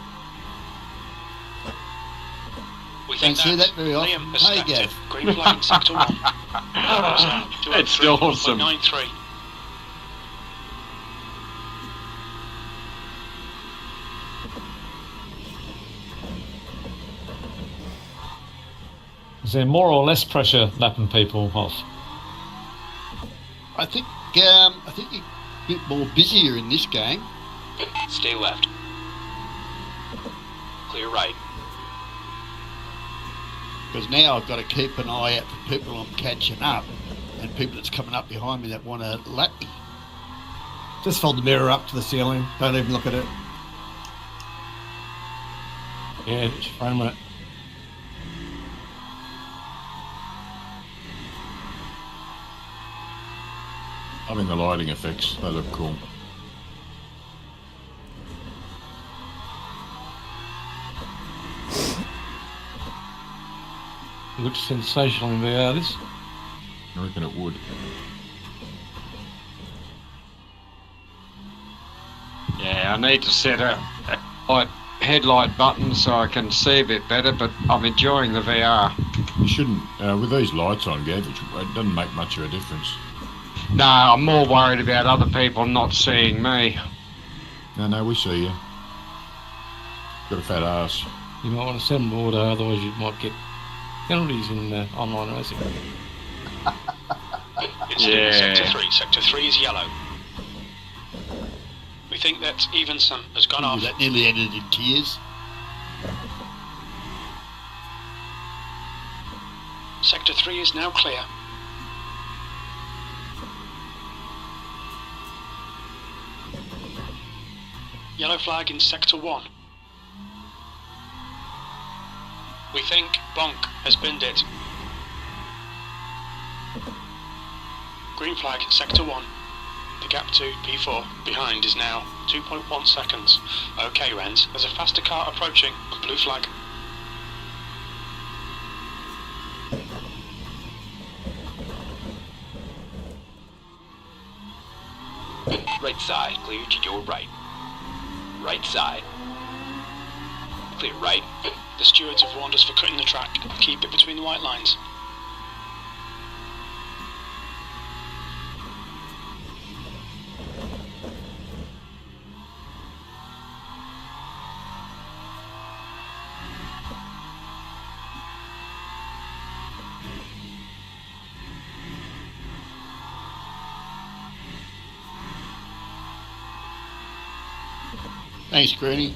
[SPEAKER 2] We think
[SPEAKER 3] Don't see that very often.
[SPEAKER 2] Liam has
[SPEAKER 3] Hey,
[SPEAKER 2] stacked it.
[SPEAKER 3] Gav.
[SPEAKER 2] Green flag in sector 1.
[SPEAKER 11] It's awesome.
[SPEAKER 2] 93.
[SPEAKER 9] Is there more or less pressure lapping people off?
[SPEAKER 3] I think you're a bit more busier in this game.
[SPEAKER 13] Stay left. Clear right.
[SPEAKER 3] Because now I've got to keep an eye out for people I'm catching up and people that's coming up behind me that want to lap me.
[SPEAKER 18] Just hold the mirror up to the ceiling. Don't even look at it.
[SPEAKER 14] Yeah, just frame it.
[SPEAKER 10] I mean, the lighting effects, they look cool.
[SPEAKER 14] It looks sensational in VR, this.
[SPEAKER 10] I reckon it would.
[SPEAKER 11] Yeah, I need to set a headlight button so I can see a bit better, but I'm enjoying the VR.
[SPEAKER 10] You shouldn't, with these lights on, Gav, it doesn't make much of a difference.
[SPEAKER 11] No, I'm more worried about other people not seeing me.
[SPEAKER 10] No, we see you. Got a fat ass.
[SPEAKER 14] You might want to set them order, otherwise you might get penalties in online racing.
[SPEAKER 2] Incident Sector 3. Sector 3 is yellow. We think that Evenson has gone off.
[SPEAKER 3] That nearly ended in tears.
[SPEAKER 2] Sector 3 is now clear. Yellow flag in Sector 1. We think Bonk has binned it. Green flag in Sector 1. The gap to P4 behind is now 2.1 seconds. Okay, Renz, there's a faster car approaching. Blue flag.
[SPEAKER 13] Right side, clear to your right. Right side. Clear right.
[SPEAKER 2] The stewards have warned us for cutting the track. Keep it between the white lines.
[SPEAKER 3] Thanks, Granny.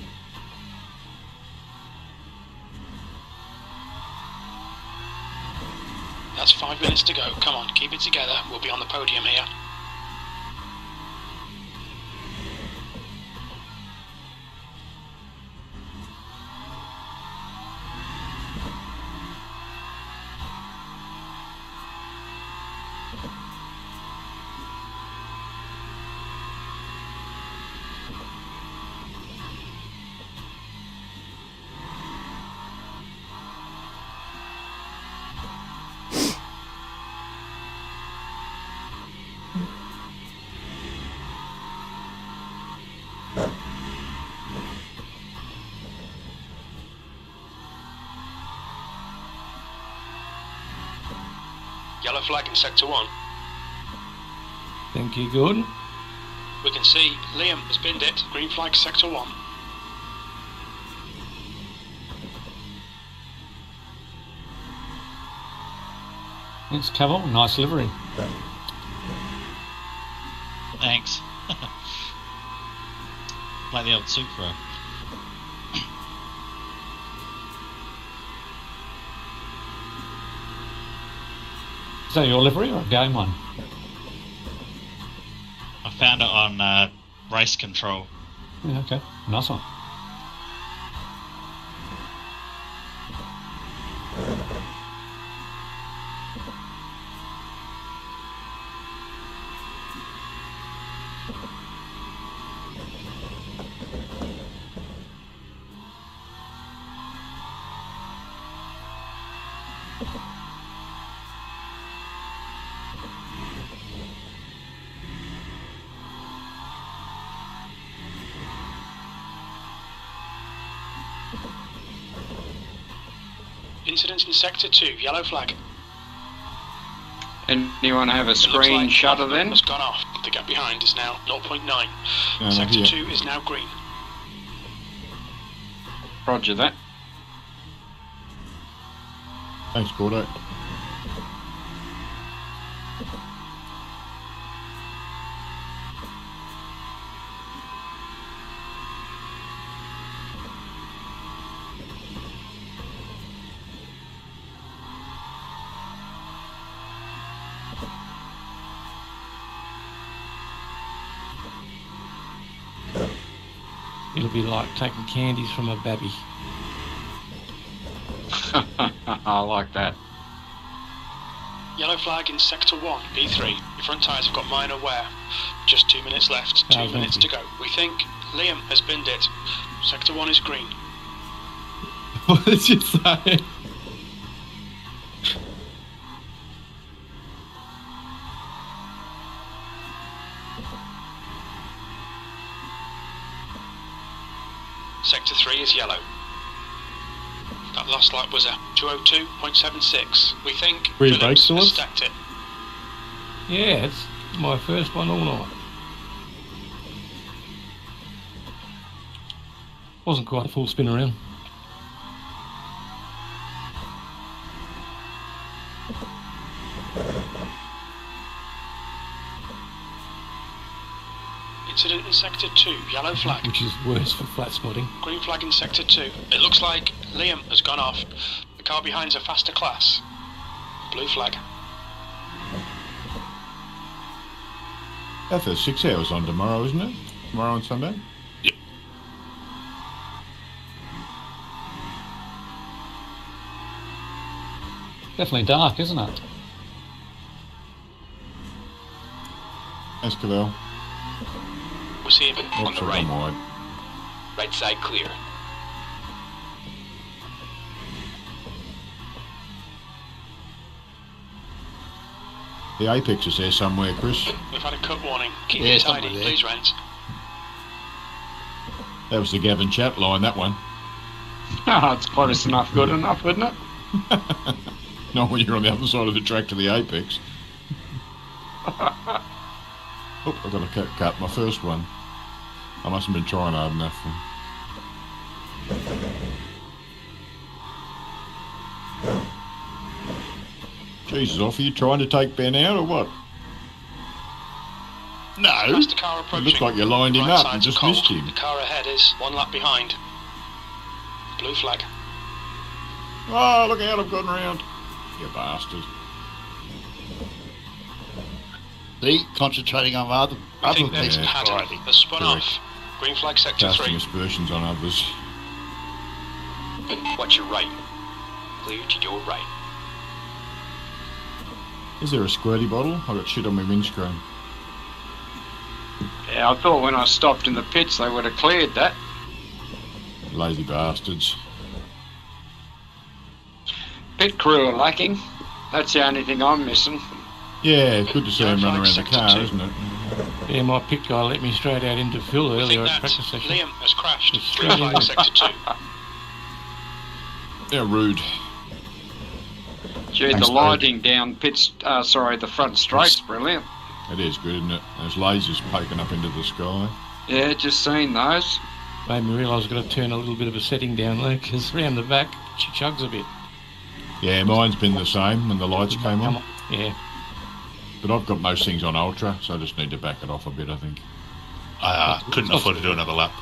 [SPEAKER 2] That's 5 minutes to go. Come on, keep it together. We'll be on the podium here. Yellow flag in Sector 1.
[SPEAKER 14] Think you good?
[SPEAKER 2] We can see Liam has binned it. Green flag Sector 1.
[SPEAKER 9] Thanks, Cavill. Nice livery.
[SPEAKER 16] Thanks. Like the old Supra.
[SPEAKER 9] Is that your livery or a game one?
[SPEAKER 16] I found it on race control.
[SPEAKER 9] Yeah, okay. Nice one.
[SPEAKER 2] Incidents in Sector 2, yellow flag.
[SPEAKER 11] Anyone have a screen shutter then?
[SPEAKER 2] Has gone off. The gap behind is now 0.9. Sector 2 is now green.
[SPEAKER 11] Roger that.
[SPEAKER 10] Thanks, Gordo.
[SPEAKER 14] It'll be like taking candies from a babby.
[SPEAKER 11] I like that.
[SPEAKER 2] Yellow flag in Sector 1, P3. Your front tyres have got minor wear. Just 2 minutes left. 2 minutes to go. We think Liam has binned it. Sector 1 is green.
[SPEAKER 4] What did you say?
[SPEAKER 2] Sector 3 is yellow. That last lap was a 202.76. We think Phillips has stacked it.
[SPEAKER 14] Yeah, it's my first one all night. Wasn't quite a full spin around.
[SPEAKER 2] Incident in Sector 2, yellow flag.
[SPEAKER 14] Which is worse for flat spotting.
[SPEAKER 2] Green flag in Sector 2. It looks like Liam has gone off. The car behind's a faster class. Blue flag.
[SPEAKER 10] That's 6 hours on tomorrow, isn't it? Tomorrow and Sunday?
[SPEAKER 8] Yep.
[SPEAKER 9] Definitely dark, isn't it?
[SPEAKER 10] Thanks, Cavell.
[SPEAKER 2] We'll see him on the right.
[SPEAKER 13] Right side clear.
[SPEAKER 10] The apex is there somewhere, Chris.
[SPEAKER 2] We've had a cut warning. Keep it tidy, please, Rens.
[SPEAKER 10] That was the Gavin chat line, that one.
[SPEAKER 11] Oh, it's close enough, good enough, isn't it?
[SPEAKER 10] Not when you're on the other side of the track to the apex. Oh, I've got to cut my first one. I mustn't have been trying hard enough. Jesus, off, are you trying to take Ben out or what?
[SPEAKER 8] No.
[SPEAKER 2] That's the car approaching.
[SPEAKER 10] It looks like you lined him up and just missed him.
[SPEAKER 2] The car ahead is 1 lap behind. Blue flag.
[SPEAKER 10] Oh, look out, I've gone round. You bastard.
[SPEAKER 3] See, concentrating on other
[SPEAKER 2] I think
[SPEAKER 3] things.
[SPEAKER 2] that's pattern. They're spun off. Green flag Sector 3.
[SPEAKER 10] Casting aspersions on others.
[SPEAKER 13] Watch your right. Clear to your right.
[SPEAKER 10] Is there a squirty bottle? I got shit on my windscreen.
[SPEAKER 11] Yeah, I thought when I stopped in the pits they would have cleared that.
[SPEAKER 10] Lazy bastards.
[SPEAKER 11] Pit crew are lacking. That's the only thing I'm missing.
[SPEAKER 10] Yeah, it's good to see him run around the car, isn't it?
[SPEAKER 14] Yeah, my pit guy let me straight out into Phil earlier at practice session.
[SPEAKER 2] Liam has crashed.
[SPEAKER 14] Straight
[SPEAKER 2] Green flag
[SPEAKER 14] in.
[SPEAKER 2] Sector 2.
[SPEAKER 10] They're rude.
[SPEAKER 11] Gee, the lighting down pits, the front straight's brilliant.
[SPEAKER 10] It is good, isn't it? There's lasers poking up into the sky.
[SPEAKER 11] Yeah, just seen those.
[SPEAKER 14] Made me realise I've got to turn a little bit of a setting down there, because round the back, she chugs a bit.
[SPEAKER 10] Yeah, mine's been the same when the lights came on.
[SPEAKER 14] Yeah.
[SPEAKER 10] But I've got most things on ultra, so I just need to back it off a bit, I think.
[SPEAKER 8] I couldn't afford to do another lap.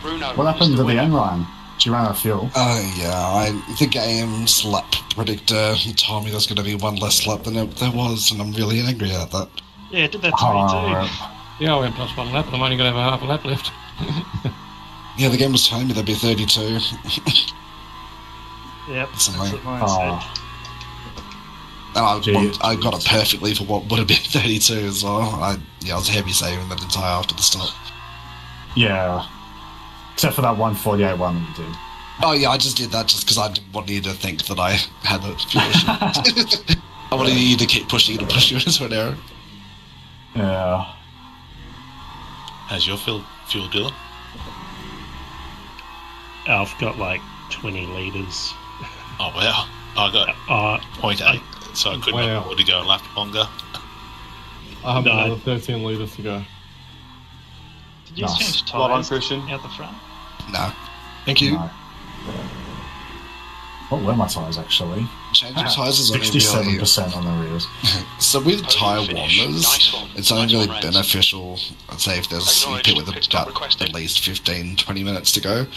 [SPEAKER 2] Bruno.
[SPEAKER 17] What happened to the end, Ryan? Did you run out of fuel?
[SPEAKER 12] The game's lap predictor told me there's going to be one less lap than there was, and I'm really angry at that.
[SPEAKER 20] Yeah, it did that to me too.
[SPEAKER 14] Yeah, I went plus 1 lap, and I'm only going to have a half a lap left.
[SPEAKER 12] Yeah, the game was telling me there'd be 32.
[SPEAKER 20] Yep, that's
[SPEAKER 12] Something.
[SPEAKER 20] what mine said.
[SPEAKER 12] And I got it perfectly for what would have been 32 as well. I was heavy saving that entire after the stop.
[SPEAKER 17] Yeah. Except for that 148 one that you did.
[SPEAKER 12] Oh yeah, I just did that just because I didn't want you to think that I had a fuel issue. I wanted you to keep pushing it and push you into an error.
[SPEAKER 17] Yeah.
[SPEAKER 8] How's your fuel dealer?
[SPEAKER 21] I've got like 20 litres.
[SPEAKER 8] Oh wow. I got 0.8, so I couldn't afford to go a lap longer.
[SPEAKER 4] I have another 13 litres to go.
[SPEAKER 20] Did you change
[SPEAKER 1] Well done,
[SPEAKER 20] tyres
[SPEAKER 1] Christian.
[SPEAKER 20] out the front?
[SPEAKER 12] No. Thank you.
[SPEAKER 17] No. What were my tyres actually?
[SPEAKER 12] Changing tyres is only
[SPEAKER 17] 67% on the rears.
[SPEAKER 12] So with tyre warmers, it's only really beneficial, I'd say, if there's a pit with about at least 15-20 minutes to go.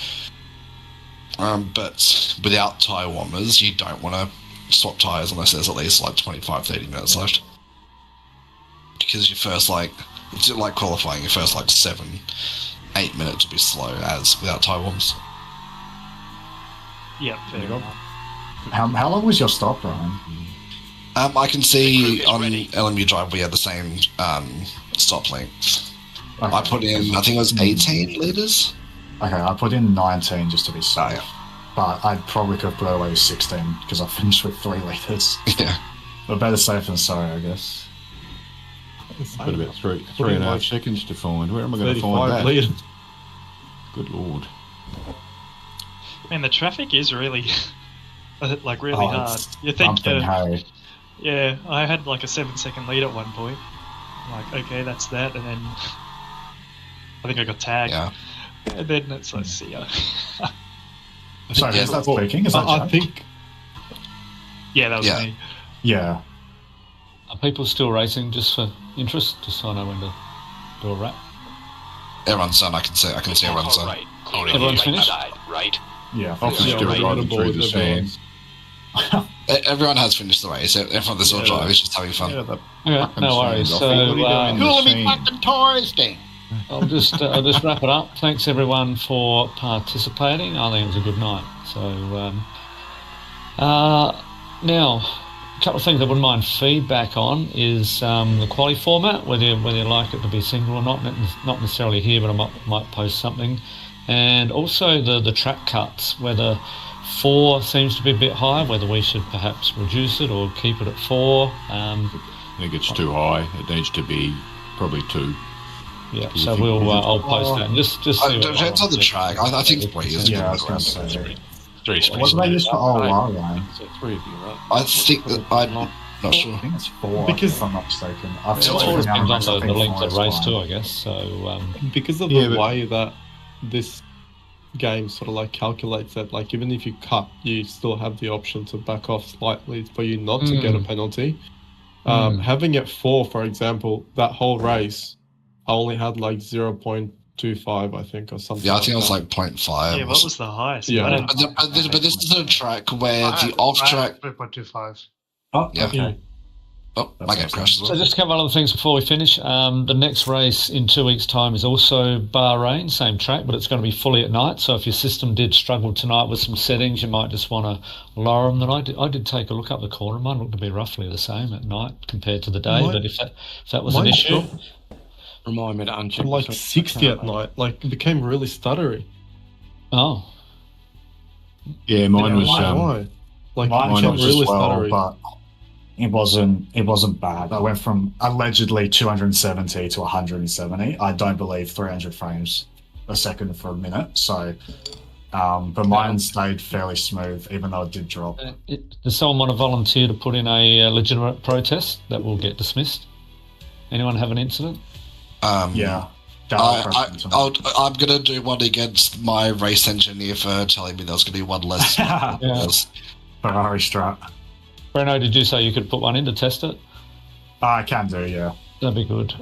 [SPEAKER 12] But without tyre warmers, you don't want to swap tyres unless there's at least like 25-30 minutes left. Because your first it's like qualifying, your first 7-8 minutes will be slow as without tyre warmers.
[SPEAKER 20] Yep, fair enough.
[SPEAKER 17] How long was your stop, Ryan?
[SPEAKER 12] I can see on LMU Drive we had the same stop length.
[SPEAKER 17] Okay.
[SPEAKER 12] I put in, I think it was 18 litres.
[SPEAKER 17] Okay, I put in 19 just to be safe. But I probably could have put away 16 because I finished with 3 litres.
[SPEAKER 12] Yeah.
[SPEAKER 17] But better safe than sorry, I guess.
[SPEAKER 10] Got about three and a half seconds to find. Where am I going to find that?
[SPEAKER 4] Litres.
[SPEAKER 10] Good lord.
[SPEAKER 20] Man, the traffic is really, like, really hard. You think, yeah, I had like a 7-second lead at one point. I'm like, okay, that's that, and then I think I got tagged.
[SPEAKER 12] Yeah.
[SPEAKER 20] And then it's like, see ya.
[SPEAKER 17] Sorry, is that speaking? Is that
[SPEAKER 4] I think.
[SPEAKER 20] Yeah, that was me.
[SPEAKER 17] Yeah.
[SPEAKER 9] Are people still racing just for interest? Just so I know when to do a wrap.
[SPEAKER 12] Everyone's done. I can see everyone's done.
[SPEAKER 9] Everyone's finished?
[SPEAKER 13] Right.
[SPEAKER 17] Yeah.
[SPEAKER 10] I'll just do it right through the sand.
[SPEAKER 12] Everyone has finished the race. Everyone that's all drive is just having fun.
[SPEAKER 9] Yeah, no worries. So,
[SPEAKER 10] Cooling
[SPEAKER 18] me fucking toys down.
[SPEAKER 9] I'll just wrap it up. Thanks everyone for participating. I think it was a good night. So now, a couple of things I wouldn't mind feedback on is the Quali format, whether you like it to be single or not necessarily here, but I might post something, and also the track cuts, whether 4 seems to be a bit high, whether we should perhaps reduce it or keep it at 4.
[SPEAKER 10] I think it's too high. It needs to be probably 2.
[SPEAKER 9] Yeah, so I'll post that and just see.
[SPEAKER 12] It depends on the track. I think 3 is
[SPEAKER 17] Yeah, I was
[SPEAKER 12] good.
[SPEAKER 17] going to say.
[SPEAKER 8] 3 spaces.
[SPEAKER 17] What do they use for OR, Ryan?
[SPEAKER 14] So 3 of you, right?
[SPEAKER 12] I think that I'm not sure.
[SPEAKER 17] I think it's 4,
[SPEAKER 4] Because-
[SPEAKER 17] if I'm not mistaken.
[SPEAKER 9] It all depends on the length of the race too, I guess. So
[SPEAKER 4] Because of the way that this game sort of like calculates that, like even if you cut, you still have the option to back off slightly for you not to get a penalty. Having it 4, for example, that whole race, I only had like 0.25, I think, or something.
[SPEAKER 12] Yeah, I think it was like 0.5.
[SPEAKER 20] Yeah, what was the highest?
[SPEAKER 4] Yeah.
[SPEAKER 12] But this is a track where the off-track...
[SPEAKER 5] 3.25.
[SPEAKER 17] Oh,
[SPEAKER 12] Yeah.
[SPEAKER 17] okay.
[SPEAKER 12] Oh, my game crashed as
[SPEAKER 9] So
[SPEAKER 12] well.
[SPEAKER 9] just a couple other things before we finish. The next race in 2 weeks' time is also Bahrain, same track, but it's going to be fully at night. So if your system did struggle tonight with some settings, you might just want to lower them. I did take a look up the corner. Mine looked to be roughly the same at night compared to the day. But if that was an issue,
[SPEAKER 14] Remind me to uncheck.
[SPEAKER 4] I'm like 60 at night. Like it became really stuttery.
[SPEAKER 9] oh,
[SPEAKER 10] Yeah, mine was.
[SPEAKER 4] Why? Like
[SPEAKER 17] Mine
[SPEAKER 4] it became
[SPEAKER 17] was
[SPEAKER 4] really
[SPEAKER 17] as well,
[SPEAKER 4] stuttery.
[SPEAKER 17] but it wasn't bad. I went from allegedly 270 to 170. I don't believe 300 frames a second for a minute. So, but mine stayed fairly smooth, even though it did drop.
[SPEAKER 9] does someone want to volunteer to put in a legitimate protest that will get dismissed? Anyone have an incident?
[SPEAKER 17] Yeah.
[SPEAKER 12] I'm going to do one against my race engineer for telling me there was going to be one less.
[SPEAKER 17] Ferrari strat.
[SPEAKER 9] Breno, did you say you could put one in to test it?
[SPEAKER 17] I can do, yeah.
[SPEAKER 9] That'd be good.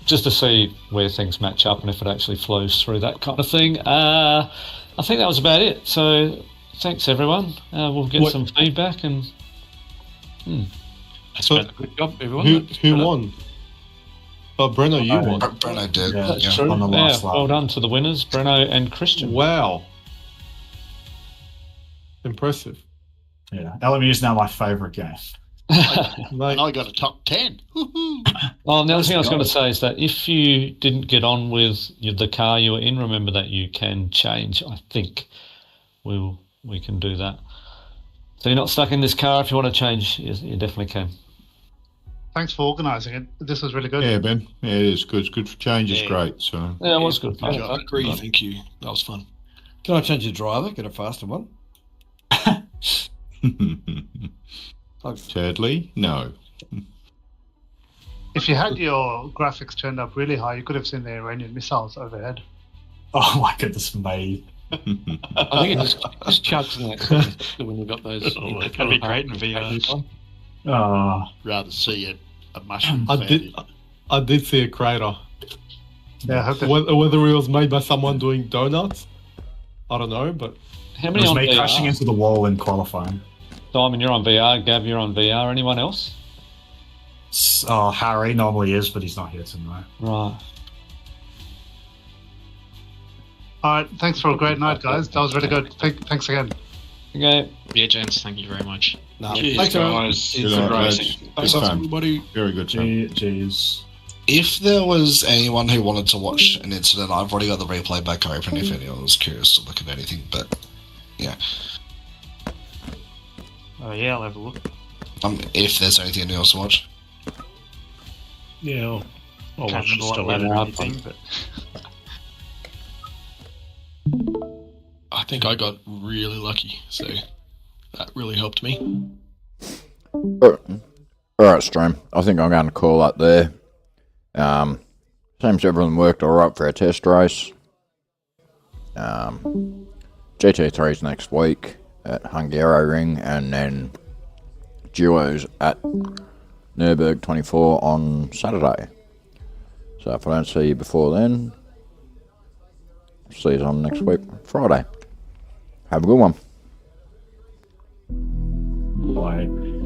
[SPEAKER 9] Just to see where things match up and if it actually flows through, that kind of thing. I think that was about it. So thanks, everyone. We'll get some feedback and...
[SPEAKER 4] So,
[SPEAKER 14] good job, everyone.
[SPEAKER 4] Who won? Oh, Breno, you won.
[SPEAKER 12] Breno did.
[SPEAKER 17] Yeah,
[SPEAKER 9] That's true.
[SPEAKER 17] on the last lap.
[SPEAKER 9] Well done to the winners, Breno and Christian.
[SPEAKER 4] Wow. Impressive.
[SPEAKER 17] Yeah. LMU is now my favourite game.
[SPEAKER 3] And I got a top 10.
[SPEAKER 9] Well, the other thing I was going to say is that if you didn't get on with the car you were in, remember that you can change. I think we can do that. So you're not stuck in this car. If you want to change, you definitely can.
[SPEAKER 5] Thanks for organising it. This was really good.
[SPEAKER 10] Yeah, Ben. Yeah, it is good. It's good for change. Is great. So
[SPEAKER 9] Yeah, it was good.
[SPEAKER 18] I agree. Thank you. That was fun. Can I change the driver? Get a faster one?
[SPEAKER 10] sadly, no.
[SPEAKER 5] If you had your graphics turned up really high, you could have seen the Iranian missiles overhead.
[SPEAKER 17] Oh my goodness me.
[SPEAKER 14] I think it just chugs in that when you've got those.
[SPEAKER 20] That'd be great in VR.
[SPEAKER 3] Rather see a mushroom.
[SPEAKER 4] I did see a crater.
[SPEAKER 5] Yeah, I hope that...
[SPEAKER 4] Whether it was made by someone doing donuts, I don't know, but...
[SPEAKER 9] How
[SPEAKER 17] It
[SPEAKER 9] many
[SPEAKER 17] was
[SPEAKER 9] on
[SPEAKER 17] me
[SPEAKER 9] VR?
[SPEAKER 17] crashing into the wall in qualifying.
[SPEAKER 9] Simon, you're on VR. Gav, you're on VR. Anyone else?
[SPEAKER 17] Harry normally is, but he's not here tonight.
[SPEAKER 9] Right.
[SPEAKER 5] All right, thanks for a great night, guys. That was really good. Thanks again.
[SPEAKER 9] Okay.
[SPEAKER 16] Yeah, gents, thank you very much.
[SPEAKER 14] No,
[SPEAKER 12] Cheers, guys.
[SPEAKER 10] Good
[SPEAKER 12] racing.
[SPEAKER 10] Thanks, everybody. Very good, Sam.
[SPEAKER 17] Cheers.
[SPEAKER 12] If there was anyone who wanted to watch an incident, I've already got the replay back open if anyone was curious to look at anything, but yeah.
[SPEAKER 20] Oh yeah, I'll have a look.
[SPEAKER 12] If there's anything else to watch.
[SPEAKER 21] Yeah, I'll
[SPEAKER 20] Can't
[SPEAKER 21] watch
[SPEAKER 20] remember
[SPEAKER 21] the
[SPEAKER 20] what
[SPEAKER 21] stuff
[SPEAKER 20] led or
[SPEAKER 21] later.
[SPEAKER 20] anything, but
[SPEAKER 6] I think I got really lucky, so that really helped me.
[SPEAKER 1] Alright, stream. I think I'm going to call up there. Seems everything worked alright for our test race. GT3's next week at Hungaroring, and then Duos at Nürburgring 24 on Saturday. So if I don't see you before then, see you on next week, Friday. Have a good one.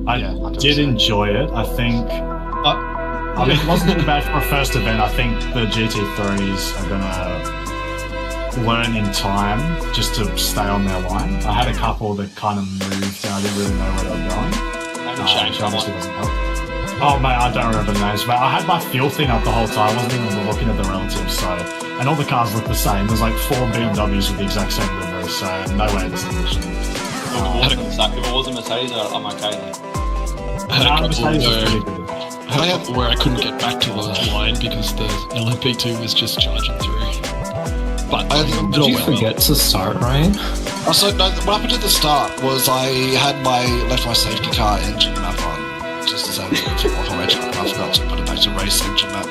[SPEAKER 17] I did enjoy it. I think. I mean, it wasn't too bad for a first event. I think the GT3s are gonna learn in time just to stay on their line. I had a couple that kind of moved and I didn't really know where they were going. Which obviously doesn't help. Oh mate, I don't remember the names, but I had my fuel thing up the whole time. I wasn't even looking at the relatives, so, and all the cars look the same. There's like 4 BMWs with the exact same livery, so no way to distinguish them.
[SPEAKER 22] If it was a Mercedes, I'm okay then.
[SPEAKER 6] I had a couple where I couldn't get back to the line because the LMP2 was just charging through. But
[SPEAKER 15] did you forget to start, Ryan?
[SPEAKER 12] So no, what happened at the start was I had left my safety car engine map on, just as I was off my truck, and I forgot to put it back to race engine map.